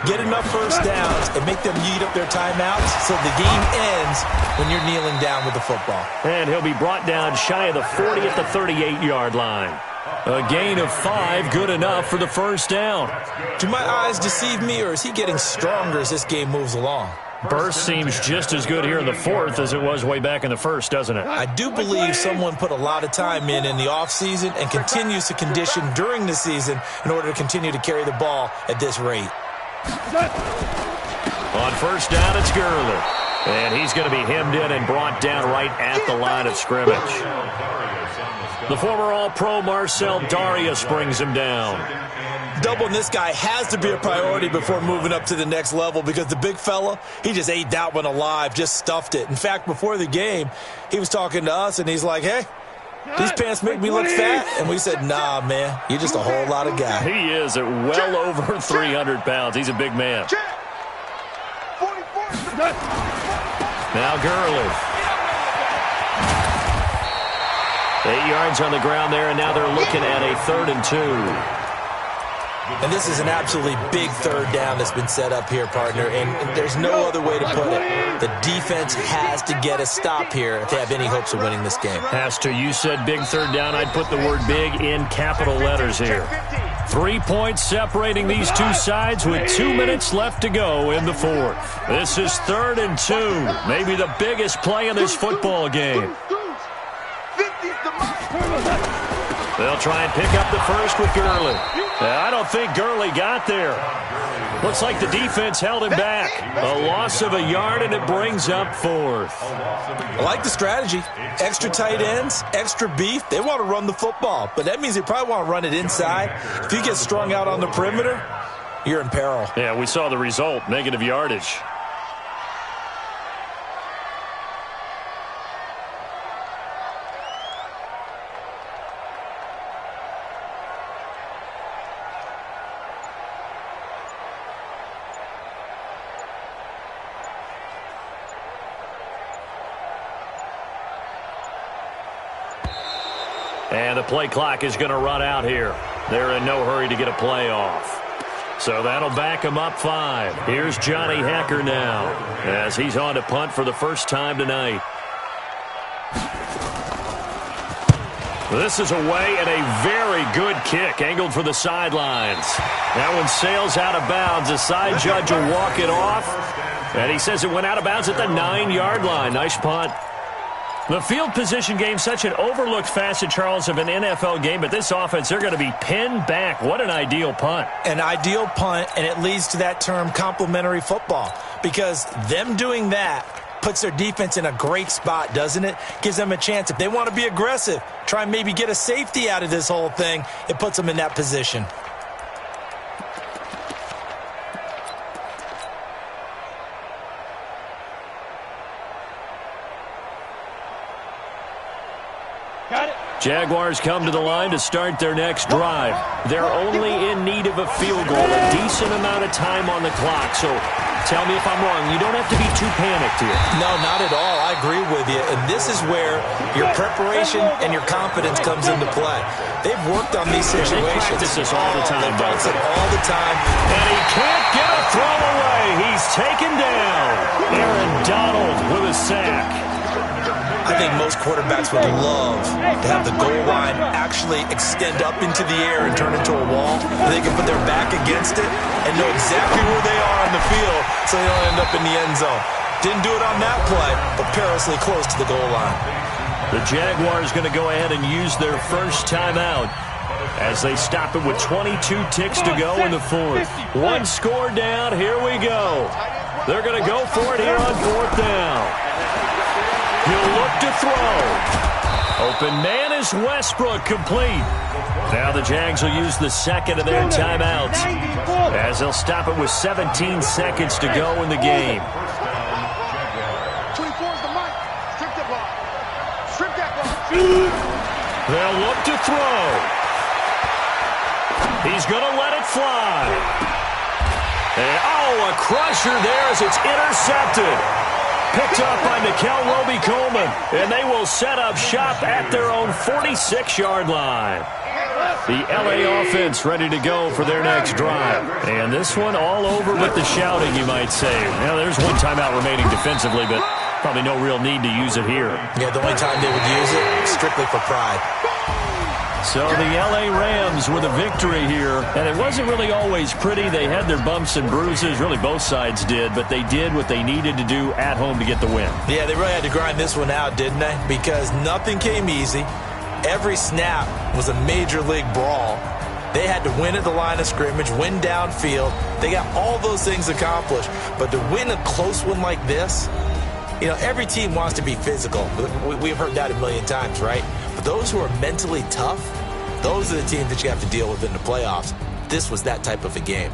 get enough first downs and make them eat up their timeouts so the game ends when you're kneeling down with the football. And he'll be brought down shy of the 40 at the 38-yard line. A gain of 5, good enough for the first down. Do my eyes deceive me, or is he getting stronger as this game moves along? Burst seems just as good here in the fourth as it was way back in the first, doesn't it? I do believe someone put a lot of time in the offseason and continues to condition during the season in order to continue to carry the ball at this rate. On first down, it's Gurley. And he's going to be hemmed in and brought down right at the line of scrimmage. The former All-Pro Marcel Darius brings him down. Doubling this guy has to be a priority before moving up to the next level because the big fella, he just ate that one alive, just stuffed it. In fact, before the game, he was talking to us, and he's like, hey, these pants make me look fat. And we said, nah, man, you're just a whole lot of guy. He is at well over 300 pounds. He's a big man. Now Gurley. 8 yards on the ground there, and now they're looking at a 3rd and 2. And this is an absolutely big third down that's been set up here, partner, and there's no other way to put it. The defense has to get a stop here if they have any hopes of winning this game. Has to. You said big third down. I'd put the word big in capital letters here. 3 points separating these two sides with 2 minutes left to go in the fourth. This is 3rd and 2, maybe the biggest play in this football game. They'll try and pick up the first with Gurley. I don't think Gurley got there. Looks like the defense held him back. A loss of a yard, and it brings up 4th. I like the strategy. Extra tight ends, extra beef. They want to run the football, but that means they probably want to run it inside. If you get strung out on the perimeter, you're in peril. Yeah, we saw the result, negative yardage. And the play clock is going to run out here. They're in no hurry to get a play off. So that'll back him up 5. Here's Johnny Hacker now as he's on to punt for the first time tonight. This is away and a very good kick angled for the sidelines. That one sails out of bounds. The side judge will walk it off. And he says it went out of bounds at the 9-yard line. Nice punt. The field position game, such an overlooked facet, Charles, of an NFL game, but this offense, they're going to be pinned back. What an ideal punt. An ideal punt, and it leads to that term complementary football, because them doing that puts their defense in a great spot, doesn't it? Gives them a chance. If they want to be aggressive, try and maybe get a safety out of this whole thing, it puts them in that position. Jaguars come to the line to start their next drive. They're only in need of a field goal, a decent amount of time on the clock. So tell me if I'm wrong. You don't have to be too panicked here. No, not at all. I agree with you. And this is where your preparation and your confidence comes into play. They've worked on these situations. They practice this all the time. They practice it all the time. And he can't get a throw away. He's taken down. Aaron Donald with a sack. I think most quarterbacks would love to have the goal line actually extend up into the air and turn into a wall. They can put their back against it and know exactly where they are on the field so they don't end up in the end zone. Didn't do it on that play, but perilously close to the goal line. The Jaguars going to go ahead and use their first timeout as they stop it with 22 ticks to go in the fourth. One score down. Here we go. They're going to go for it here on 4th down. He'll look to throw. Open man is Westbrook, complete. Now the Jags will use the second of their timeouts as they'll stop it with 17 seconds to go in the game. 24 is the mic. Strip that ball. Strip that ball. They'll look to throw. He's going to let it fly. And, a crusher there as it's intercepted. picked up by Nickel Roby-Coleman, and they will set up shop at their own 46-yard line. The LA offense ready to go for their next drive. And this one all over with the shouting, you might say. Now, there's one timeout remaining defensively, but probably no real need to use it here. Yeah, the only time they would use it, strictly for pride. So the LA Rams with a victory here, and it wasn't really always pretty. They had their bumps and bruises, really both sides did, but they did what they needed to do at home to get the win. Yeah, they really had to grind this one out, didn't they? Because nothing came easy. Every snap was a major league brawl. They had to win at the line of scrimmage, win downfield. They got all those things accomplished. But to win a close one like this, you know, every team wants to be physical. We've heard that a million times, right? But those who are mentally tough, those are the teams that you have to deal with in the playoffs. This was that type of a game.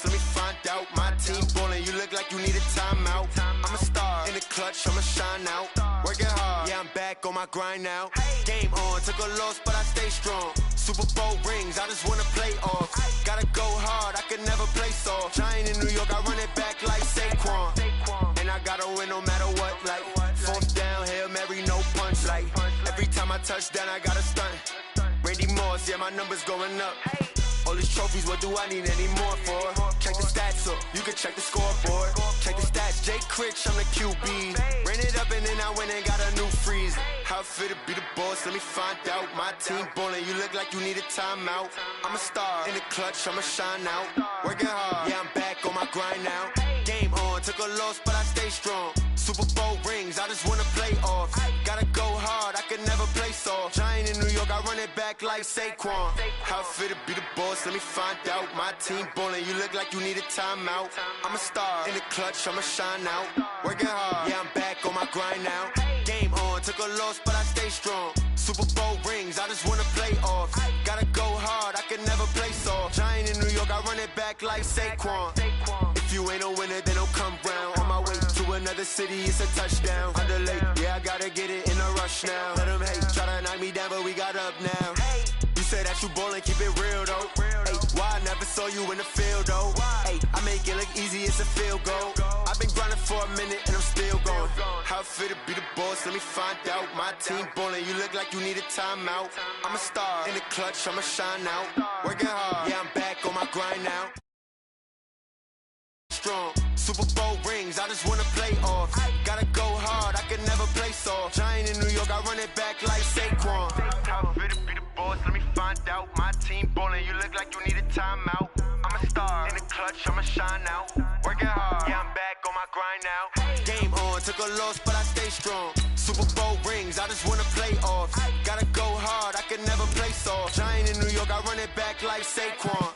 Let me find out. My team ballin', you look like you need a timeout. I'm a star in the clutch, I'ma shine out. Working hard, yeah, I'm back on my grind now. Game on, took a loss, but I stay strong. Super Bowl rings, I just wanna play off. Gotta go hard, I could never play soft. Giant in New York, I run it back like Saquon. And I gotta win no matter what, like fourth down, Hail Mary, no punch. Like every time I touch down, I gotta stunt. Randy Moss, yeah, my numbers going up. All these trophies, what do I need any more for? Check the stats up, you can check the scoreboard. Check the stats, Jake Critch, I'm the QB. Ran it up and then I went and got a new freeze. How it feel to be the boss, let me find out. My team ballin', you look like you need a timeout. I'm a star in the clutch, I'ma shine out. Working hard, yeah, I'm back on my grind now. Game on, took a loss, but I stay strong. Super Bowl rings, I just wanna play off. Gotta go hard, I could never play soft. Giant in New York, I run it back like Saquon. How it feel to be the boss, let me find out. My team ballin', you look like you need a timeout. I'm a star in the clutch, I'ma shine out. Working hard, yeah, I'm back on my grind now. Game on, took a loss, but I stay strong. Super Bowl rings, I just wanna play off. Gotta go hard, I could never play soft. Giant in New York, I run it back like Saquon. If you ain't a winner, then don't come round. On my way to another city, it's a touchdown. Underlay, yeah, I gotta get it in a rush now. Let them hate, try to knock me down, but we got up now. You say that you ballin', keep it real though. Hey, why I never saw you in the field though? Hey, I make it look easy, it's a field goal. I've been grinding for a minute and I'm still going. How it feel to be the boss, let me find out. My team ballin', you look like you need a timeout. I'm a star in the clutch, I'ma shine out. Working hard, yeah, I'm back on my grind now. Strong, Super Bowl rings, I just wanna play off. Gotta go hard, I could never play soft. Giant in New York, I run it back like Saquon. How it feel to be the boss, let me find out. My team ballin', you look like you need a timeout. I'm a star in the clutch, I'ma shine out. Working hard, yeah, I'm back on my grind now. Game on, took a loss, but I stay strong. Super Bowl rings, I just wanna play off. Gotta go hard, I could never play soft. Giant in New York, I run it back like Saquon.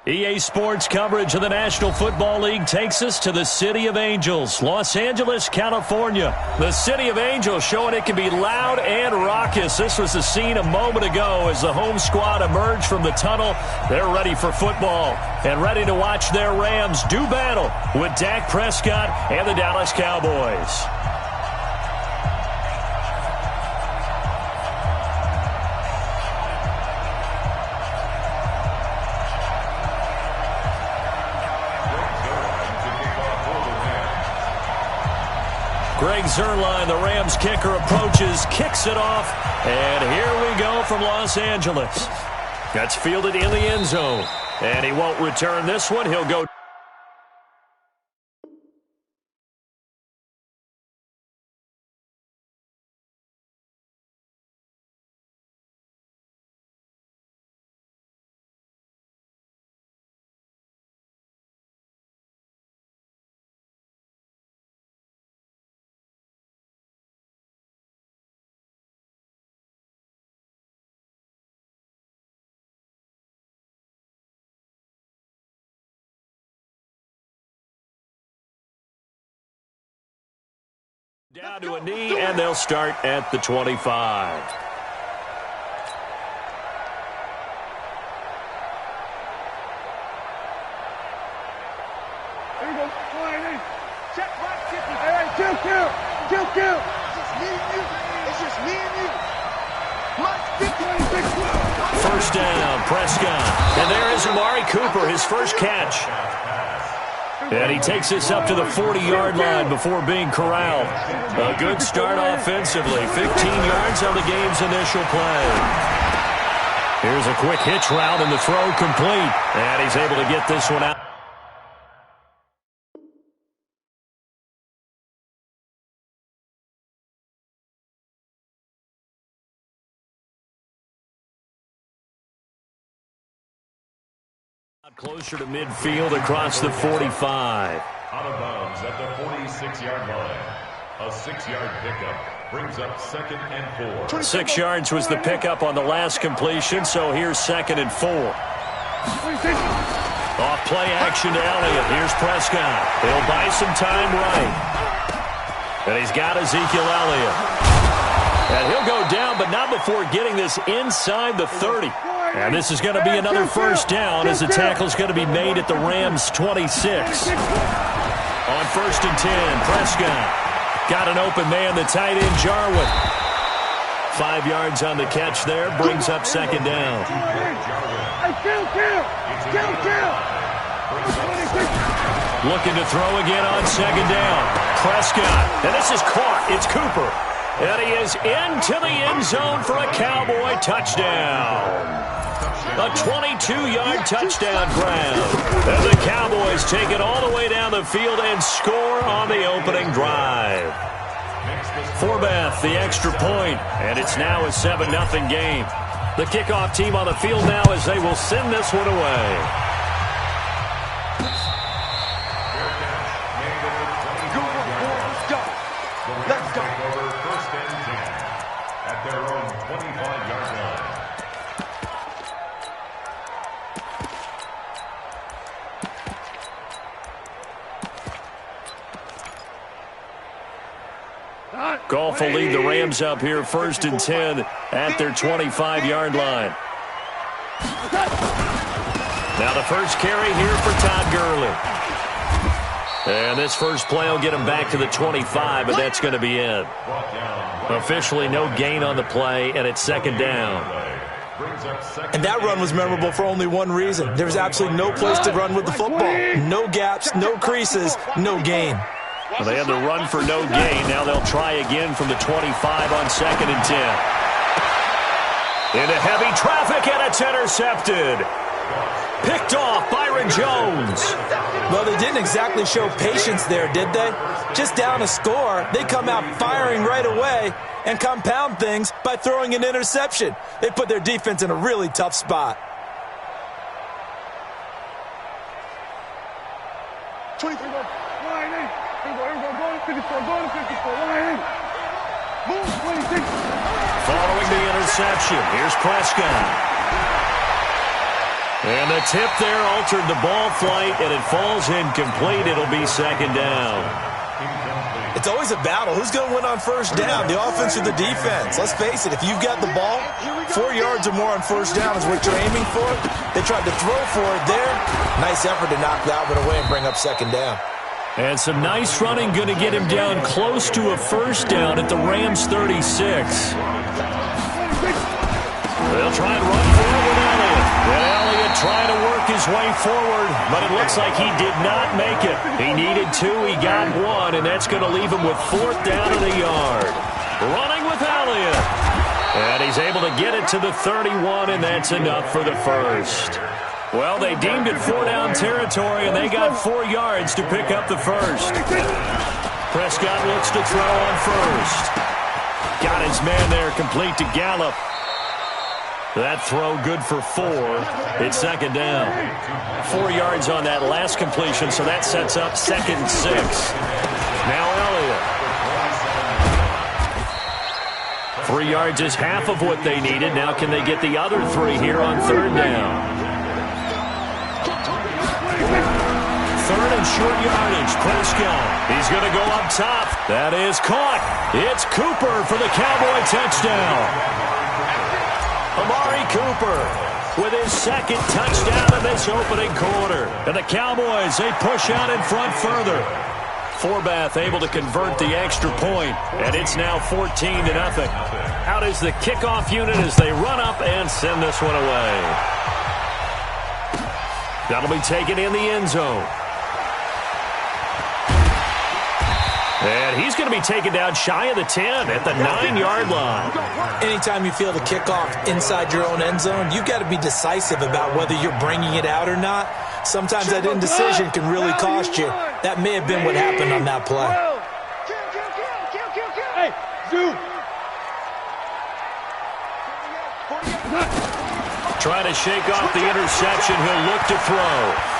EA Sports coverage of the National Football League takes us to the City of Angels, Los Angeles, California. The City of Angels showing it can be loud and raucous. This was the scene a moment ago as the home squad emerged from the tunnel. They're ready for football and ready to watch their Rams do battle with Dak Prescott and the Dallas Cowboys. Greg Zuerlein, the Rams kicker, approaches, kicks it off, and here we go from Los Angeles. That's fielded in the end zone, and he won't return this one. He'll go. Down to a knee, and they'll start at the 25. There you go. Check right, hey, kill. It's just me and you. It's just me and you. First down, Prescott. And there is Amari Cooper, his first catch. And he takes this up to the 40-yard line before being corralled. A good start offensively. 15 yards on the game's initial play. Here's a quick hitch route, and the throw complete. And he's able to get this one out. Closer to midfield across the 45. Out of bounds at the 46-yard line. A 6-yard pickup brings up 2nd and 4. 6 yards was the pickup on the last completion, so here's 2nd and 4. Off play action to Elliott. Here's Prescott. He'll buy some time right. And he's got Ezekiel Elliott. And he'll go down, but not before getting this inside the 30. And this is going to be another first down as the tackle's going to be made at the Rams' 26. On 1st and 10, Prescott got an open man, the tight end Jarwin. 5 yards on the catch there, brings up 2nd down. Looking to throw again on 2nd down. Prescott, and this is caught. It's Cooper. And he is into the end zone for a Cowboy touchdown. A 22-yard touchdown grab. And the Cowboys take it all the way down the field and score on the opening drive. Forbath, the extra point, and it's now a 7-0 game. The kickoff team on the field now as they will send this one away. Let's go. Over 1st and 10 at their own 25-yard line. Goff will lead the Rams up here 1st and 10 at their 25-yard line. Now the first carry here for Todd Gurley. And this first play will get him back to the 25, but that's going to be it. Officially no gain on the play, and it's 2nd down. And that run was memorable for only one reason. There was absolutely no place to run with the football. No gaps, no creases, no gain. Well, they had to run for no gain. Now they'll try again from the 25 on 2nd and 10. Into heavy traffic, and it's intercepted. Picked off Byron Jones. Well, they didn't exactly show patience there, did they? Just down a score, they come out firing right away and compound things by throwing an interception. They put their defense in a really tough spot. 24. Go to 54. Move, 26. Following the interception, here's Prescott. And the tip there altered the ball flight, and it falls incomplete. It'll be second down. It's always a battle. Who's going to win on first down, the offense or the defense? Let's face it, if you've got the ball, 4 yards or more on first down is what you're aiming for. They tried to throw for it there. Nice effort to knock that one away and bring up second down. And some nice running going to get him down close to a first down at the Rams 36. They'll try and run forward with Elliott. And Elliott trying to work his way forward, but it looks like he did not make it. He needed 2, he got 1, and that's going to leave him with 4th down and a yard. Running with Elliott. And he's able to get it to the 31, and that's enough for the first. Well, they deemed it 4-down territory, and they got 4 yards to pick up the first. Prescott looks to throw on first. Got his man there, complete to Gallup. That throw good for 4. It's second down. 4 yards on that last completion, so that sets up 2nd and 6. Now Elliott. 3 yards is half of what they needed. Now can they get the other 3 here on 3rd down? 3rd and short yardage. Prescott. He's going to go up top. That is caught. It's Cooper for the Cowboy touchdown. Amari Cooper with his 2nd touchdown of this opening quarter. And the Cowboys, they push out in front further. Forbath able to convert the extra point, and it's now 14-0. Out is the kickoff unit as they run up and send this one away. That'll be taken in the end zone. And he's going to be taken down shy of the 10 at the 9-yard line. Anytime you feel the kickoff inside your own end zone, you've got to be decisive about whether you're bringing it out or not. Sometimes that indecision can really cost you. That may have been what happened on that play. Hey, Zoom. Trying to shake off the interception. He'll look to throw.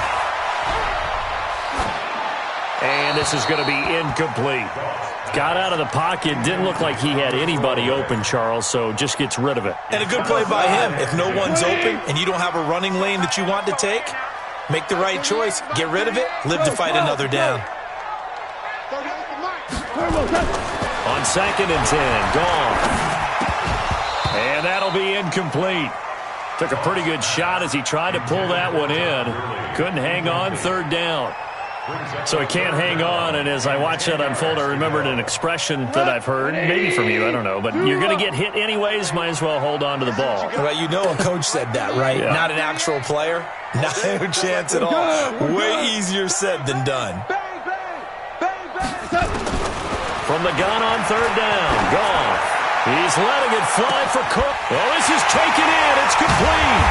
And this is going to be incomplete. Got out of the pocket. Didn't look like he had anybody open, Charles, so just gets rid of it. And a good play by him. If no one's open and you don't have a running lane that you want to take, make the right choice. Get rid of it. Live to fight another down. On 2nd and 10, gone. And that'll be incomplete. Took a pretty good shot as he tried to pull that one in. Couldn't hang on, 3rd down. So he can't hang on, and as I watch that unfold, I remembered an expression that I've heard, maybe from you, I don't know, but you're going to get hit anyways, might as well hold on to the ball. Well, you know a coach said that, right? Yeah. Not an actual player? Not a chance at all. Way easier said than done. From the gun on 3rd down, Goff. He's letting it fly for Cook. Oh, this is taken in. It's complete.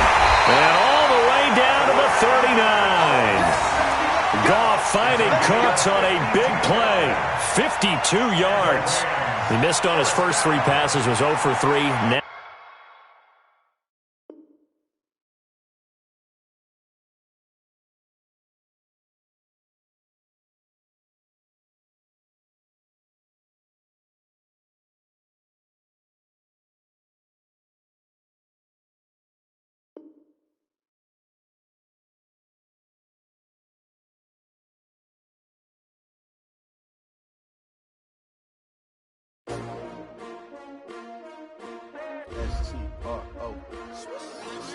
And all the way down to the 39. Goff finding Cooks on a big play. 52 yards. He missed on his first 3 passes, was 0 for 3. Now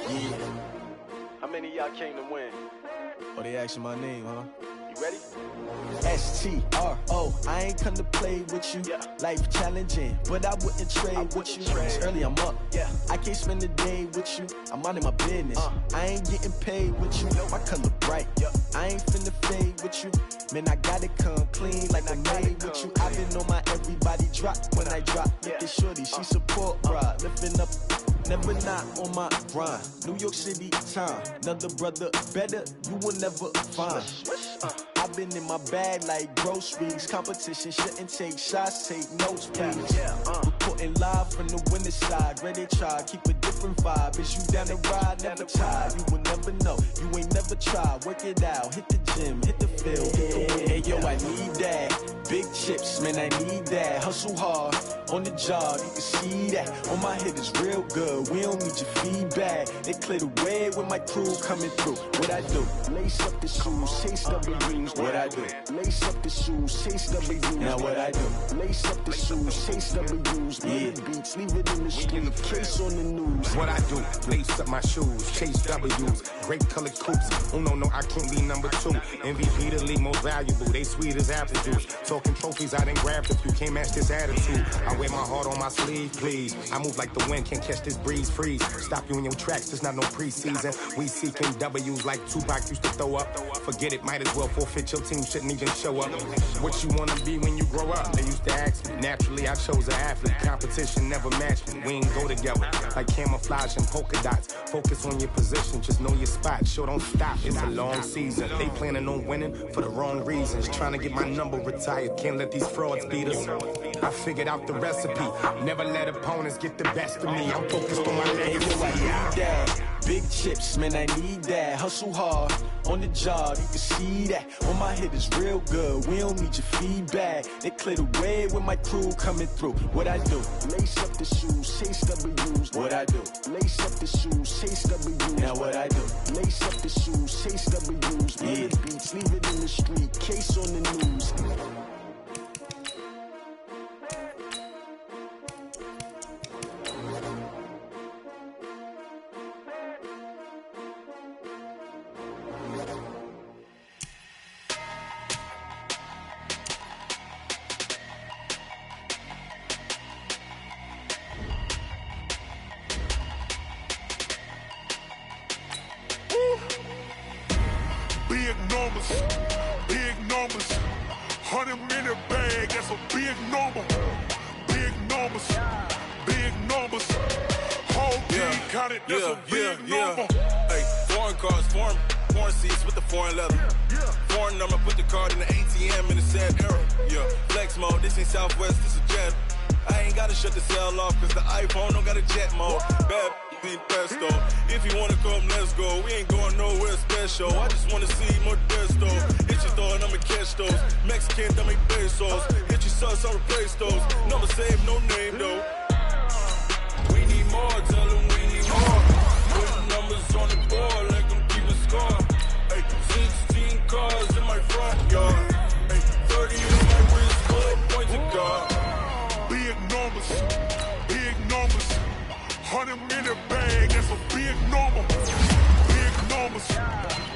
Yeah. How many of y'all came to win? Oh, they asking my name, huh? You ready? S-T-R-O, I ain't come to play with you. Yeah. Life challenging, but I wouldn't trade with you. It's early, I'm up. Yeah. I can't spend the day with you. I'm minding my business. I ain't getting paid with you. My color bright. Yeah. I ain't finna fade with you. Man, I gotta come clean like I made with you. I've been on my everybody drop when I drop. Look at shorty, she support ride. Lifting up. Never not on my grind. New York City time. Another brother better, you will never find. I've been in my bag like groceries. Competition shouldn't take shots, take notes, please. Reporting live from the winter side. Ready to try, keep a different vibe. Is you down the ride, never tired. You will never know, you ain't never tried. Work it out, hit the gym, hit the field. Hey yo, I need that. Big chips, man, I need that. Hustle hard on the job, you can see that. On my head is real good, we don't need your feedback. They clear the way with my crew coming through. What I do? Lace up the shoes, chase W's. What I do? Lace up the shoes, chase W's. Now what I do? Lace up the shoes, chase W's. Yeah, beats, leave it in the street, case on the news. What I do? Lace up my shoes, chase W's. Great colored coops. Oh no, I can't be number 2. MVP the league most valuable. They sweet as apple juice. Talking trophies, I done grabbed a few. Can't match this attitude. I wear my heart on my sleeve, please. I move like the wind, can't catch this breeze, freeze. Stop you in your tracks, there's not no preseason. We seeking W's like Tupac used to throw up. Forget it, might as well forfeit. Your team shouldn't even show up. What you wanna be when you grow up? They used to ask me. Naturally, I chose an athlete. Competition never matched me. We ain't go together like camouflage and polka dots. Focus on your position, just know your spot. Sure, don't stop. It's a long season. They planning on winning for the wrong reasons. Trying to get my number retired. Can't let these frauds beat us. I figured out the recipe. Never let opponents get the best of me. I'm focused on my legacy. Big chips, man, I need that. Hustle hard on the job, you can see that. On my head is real good, we don't need your feedback. They clear the way with my crew coming through. What I do? Lace up the shoes, chase W's. What I do? Lace up the shoes, chase W's. Now what I do? Lace up the shoes, chase W's. Yeah, beats, leave it in the street, case on the news. Big numbers, 100-minute bag, that's a big number. Big numbers, whole team counted, that's a big number. Hey, foreign cars, foreign seats with the foreign leather. Foreign number, put the card in the ATM in the sad era. Yeah, flex mode, this ain't Southwest, this a jet. I ain't gotta shut the cell off, cause the iPhone don't got a jet mode. Bad need pesto. If you wanna come, let's go. We ain't going nowhere special. I just wanna see more desto. Hit your thought, I'ma catch those. Mexican, don't make pesos. Hit your sus, I'll replace those. Number save, no name though. We need more, tell them we need more. Put numbers on the board, let them keep a score. Hey, 16 cars in my front yard. Hey, 30 on my wrist, bullet points of God. Big numbers, 100-minute bag, that's a big number.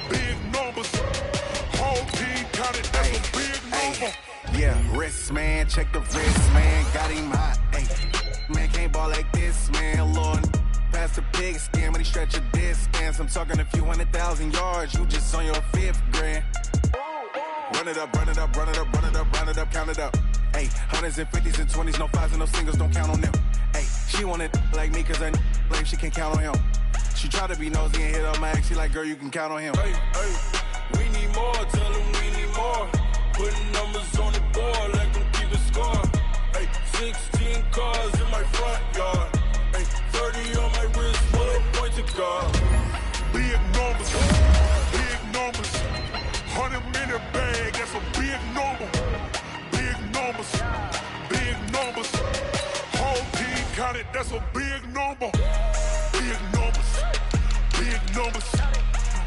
Big numbers, whole team counted, that's a big number. Yeah, wrist, man, check the wrist, man, got him hot, ayy. Man, can't ball like this, man, Lord. Past the pig skin, when he stretch a distance. I'm talking a few 100,000 yards, you just on your 5th grand. Run it up, count it up. Ayy, 100s and 50s and 20s, no 5s and no singles, don't count on them. Ayy, she want it like me, cause her blame, she can't count on him. She try to be nosy and hit on my ex, she like, girl, you can count on him. Hey, we need more, tell them we need more. Putting numbers on the board, let them keep a score. Hey, 16 cars in my front yard. Hey, 30 on my wrist, bullet points of God. Big numbers, 100-minute bag, that's a big number. Big numbers, whole team counted, that's a big number. Big numbers,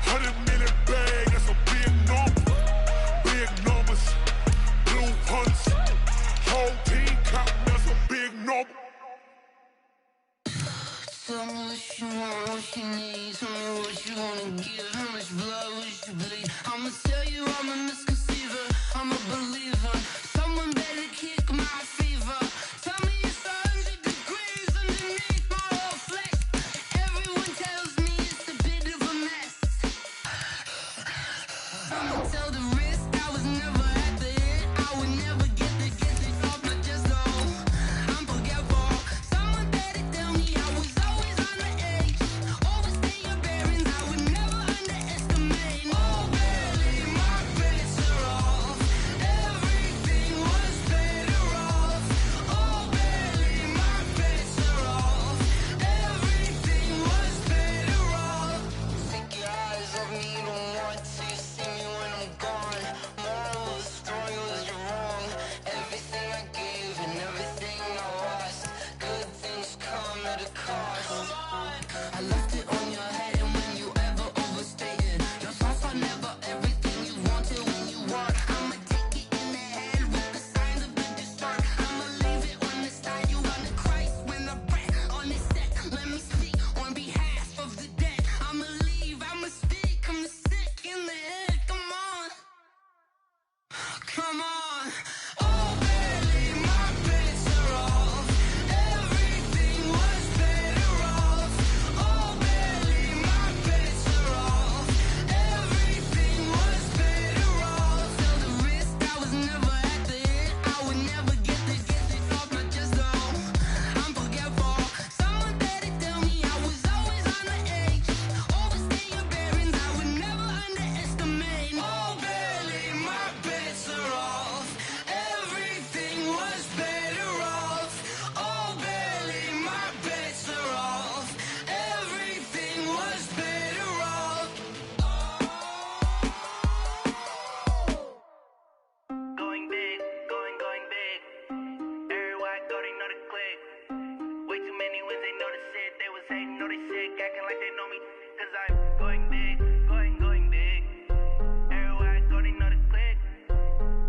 100-minute bag, that's a big number. Big numbers, blue hunts, whole team counting, that's a big number. Tell me what you want, what you need. Tell me what you wanna give. How much blood would you bleed? I'ma tell you I'm a misconceiver. I'm a believer. Someone better kick my fever. Tell me it's 100 degrees underneath my whole flesh. Everyone tells me it's a bit of a mess. I'ma tell the risk I was never at the end. I would never get this off my chest, though. I'm forgetful. Someone better tell me I was always on the edge. Overstay your bearings, I would never underestimate. Oh, barely, my grades are off. I left it on your head, and when you ever overstay it, your thoughts are never everything you wanted when you want. I'ma take it in the head with the signs of the distort. I'ma leave it on the side. You run the Christ when I breath on this set. Let me speak on behalf of the dead. I'ma leave, I'ma speak. I'm sick in the head. Come on, come on. Oh, barely my bits are off. Everything was better off. Oh, barely my bits are off. Everything was better off. Felt the risk, I was never at the hit. I would never get this off my chest though. I'm forgetful. Someone better tell me I was always on the edge. Overstay your bearings, I would never underestimate. Oh, barely my bits are off. Everything was better off. Oh, barely my bits are off. Everything was better off. Going big, going big. Everywhere I go, they know the click. Way too many wins, they know the shit. They was hating, know they sick, acting like they know me. Cause I'm going big, going big. Everywhere I go, they know the click.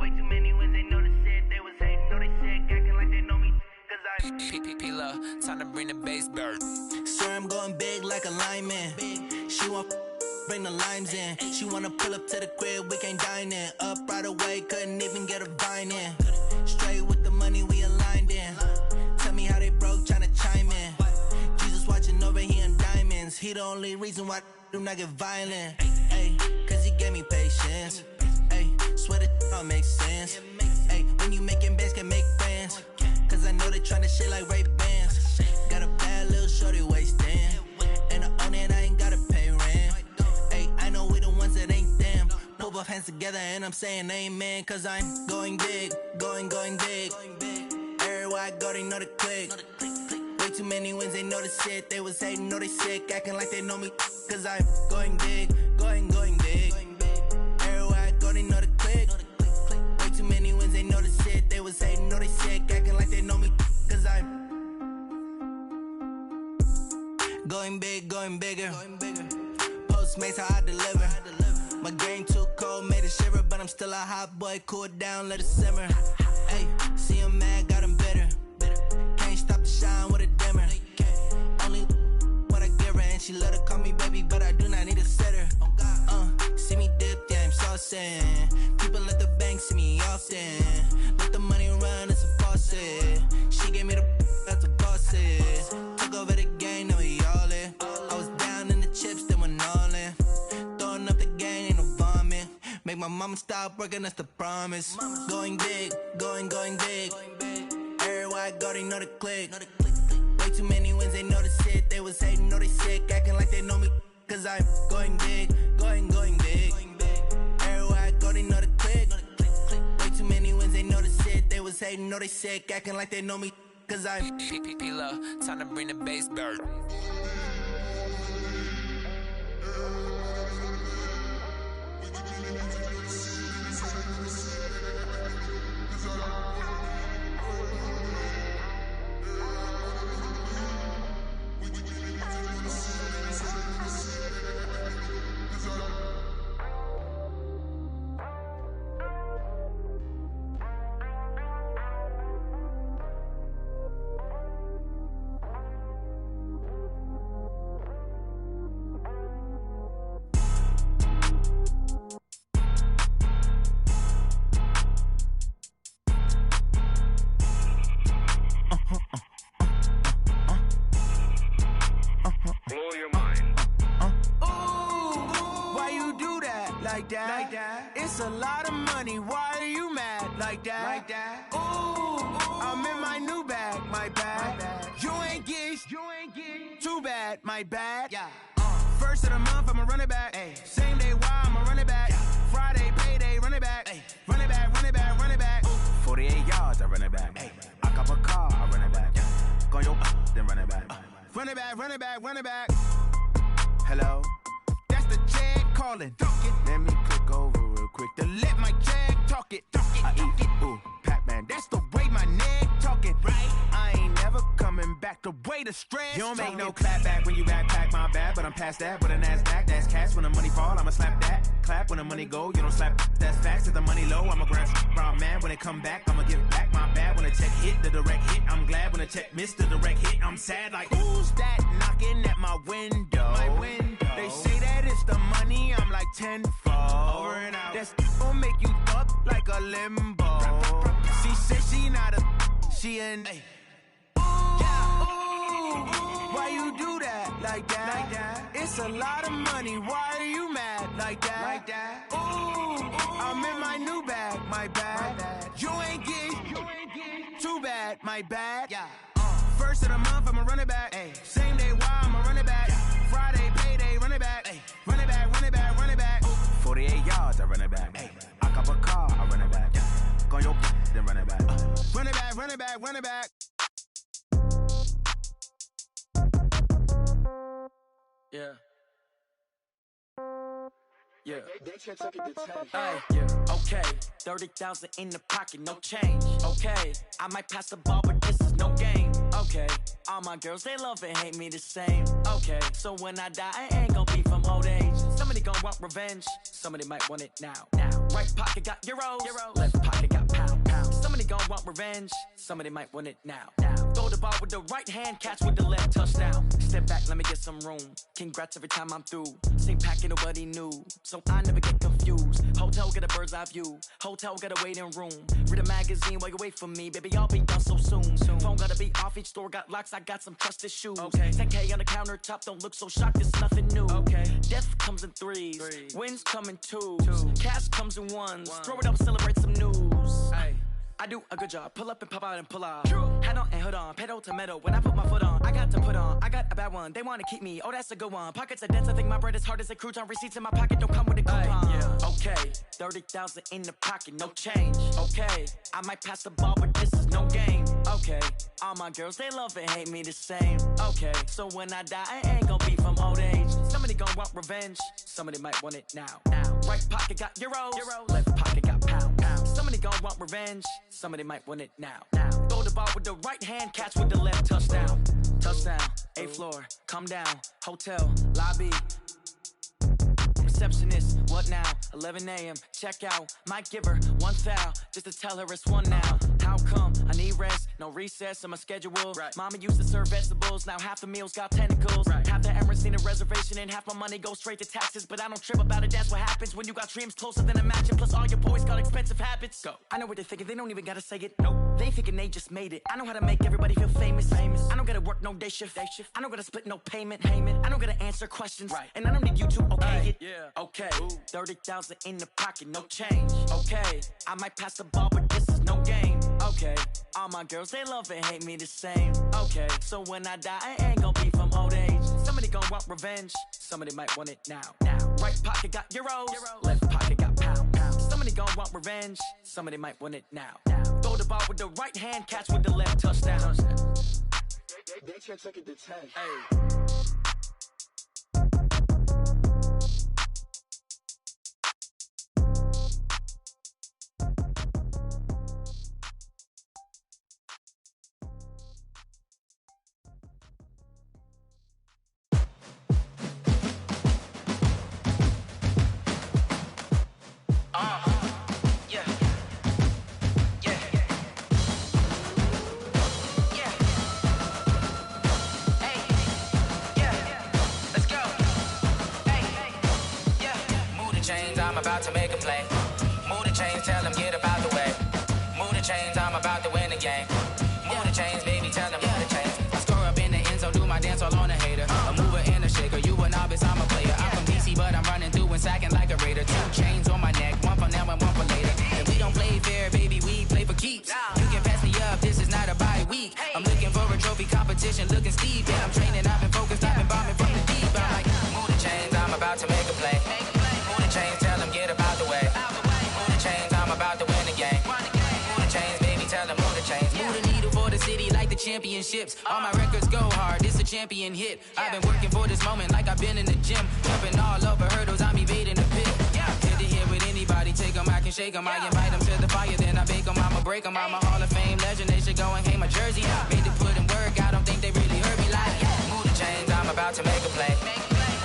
Way too many wins, they know the shit. They was hating, know they sick, acting like they know me. Cause I'm Killa, time to bring the bass bird. Swear I'm going big like a lineman. She want bring the limes in. She wanna pull up to the crib, we can't dine in. Up right away, couldn't even get a vine in. Straight with the money, we aligned in. Tell me how they broke, tryna chime in. Jesus watching over here in diamonds. He the only reason why I do not get violent. Ay, cause he gave me patience. Ay, swear that all makes sense. Ay, when you making bands, can make friends. Cause I know they tryna shit like Ray-Bans. Got a bad little shorty wasting. And I own it, I ain't gotta pay rent. Ay, I know we the ones that ain't them. Pull both hands together and I'm saying amen. Cause I'm going big, going big. Everywhere I go, they know the click. Way too many wins, they know the shit. They was hating, know they sick, acting like they know me. Cause I'm going big, going big. Everywhere I go, they know the click. Way too many wins, they know the shit. They was hating, know they sick, acting like they know me. Cause I'm going big, going bigger. Postmates, how I deliver. My game too cold, made it shiver. But I'm still a hot boy, cool it down, let it simmer. Hey, see him mad, got him bitter. Can't stop the shine with a dimmer. Only what I give her, and she let her call me baby, but I do not need a sitter. See me dip, yeah, I'm saucing. People at the bank see me often. Let the money run, it's a faucet. She gave me the that's a boss it. Took over the game, now we all in. I was down in the chips, then went all in. Throwing up the gang, ain't no vomit. Make my mama stop working, that's the promise. Going big, going big. Everywhere I go, they know the click. Way too many wins, they know the shit. They was hating, know they sick, acting like they know me. Cause I'm going big, going big. Everywhere I go, they know the click. Way too many wins, they know the shit. They was hating, know they sick, acting like they know me. Cause I'm Killa, time to bring the bass bird. Like that. It's a lot of money. Why are you mad like that? Ooh, I'm in my new bag, my bad. You ain't get too bad, my bad. Yeah. First of the month, I'ma run it back. Same day, why I'ma run it back. Friday, payday, run it back. Run it back, run it back, run it back. 48 yards, I run it back. I cop a car, I run it back. Go your then run it back. Run it back, run it back, run it back. Hello? That's the jag calling. Let me click over real quick to let my jag talk it. I eat it, ooh, Pac-Man. That's the way my neck talking. Right? I ain't never coming back off the way to stress. You don't make no clap back when you backpack, my bad, but I'm past that. With a NASDAQ, that's cash. When the money fall, I'ma slap that. Clap when the money go, you don't slap. That's facts. If the money low, I'ma grab brown man. When it come back, I'ma give back my bad. When the check hit, the direct hit, I'm glad. When the check missed the direct hit, I'm sad. Like, who's that knocking at my window? They say that it's the money, I'm like tenfold. Over and out. That's gon' make you up like a limbo. She said she not a, she an. Why you do that like that? It's a lot of money. Why are you mad like that? Ooh, I'm in my new bag, my bad. You ain't get too bad, my bad. First of the month, I'ma run it back. Same day, why I'ma run it back. Friday, payday, run it back. Run it back, run it back, run it back. 48 yards, I run it back. I cop a car, I run it back. Go your then run it back. Run it back, run it back, run it back. Yeah. Yeah. Hey, yeah. Okay, 30,000 in the pocket, no change. Okay, I might pass the ball, but this is no game. Okay, all my girls, they love and hate me the same. Okay, so when I die, I ain't gon' be from old age. Somebody gon' want revenge, somebody might want it now. Right pocket got euros, left pocket got pounds. Somebody gon' want revenge, somebody might want it now. Throw the ball with the right hand, catch with the left, touchdown. Step back, let me get some room. Congrats every time I'm through. Same packet, nobody knew, so I never get confused. Hotel get a bird's eye view. Hotel get a waiting room. Read a magazine while you wait for me, baby. I'll be done so soon. Phone gotta be off. Each store got locks. I got some trusted shoes. Okay. 10K on the countertop. Don't look so shocked. It's nothing new. Okay. Death comes in threes. Wins come in twos. Cash comes in ones. Throw it up, celebrate some news. Hey. I do a good job. Pull up and pop out and pull out. Head on and hood on. Pedal to metal. When I put my foot on, I got to put on. I got a bad one. They want to keep me. Oh, that's a good one. Pockets are dense. I think my bread is hard as a crouton. Receipts in my pocket don't come with a coupon. Okay, 30,000 in the pocket, no change. Okay, I might pass the ball, but this is no game. Okay, all my girls, they love and hate me the same. Okay, so when I die, I ain't gon' be from old age. Somebody gon' want revenge. Somebody might want it now. Right pocket got euros. Left pocket got pounds. Somebody gon' want revenge. Somebody might want it now. Throw the ball with the right hand, catch with the left, touchdown. Touchdown, 8th floor, come down, hotel, lobby. Receptionist, what now? 11 a.m., check out. Might give her one foul, just to tell her it's one now. How come? I need rest, no recess in my schedule. Mama used to serve vegetables, now half the meals got tentacles. Half the Emirates need a reservation and half my money goes straight to taxes. But I don't trip about it, that's what happens when you got dreams closer than a match. And plus all your boys got expensive habits. Go. I know what they're thinking, they don't even gotta say it. Nope. They ain't thinking they just made it. I know how to make everybody feel famous. I don't gotta work no day shift. I don't gotta split no payment. I don't gotta answer questions. And I don't need you to okay it. Okay, 30,000 in the pocket, no change. Okay, I might pass the ball, but this is no game. Okay, all my girls, they love and hate me the same. Okay, so when I die, I ain't gon' be from old age. Somebody gon' want revenge, somebody might want it now. Right pocket got euros, left pocket got pounds. Somebody gon' want revenge, somebody might want it now. Throw the ball with the right hand, catch with the left, touchdown. They can't take it to 10. Hey. About to make a play. Move the chains, tell them get up out the way. Move the chains, I'm about to win the game. Move the chains, baby, tell them move the chains. I score up in the end zone, do my dance all on a hater. A mover and a shaker, you a novice, I'm a player. I'm from DC, but I'm running through and sacking like a raider. 2 chains on my neck, one for now and one for later. And we don't play fair, baby, we play for keeps. You can pass me up, this is not a bye week. I'm looking for a trophy competition, looking steep. And I'm training, I've been focused, I've been bombing from the deep. I'm like, move the chains, I'm about to make a play. Move the chains, tell them get up out the way. Move the chains, I'm about to win the game. Move the chains, baby, tell them move the chains. Move the needle for the city like the championships. All my records go hard, this a champion hit. I've been working for this moment like I've been in the gym. Jumping all over hurdles, I'm evading the pit. Head to head with anybody. Anybody take them, I can shake them. I invite them to the fire, then I bake them. I'ma break them. I'm a Hall of Fame legend. They should go and hang my jersey. Made to put in work. I don't think they really heard me like. Move the chains, I'm about to make a play.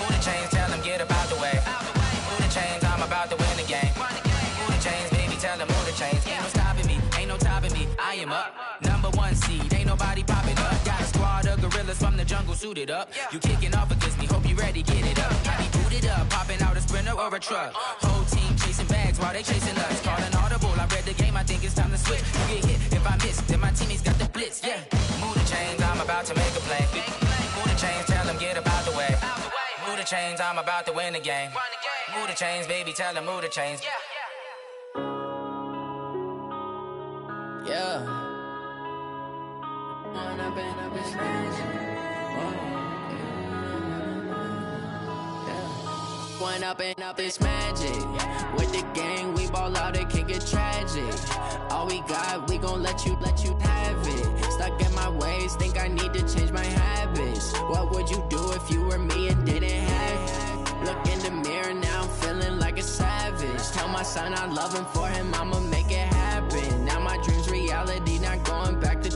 Move the chains, tell them get up out the way. Move the chains, I'm about to win the game. Move the chains, baby, tell them move the chains. Ain't no stopping me, ain't no topping me. I am up, #1 seed. Ain't nobody popping up. Got a squad of gorillas from the jungle suited up. You kicking off against me, hope you ready, get it up. I be booted up, popping out a Sprinter or a truck. Whole team chasing bags while they chasing us. Calling audible, I read the game, I think it's time to switch. You get hit if I miss, then my teammates got the blitz, yeah. Move the chains, I'm about to make a play. Move the chains, tell them get up out the way. Move the chains, I'm about to win the game. Move the chains, baby, tell them move the chains. Yeah. One up and up, it's magic. With the gang, we ball out, it can get tragic. All we got, we gon' let you have it. Stuck in my ways, think I need to change my habits. What would you do if you were me and didn't have it? Look in the mirror, now I'm feeling like a savage. Tell my son I love him, for him I'ma make it happen. Now my dream's reality, not going back to.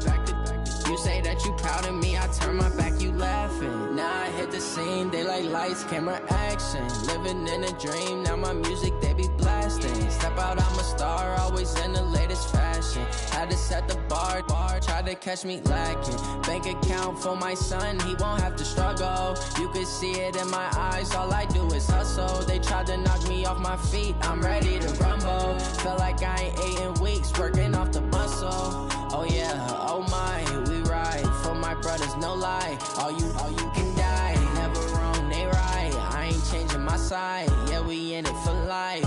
You say that you proud of me, I turn my back, you laughing. Now I hit the scene, they like lights, camera, action. Living in a dream, now my music, they be blasting. Step out, I'm a star, always in the latest fashion. Had to set the bar, try to catch me lacking. Bank account for my son, he won't have to struggle. You can see it in my eyes, all I do is hustle. They tried to knock me off my feet, I'm ready to rumble. Feel like I ain't ate in weeks, working off the muscle. Oh yeah, oh my, we ride for my brothers, no lie. All you can die, never wrong, they right. I ain't changing my side, yeah, we in it for life.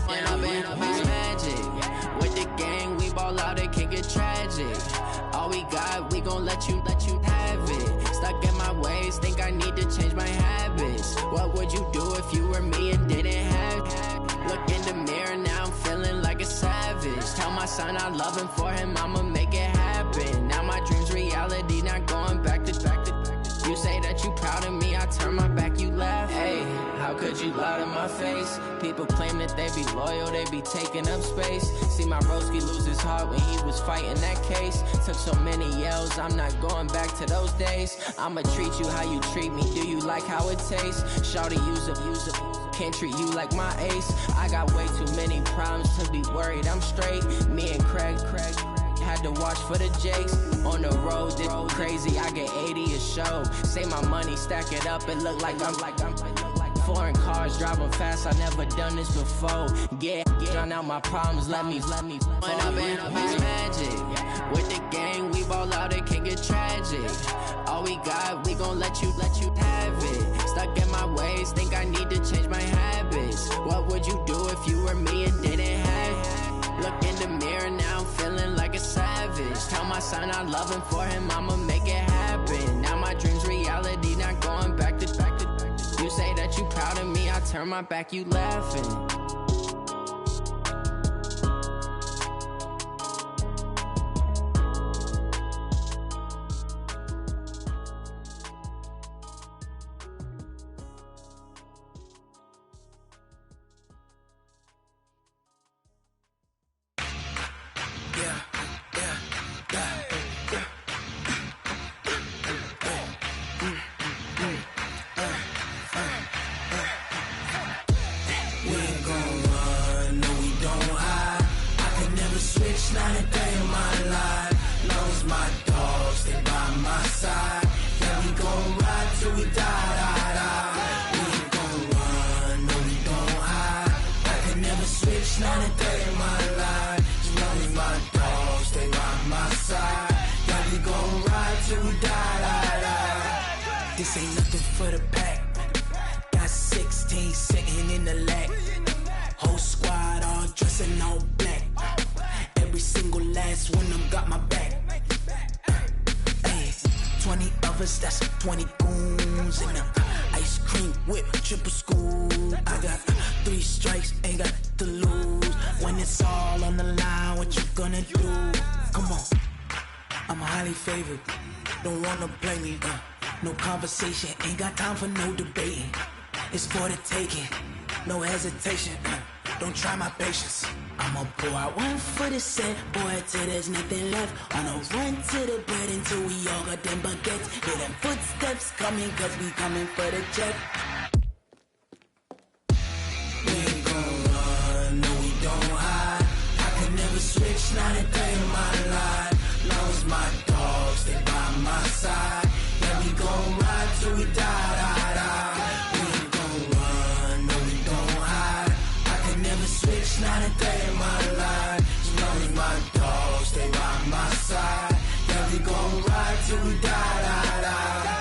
When I've been up, it's magic. With the gang, we ball out, it can get tragic. All we got, we gon' let you have it. Stuck in my ways, think I need to change my habits. What would you do if you were me and didn't have it? Look in the mirror, now I'm feeling like a savage. Tell my son I love him, for him I'ma make it happen. Now my dream's reality, not going back to. You say that you proud of me, I turn my back, you laugh. Hey, how could you lie to my face? People claim that they be loyal, they be taking up space. See my broski lose his heart when he was fighting that case. Took so many yells, I'm not going back to those days. I'ma treat you how you treat me, do you like how it tastes? Shawty, use up, can't treat you like my ace. I got way too many problems to be worried, I'm straight. Me and Craig had to watch for the Jakes. On the road, this crazy, I get 80 a show. Say my money, stack it up, it look like I'm foreign cars, driving fast, I never done this before. Get drown out my problems, let me. When I've been up, it's magic. With the gang, we ball out, it can get tragic. All we got, we gon' let you have it. Stuck in my ways, think I need to change my habits. What would you do if you were me and didn't have it? Look in the mirror, now I'm feeling like a savage. Tell my son I love him, for him I'ma make it happen. Now my dream's reality, not going back to. You say that you proud of me, I turn my back, you laughing. This ain't nothing for the pack. Got 16 sitting in the lag. Whole squad all dressing all black. Every single last one of them got my back. Hey, 20 of us, that's 20 goons in them. Ice cream whip, triple scoop. I got 3 strikes, ain't got to lose. When it's all on the line, what you gonna do? Come on, I'm highly favored. Don't wanna play me, no conversation, ain't got time for no debating. It's for the taking, no hesitation. don't try my patience. I'ma pour out one for the set, boy, till there's nothing left. On a run to the bread until we all got them baguettes. Hear them footsteps coming, cause we coming for the check. We ain't gon' run, no we don't hide. I could never switch, not a day in my life. Long as my dogs stay by my side. Yeah, we gon' ride till we die, die, die. We ain't gon' run, no we don't hide. I could never switch, not a day in my life. As long as my dogs stay by my side. Yeah, we gon' ride till we die, die, die.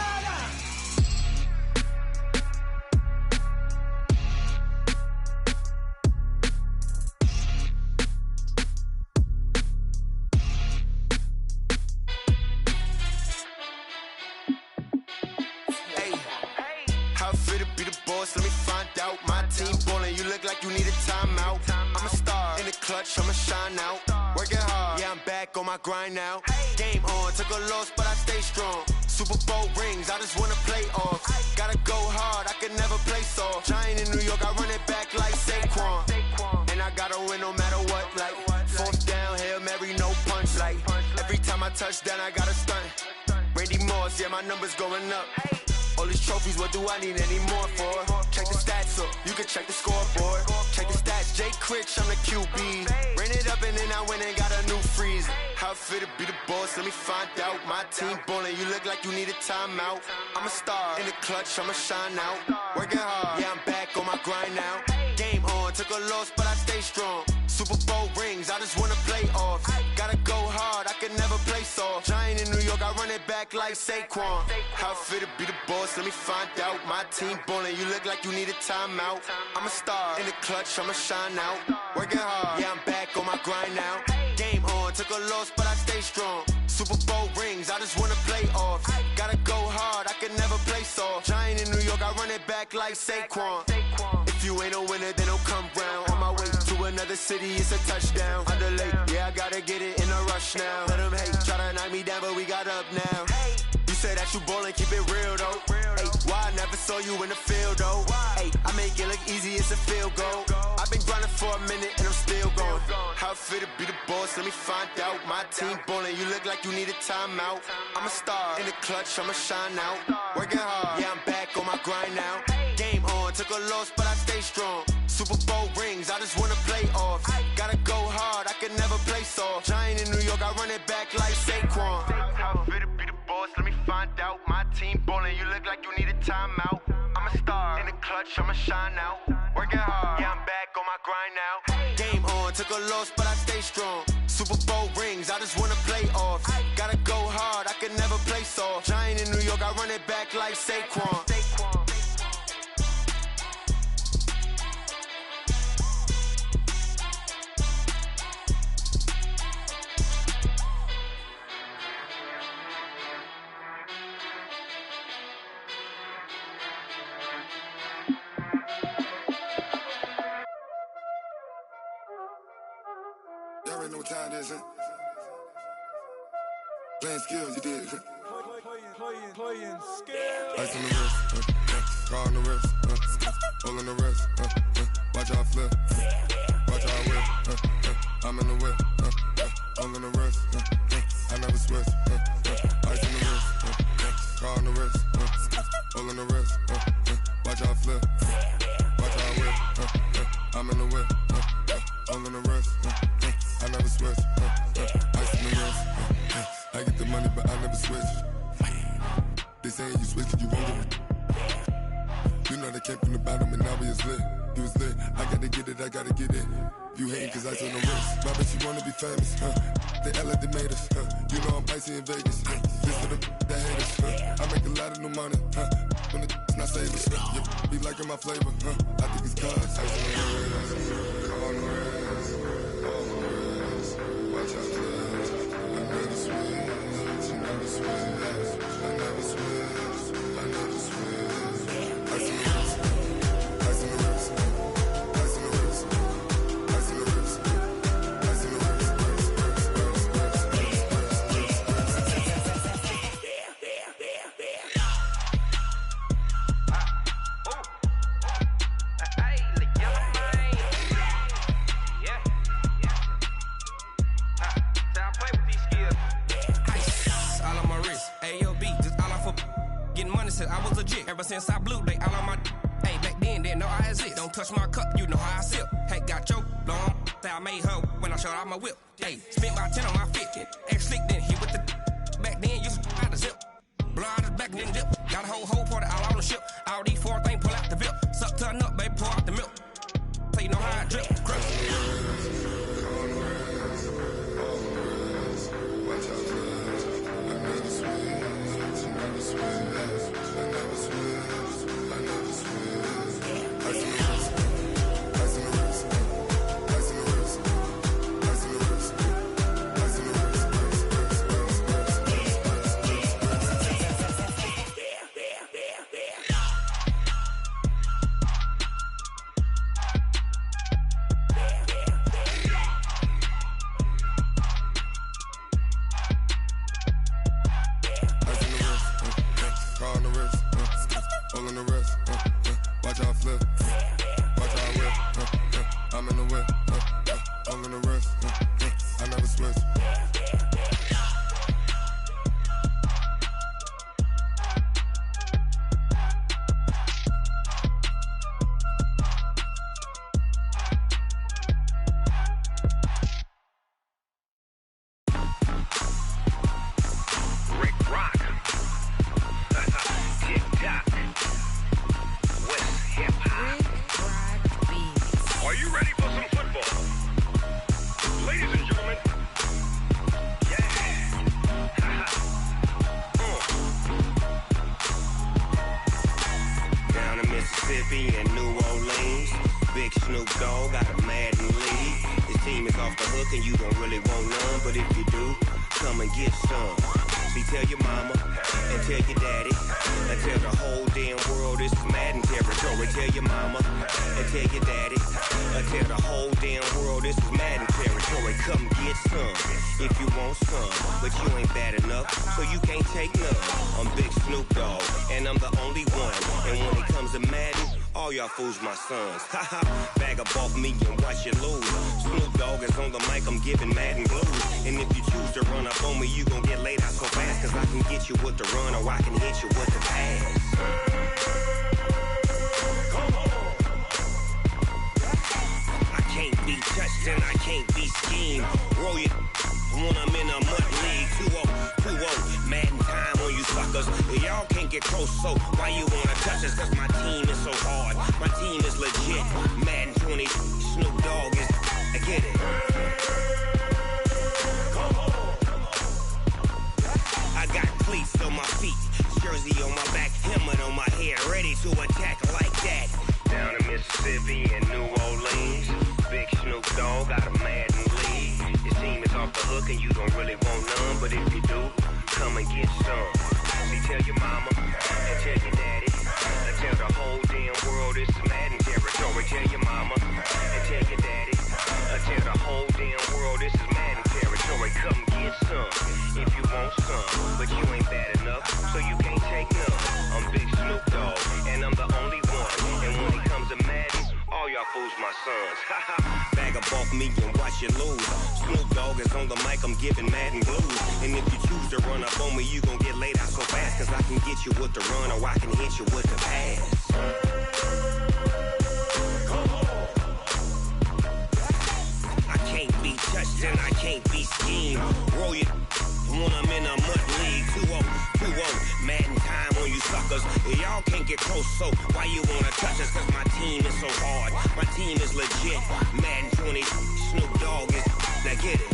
Let me find out. My team ballin', you look like you need a timeout. I'm a star in the clutch, I'ma shine out. Working hard, yeah, I'm back on my grind now. Game on, took a loss, but I stay strong. Super Bowl rings, I just wanna play off. Gotta go hard, I can never play soft. Giant in New York, I run it back like Saquon. And I gotta win no matter what, like fourth down, Hail Mary, no punch. Like every time I touch down, I gotta stunt. Randy Moss, yeah, my numbers going up. All these trophies, what do I need any more for? Check the stats up, you can check the scoreboard. Check the stats, Jay Critch, I'm the QB. Ran it up and then I went and got a new freeze. How it feel to be the boss, let me find out. My team ballin', you look like you need a timeout. I'm a star in the clutch, I'ma shine out. Working hard, yeah, I'm back on my grind now. Game on, took a loss, but I stay strong. Super Bowl rings, I just wanna play off. Gotta go hard, I can never play soft. Giant in New York, I run it back like Saquon. How it feel to be the boss, let me find out. My team ballin', you look like you need a timeout. I'm a star in the clutch, I'ma shine out. Working hard, yeah, I'm back on my grind now. Game on, took a loss, but I stay strong. Super Bowl rings, I just wanna play off. Gotta go hard, I can never play soft. Giant in New York, I run it back like Saquon. If you ain't a winner, then don't come round. On my way to another city, it's a touchdown. Underlay, yeah, I gotta get it in a rush now. Let them hate, try to knock me down, but we got up now. You say that you ballin', keep it real though. Hey, why I never saw you in the field though? Hey, I make it look easy, it's a field goal. I've been grinding for a minute and I'm still going. How it feel to be the boss, let me find out. My team ballin', you look like you need a timeout. I'm a star in the clutch, I'ma shine out. Working hard, yeah, I'm back on my grind now. Game on, took a loss, but I stay strong. Super Bowl rings, I just wanna play off. Gotta go hard, I can never play soft. Giant in New York, I run it back like Saquon. How it feel to be the boss, let me find out. My team ballin', you look like you need a timeout. I'm a star in the clutch, I'ma shine out. Working hard, yeah, I'm back on my grind now. Game on, took a loss, but I stay strong. Super Bowl rings, I just wanna play off. Gotta go hard, I can never play soft. Giant in New York, I run it back like Saquon. Y'all already know what time it is, huh? Playing skills, you did. Playing skills. Ice on the wrist, car on the wrist, hole in the wrist, watch out flip, watch out whip, I'm in the whip, hole in the wrist, I never switch, ice on the wrist, car on the wrist, hole in the wrist, watch out flip, watch out whip, I'm in the whip, hole in the wrist, I never switch, ice on the wrist, I get the money but I never switch. They saying you switch, you won't get it. You know they came from the bottom and now we is lit. You was lit, I gotta get it, I gotta get it. You hating cause I on the wrist. My bitch, you wanna be famous, They act like they made us, You know I'm icy in Vegas, This for the that hate us, I make a lot of new money, When it's not savers, You be liking my flavor, I think it's cause I on the wrist, car on the wrist, all on the wrist. Watch out, please. I never switch, I never switch, I never switch, I never switch. Ice on the wrist, ice on the wrist, ice on the wrist, ice on the wrist, ice on the wrist, Ever since I blew, they all on my. Hey, back then, didn't know I exist. Don't touch my cup, you know how I sip. Hey, got your long. That I made her when I showed out my whip. Hey, spent about 10 on my fit. Ex-slick, then hit with the. Back then, used to out the zip. Blow out his back, then dip. Got a whole party all on the ship. All these four things, pull out the VIP. Suck, turn up, baby, pour out the milk. So you know how I drip. Fools my sons. Haha, bag up off me and watch you lose. Snoop Dogg is on the mic, I'm giving Madden blues. And if you choose to run up on me, you gon' get laid out so fast. Cause I can get you with the run or I can hit you with the pass. I can't be touched and I can't be schemed. Roll you when I'm in a mud league. 2-0, 2-0, Madden time on you suckers. Y'all can't get close, so why you wanna touch us? Cause my team is so hard. My team is legit. Madden 20, Snoop Dogg is. I get it. I got cleats on my feet, jersey on my back, helmet on my head, ready to attack like that. Down in Mississippi and New Orleans, big Snoop Dogg got a Madden league. Your team is off the hook and you don't really want none, but if you do, come and get some. See, tell your mama and tell your daddy. Tell the whole damn world it's Madden territory. Tell your mama and tell your daddy. Tell the whole damn world this is Madden territory. Come get some if you want some, but you ain't bad enough, so you can't take none. I'm Big Snoop Dogg, and I'm the only one. And when it comes to Madden, all y'all fools my sons. Bag up off me and watch you lose. Snoop Dogg is on the mic, I'm giving Madden blues. And if you choose to run up on me, you gon' get laid out so fast. Cause I can get you with the run or I can hit you with the pass. I can't be touched and I can't be schemed. Roll you when I'm in a mud league. 2-0, 2-0, Madden time on you suckers. Y'all can't get close, so why you wanna touch us? Cause my team is so hard. My team is legit. Madden 20, Snoop Dogg is. Now get it.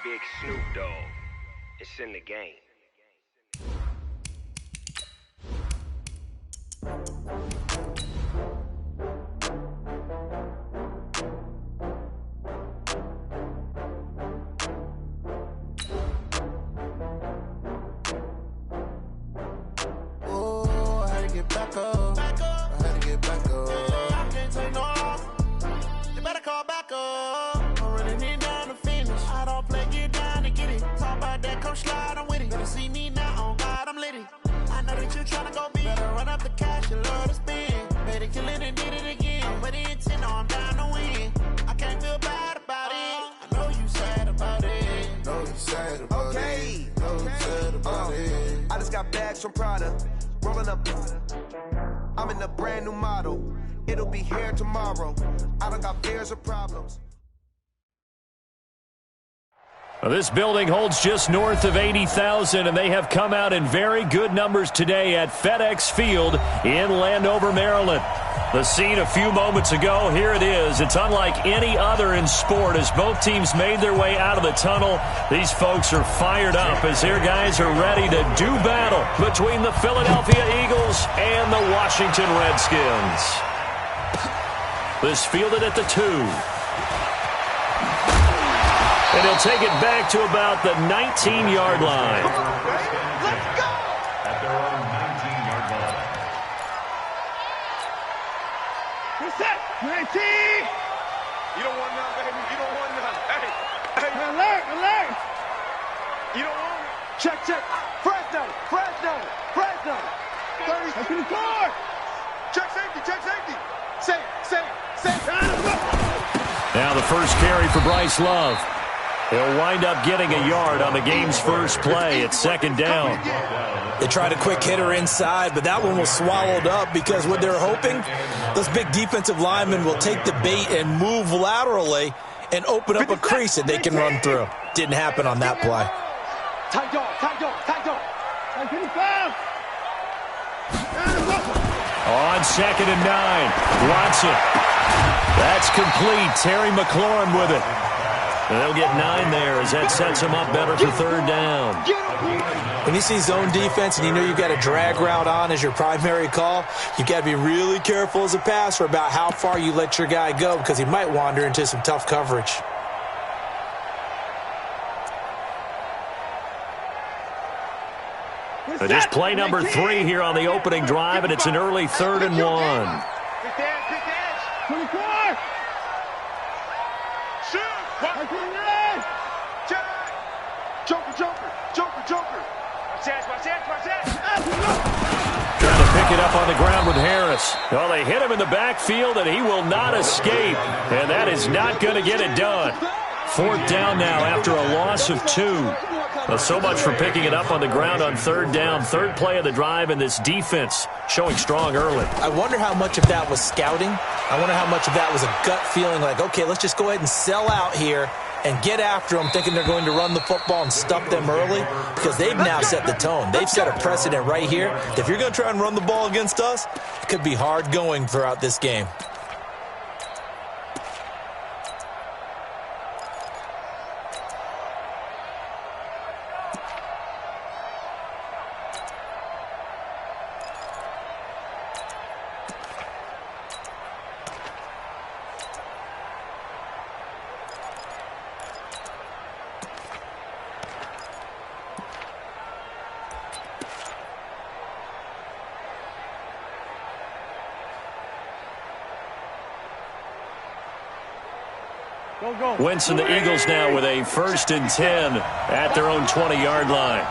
Big Snoop Dogg. It's in the game. Oh, I had to get back up. I had to get back up. I can't take no loss. You better call back up. I'm running it down to finish. I don't play, get down to get it. Talk about that, come slide, I'm with it. Better see me now, on God, I'm lit it. I know that you tryna go big. Better run up the cash, you love to spend. Better kill it and did it again. But the intent, no, I'm down to win. got bags from Prada. Rolling up. I'm in a brand new model. It'll be here tomorrow. I don't got fears or problems. Well, this building holds just north of 80,000, and they have come out in very good numbers today at FedEx Field in Landover, Maryland. The scene a few moments ago, here it is. It's unlike any other in sport as both teams made their way out of the tunnel. These folks are fired up as their guys are ready to do battle between the Philadelphia Eagles and the Washington Redskins. This fielded at the 2. And he'll take it back to about the 19-yard line. Let's go! At their own 19-yard line. Reset! 19! You don't want none, baby. You don't want none. Hey. Alert! You don't want it. Check. Fresno. 30. Open the court. Check safety. Safe. Now the first carry for Bryce Love. He'll wind up getting a yard on the game's first play. It's second down. They tried a quick hitter inside, but that one was swallowed up because what they're hoping, those big defensive linemen will take the bait and move laterally and open up a crease that they can run through. Didn't happen on that play. Tight dog. 55. On 2nd and 9, Watson. That's complete. Terry McLaurin with it. And they'll get 9 there as that sets him up better for third down. When you see zone defense and you know you've got a drag route on as your primary call, you've got to be really careful as a passer about how far you let your guy go because he might wander into some tough coverage. Just play number 3 here on the opening drive, and it's an early 3rd and 1. Quick edge. 24. Shoot. Joker. Watch that. Trying to pick it up on the ground with Harris. Well, they hit him in the backfield, and he will not escape. And that is not going to get it done. 4th down now after a loss of 2. Well, so much for picking it up on the ground on 3rd down. 3rd play of the drive, and this defense showing strong early. I wonder how much of that was scouting. I wonder how much of that was a gut feeling like, okay, let's just go ahead and sell out here and get after them, thinking they're going to run the football and stuff them early, because they've now set the tone. They've set a precedent right here. If you're going to try and run the ball against us, it could be hard going throughout this game. Wentz and the Eagles now with a 1st and 10 at their own 20-yard line.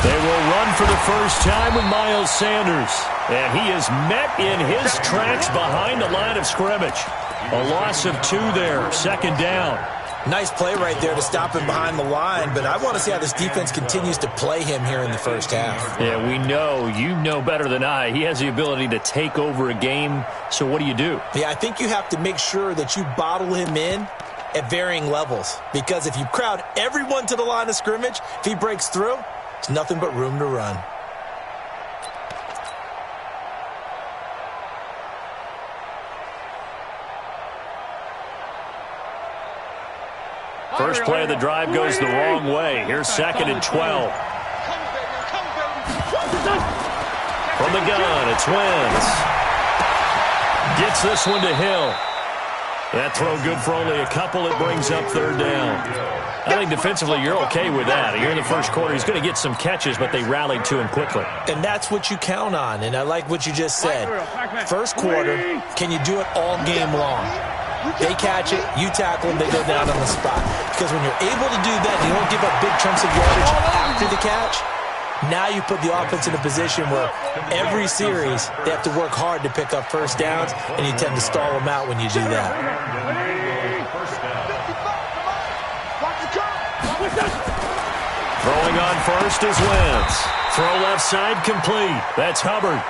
They will run for the first time with Miles Sanders. And he is met in his tracks behind the line of scrimmage. A loss of 2 there, 2nd down. Nice play right there to stop him behind the line, but I want to see how this defense continues to play him here in the first half. Yeah, we know. You know better than I. He has the ability to take over a game, so what do you do? Yeah, I think you have to make sure that you bottle him in at varying levels, because if you crowd everyone to the line of scrimmage, if he breaks through, it's nothing but room to run. First play of the drive goes the wrong way. Here's 2nd and 12. From the gun, it's Wentz. Gets this one to Hill. That throw good for only a couple. It brings up 3rd down. I think defensively you're okay with that. Here in the first quarter, he's going to get some catches, but they rallied to him quickly. And that's what you count on, and I like what you just said. First quarter, can you do it all game long? They catch it, you tackle them, they go down on the spot. Because when you're able to do that, you don't give up big chunks of yardage after the catch. Now you put the offense in a position where every series they have to work hard to pick up first downs, and you tend to stall them out when you do that. Throwing on first is Wentz. Throw left side complete. That's Hubbard.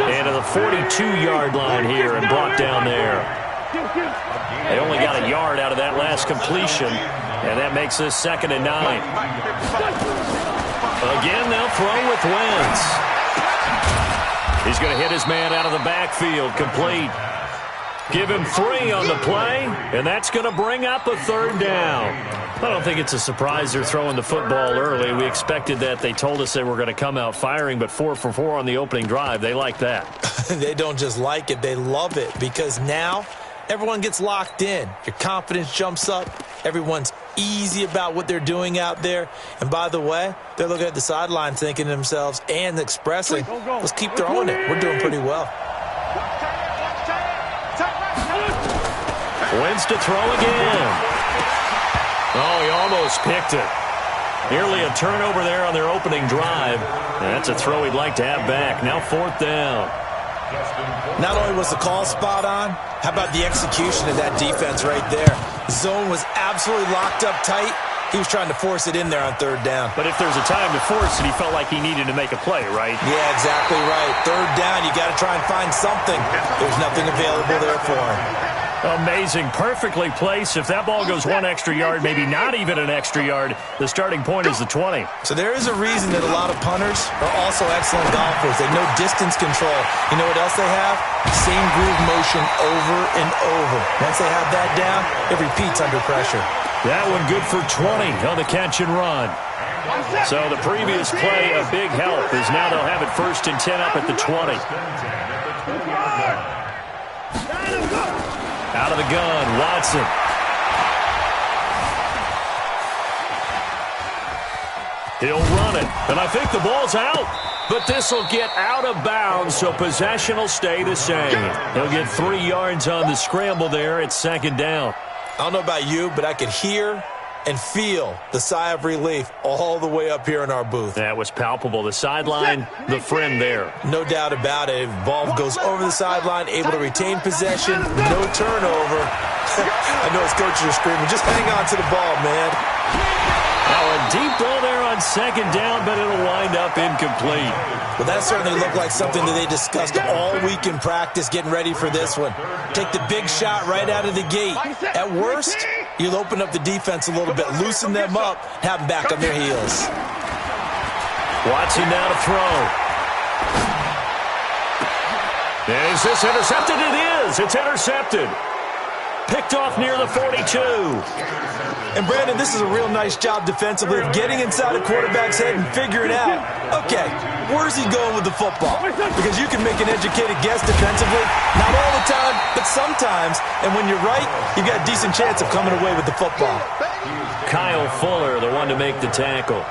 And to the 42-yard line here and brought down there. They only got a yard out of that last completion, and that makes this 2nd and 9. Again, they'll throw with Wentz. He's going to hit his man out of the backfield, complete. Give him 3 on the play, and that's going to bring up a 3rd down. I don't think it's a surprise they're throwing the football early. We expected that. They told us they were going to come out firing, but 4 for 4 on the opening drive. They like that. They don't just like it, they love it, because now everyone gets locked in. Your confidence jumps up. Everyone's easy about what they're doing out there. And by the way, they're looking at the sideline thinking to themselves and expressing, let's keep throwing it. We're doing pretty well. Wentz to throw again. Oh, he almost picked it. Nearly a turnover there on their opening drive. That's a throw he'd like to have back. Now 4th down. Not only was the call spot on, how about the execution of that defense right there? Zone was absolutely locked up tight. He was trying to force it in there on 3rd down. But if there's a time to force it, he felt like he needed to make a play, right? Yeah, exactly right. 3rd down, you got to try and find something. There's nothing available there for him. Amazing. Perfectly placed. If that ball goes 1 extra yard, maybe not even an extra yard, the starting point is the 20. So there is a reason that a lot of punters are also excellent golfers. They know distance control. You know what else they have? Same groove motion over and over. Once they have that down, it repeats under pressure. That one good for 20 on the catch and run. So the previous play, a big help, is now they'll have it 1st and 10 up at the 20. Out of the gun, Watson. He'll run it, and I think the ball's out. But this will get out of bounds, so possession will stay the same. He'll get 3 yards on the scramble there at 2nd down. I don't know about you, but I could hear and feel the sigh of relief all the way up here in our booth. That was palpable. The sideline, the friend there. No doubt about it. Ball goes over the sideline, able to retain possession, no turnover. I know his coaches are screaming, just hang on to the ball, man. Now a deep ball there on 2nd down, but it'll wind up incomplete. Well, that certainly looked like something that they discussed all week in practice, getting ready for this one. Take the big shot right out of the gate. At worst, you'll open up the defense a little bit, loosen them up, have them back on their heels. Watson now to throw. Is this intercepted? It is. It's intercepted. Picked off near the 42. And, Brandon, this is a real nice job defensively of getting inside a quarterback's head and figuring out, okay, where's he going with the football? Because you can make an educated guess defensively. Not all the time, but sometimes. And when you're right, you've got a decent chance of coming away with the football. Kyle Fuller, the one to make the tackle.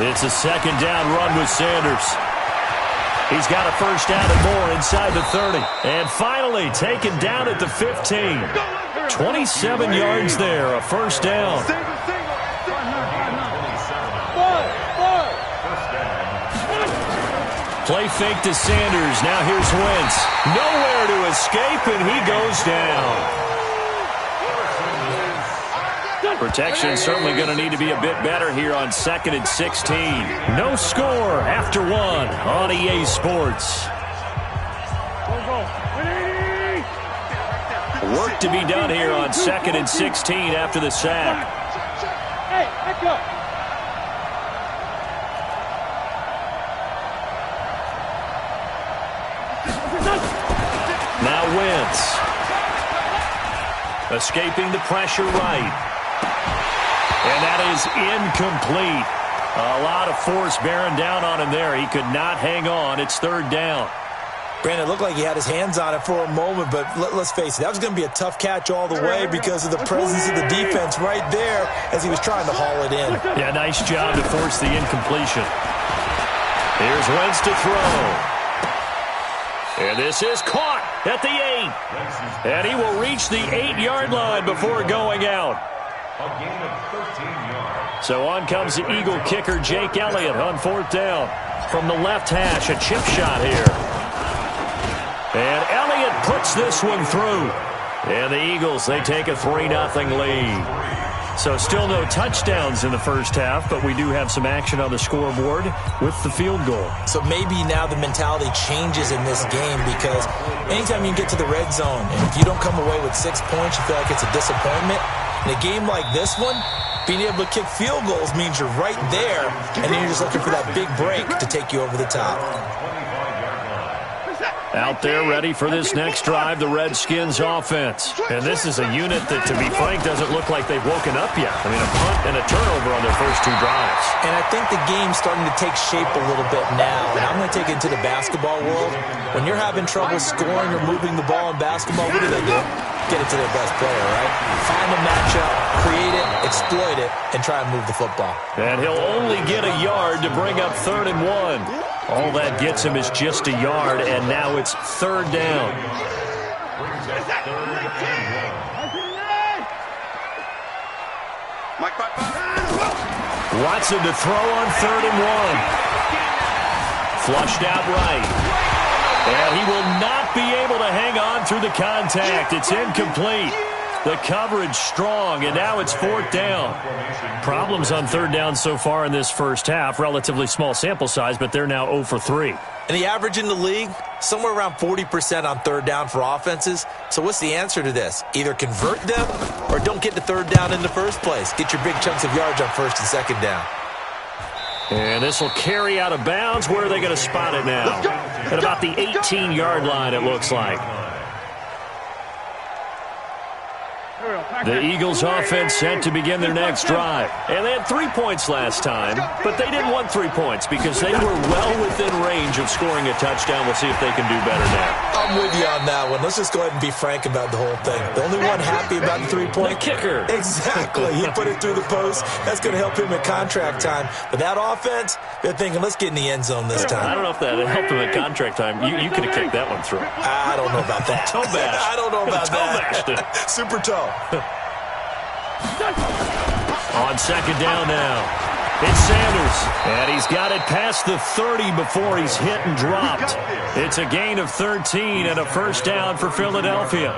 It's a 2nd down run with Sanders. He's got a 1st down and more inside the 30. And finally taken down at the 15. 27 yards there, a 1st down. Play fake to Sanders. Now here's Wentz. Nowhere to escape, and he goes down. Protection certainly going to need to be a bit better here on 2nd and 16. No score after 1 on EA Sports. Work to be done here on 2nd and 16 after the sack. Hey, let's go. Now Wentz. Escaping the pressure right. And that is incomplete. A lot of force bearing down on him there. He could not hang on. It's 3rd down. Brandon, it looked like he had his hands on it for a moment, but let's face it, that was going to be a tough catch all the way because of the presence of the defense right there as he was trying to haul it in. Yeah, nice job to force the incompletion. Here's Wentz to throw. And this is caught at the 8. And he will reach the 8-yard line before going out. A gain of 13 yards. So on comes the Eagle kicker, Jake Elliott, on 4th down. From the left hash, a chip shot here. And Elliott puts this one through. And the Eagles, they take a 3-0 lead. So still no touchdowns in the first half, but we do have some action on the scoreboard with the field goal. So maybe now the mentality changes in this game because anytime you get to the red zone, and if you don't come away with 6 points, you feel like it's a disappointment. In a game like this one, being able to kick field goals means you're right there, and then you're just looking for that big break to take you over the top. Out there ready for this next drive, the Redskins offense. And this is a unit that, to be frank, doesn't look like they've woken up yet. I mean, a punt and a turnover on their first 2 drives. And I think the game's starting to take shape a little bit now. And I'm going to take it into the basketball world. When you're having trouble scoring or moving the ball in basketball, what do? Get it to their best player, right? Find a matchup, create it, exploit it, and try and move the football. And he'll only get a yard to bring up 3rd and 1. All that gets him is just a yard, and now it's 3rd down. Watson to throw on 3rd and 1. Flushed out right. And he will not be able to hang on through the contact. It's incomplete. The coverage strong, and now it's 4th down. Problems on 3rd down so far in this first half. Relatively small sample size, but they're now 0 for 3. And the average in the league, somewhere around 40% on 3rd down for offenses. So what's the answer to this? Either convert them or don't get to 3rd down in the first place. Get your big chunks of yards on 1st and 2nd down. And this will carry out of bounds. Where are they going to spot it now? At about the 18-yard line, it looks like. The Eagles offense set to begin their next drive. And they had 3 points last time, but they didn't want 3 points because they were well within range of scoring a touchdown. We'll see if they can do better now. I'm with you on that one. Let's just go ahead and be frank about the whole thing. The only one happy about the 3-point kicker. Exactly. He put it through the post. That's going to help him at contract time. But that offense, they're thinking, let's get in the end zone this time. I don't know if that helped him at contract time. You could have kicked that one through. I don't know about that. Toe bash. I don't know about that. Toe bashed it. Super toe. On 2nd down now, it's Sanders, and he's got it past the 30 before he's hit and dropped. It's a gain of 13 and a 1st down for Philadelphia.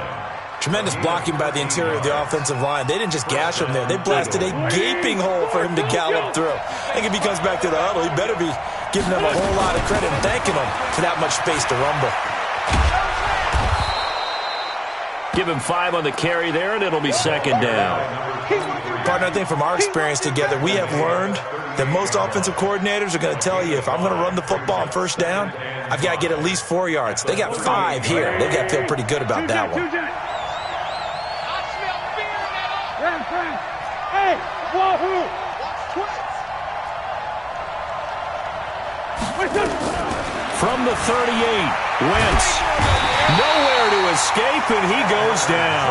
Tremendous blocking by the interior of the offensive line. They didn't just gash him there. They blasted a gaping hole for him to gallop through. I think if he comes back to the huddle, he better be giving them a whole lot of credit and thanking them for that much space to rumble. Give him 5 on the carry there, and it'll be 2nd down. Partner, I think from our experience together, we have learned that most offensive coordinators are going to tell you, if I'm going to run the football on 1st down, I've got to get at least 4 yards. They got 5 here. They've got to feel pretty good about that one. Hey, wahoo! From the 38, Wentz. Nowhere to escape, and he goes down.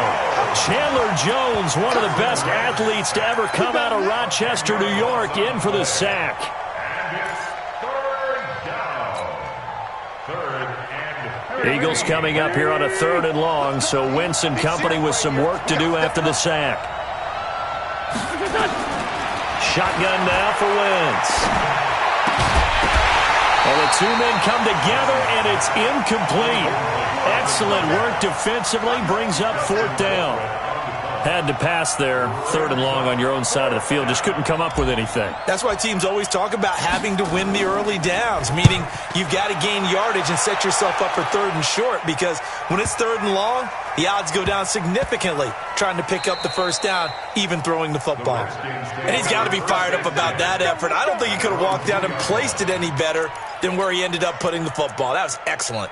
Chandler Jones, one of the best athletes to ever come out of Rochester, New York, in for the sack. Eagles coming up here on a 3rd and long, so Wentz and company with some work to do after the sack. Shotgun now for Wentz. Well, the 2 men come together, and it's incomplete. Excellent work defensively, brings up 4th down. Had to pass there, 3rd and long on your own side of the field. Just couldn't come up with anything. That's why teams always talk about having to win the early downs, meaning you've got to gain yardage and set yourself up for 3rd and short, because when it's 3rd and long, the odds go down significantly trying to pick up the 1st down, even throwing the football. And he's got to be fired up about that effort. I don't think he could have walked down and placed it any better than where he ended up putting the football. That was excellent.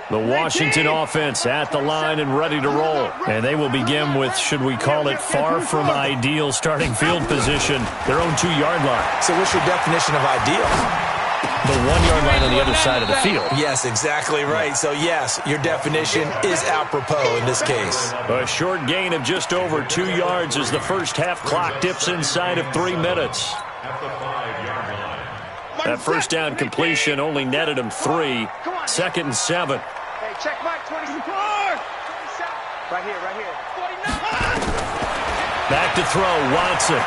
The Washington offense at the line and ready to roll. And they will begin with, should we call it, far from ideal starting field position, their own 2-yard line. So what's your definition of ideal? The 1-yard line on the other side of the field. Yes, exactly right. So, yes, your definition is apropos in this case. A short gain of just over 2 yards as the first half clock dips inside of 3 minutes. That 1st down completion only netted him 3. 2nd and 7. Hey, check Mike, 24. Right here, right here. 49. Back to throw, Watson.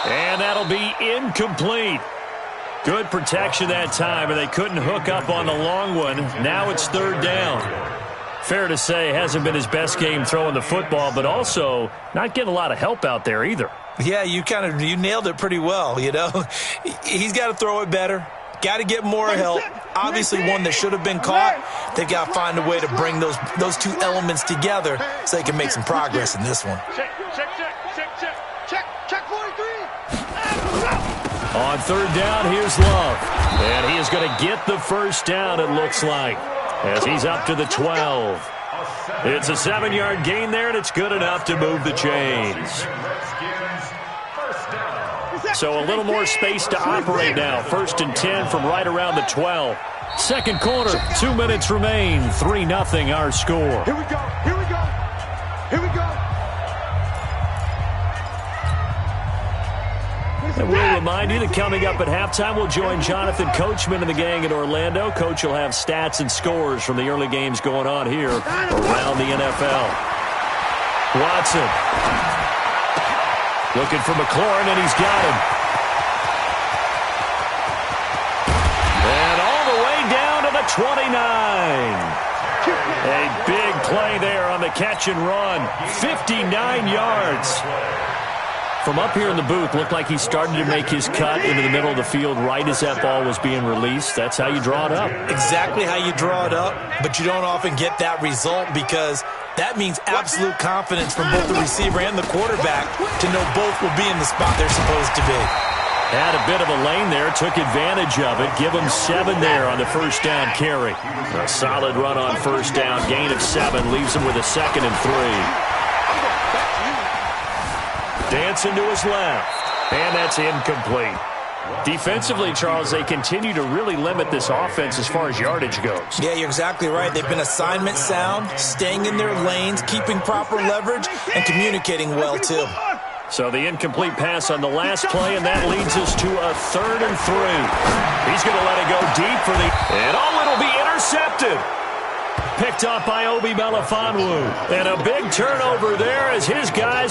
And that'll be incomplete. Good protection that time, and they couldn't hook up on the long one. Now it's third down. Fair to say, hasn't been his best game throwing the football, but also not getting a lot of help out there either. Yeah, you nailed it pretty well, you know. He's got to throw it better. Got to get more help. Obviously one that should have been caught. They've got to find a way to bring those two elements together so they can make some progress in this one. Check 43. On third down, here's Love. And he is going to get the first down, it looks like, as he's up to the 12. It's a 7-yard gain there, and it's good enough to move the chains. So a little more space to operate now. 1st and 10 from right around the 12. Second quarter, 2 minutes remain. 3-0 our score. Here we go. Here we go. Here we go. And we'll remind you that coming up at halftime, we'll join Jonathan Coachman and the gang in Orlando. Coach will have stats and scores from the early games going on here around the NFL. Watson looking for McLaurin, and he's got him. And all the way down to the 29. A big play there on the catch and run. 59 yards. From up here in the booth, looked like he started to make his cut into the middle of the field right as that ball was being released. That's how you draw it up. Exactly how you draw it up, but you don't often get that result because that means absolute confidence from both the receiver and the quarterback to know both will be in the spot they're supposed to be. Had a bit of a lane there, took advantage of it. Give him 7 there on the first down carry. A solid run on first down, gain of 7, leaves him with a 2nd and 3. Dancing to his left, and that's incomplete. Defensively, Charles, they continue to really limit this offense as far as yardage goes. Yeah, you're exactly right. They've been assignment sound, staying in their lanes, keeping proper leverage, and communicating well, too. So the incomplete pass on the last play, and that leads us to a 3rd and 3. He's going to let it go deep for the... And it'll be intercepted. Picked up by Obi Melifonwu. And a big turnover there as his guys...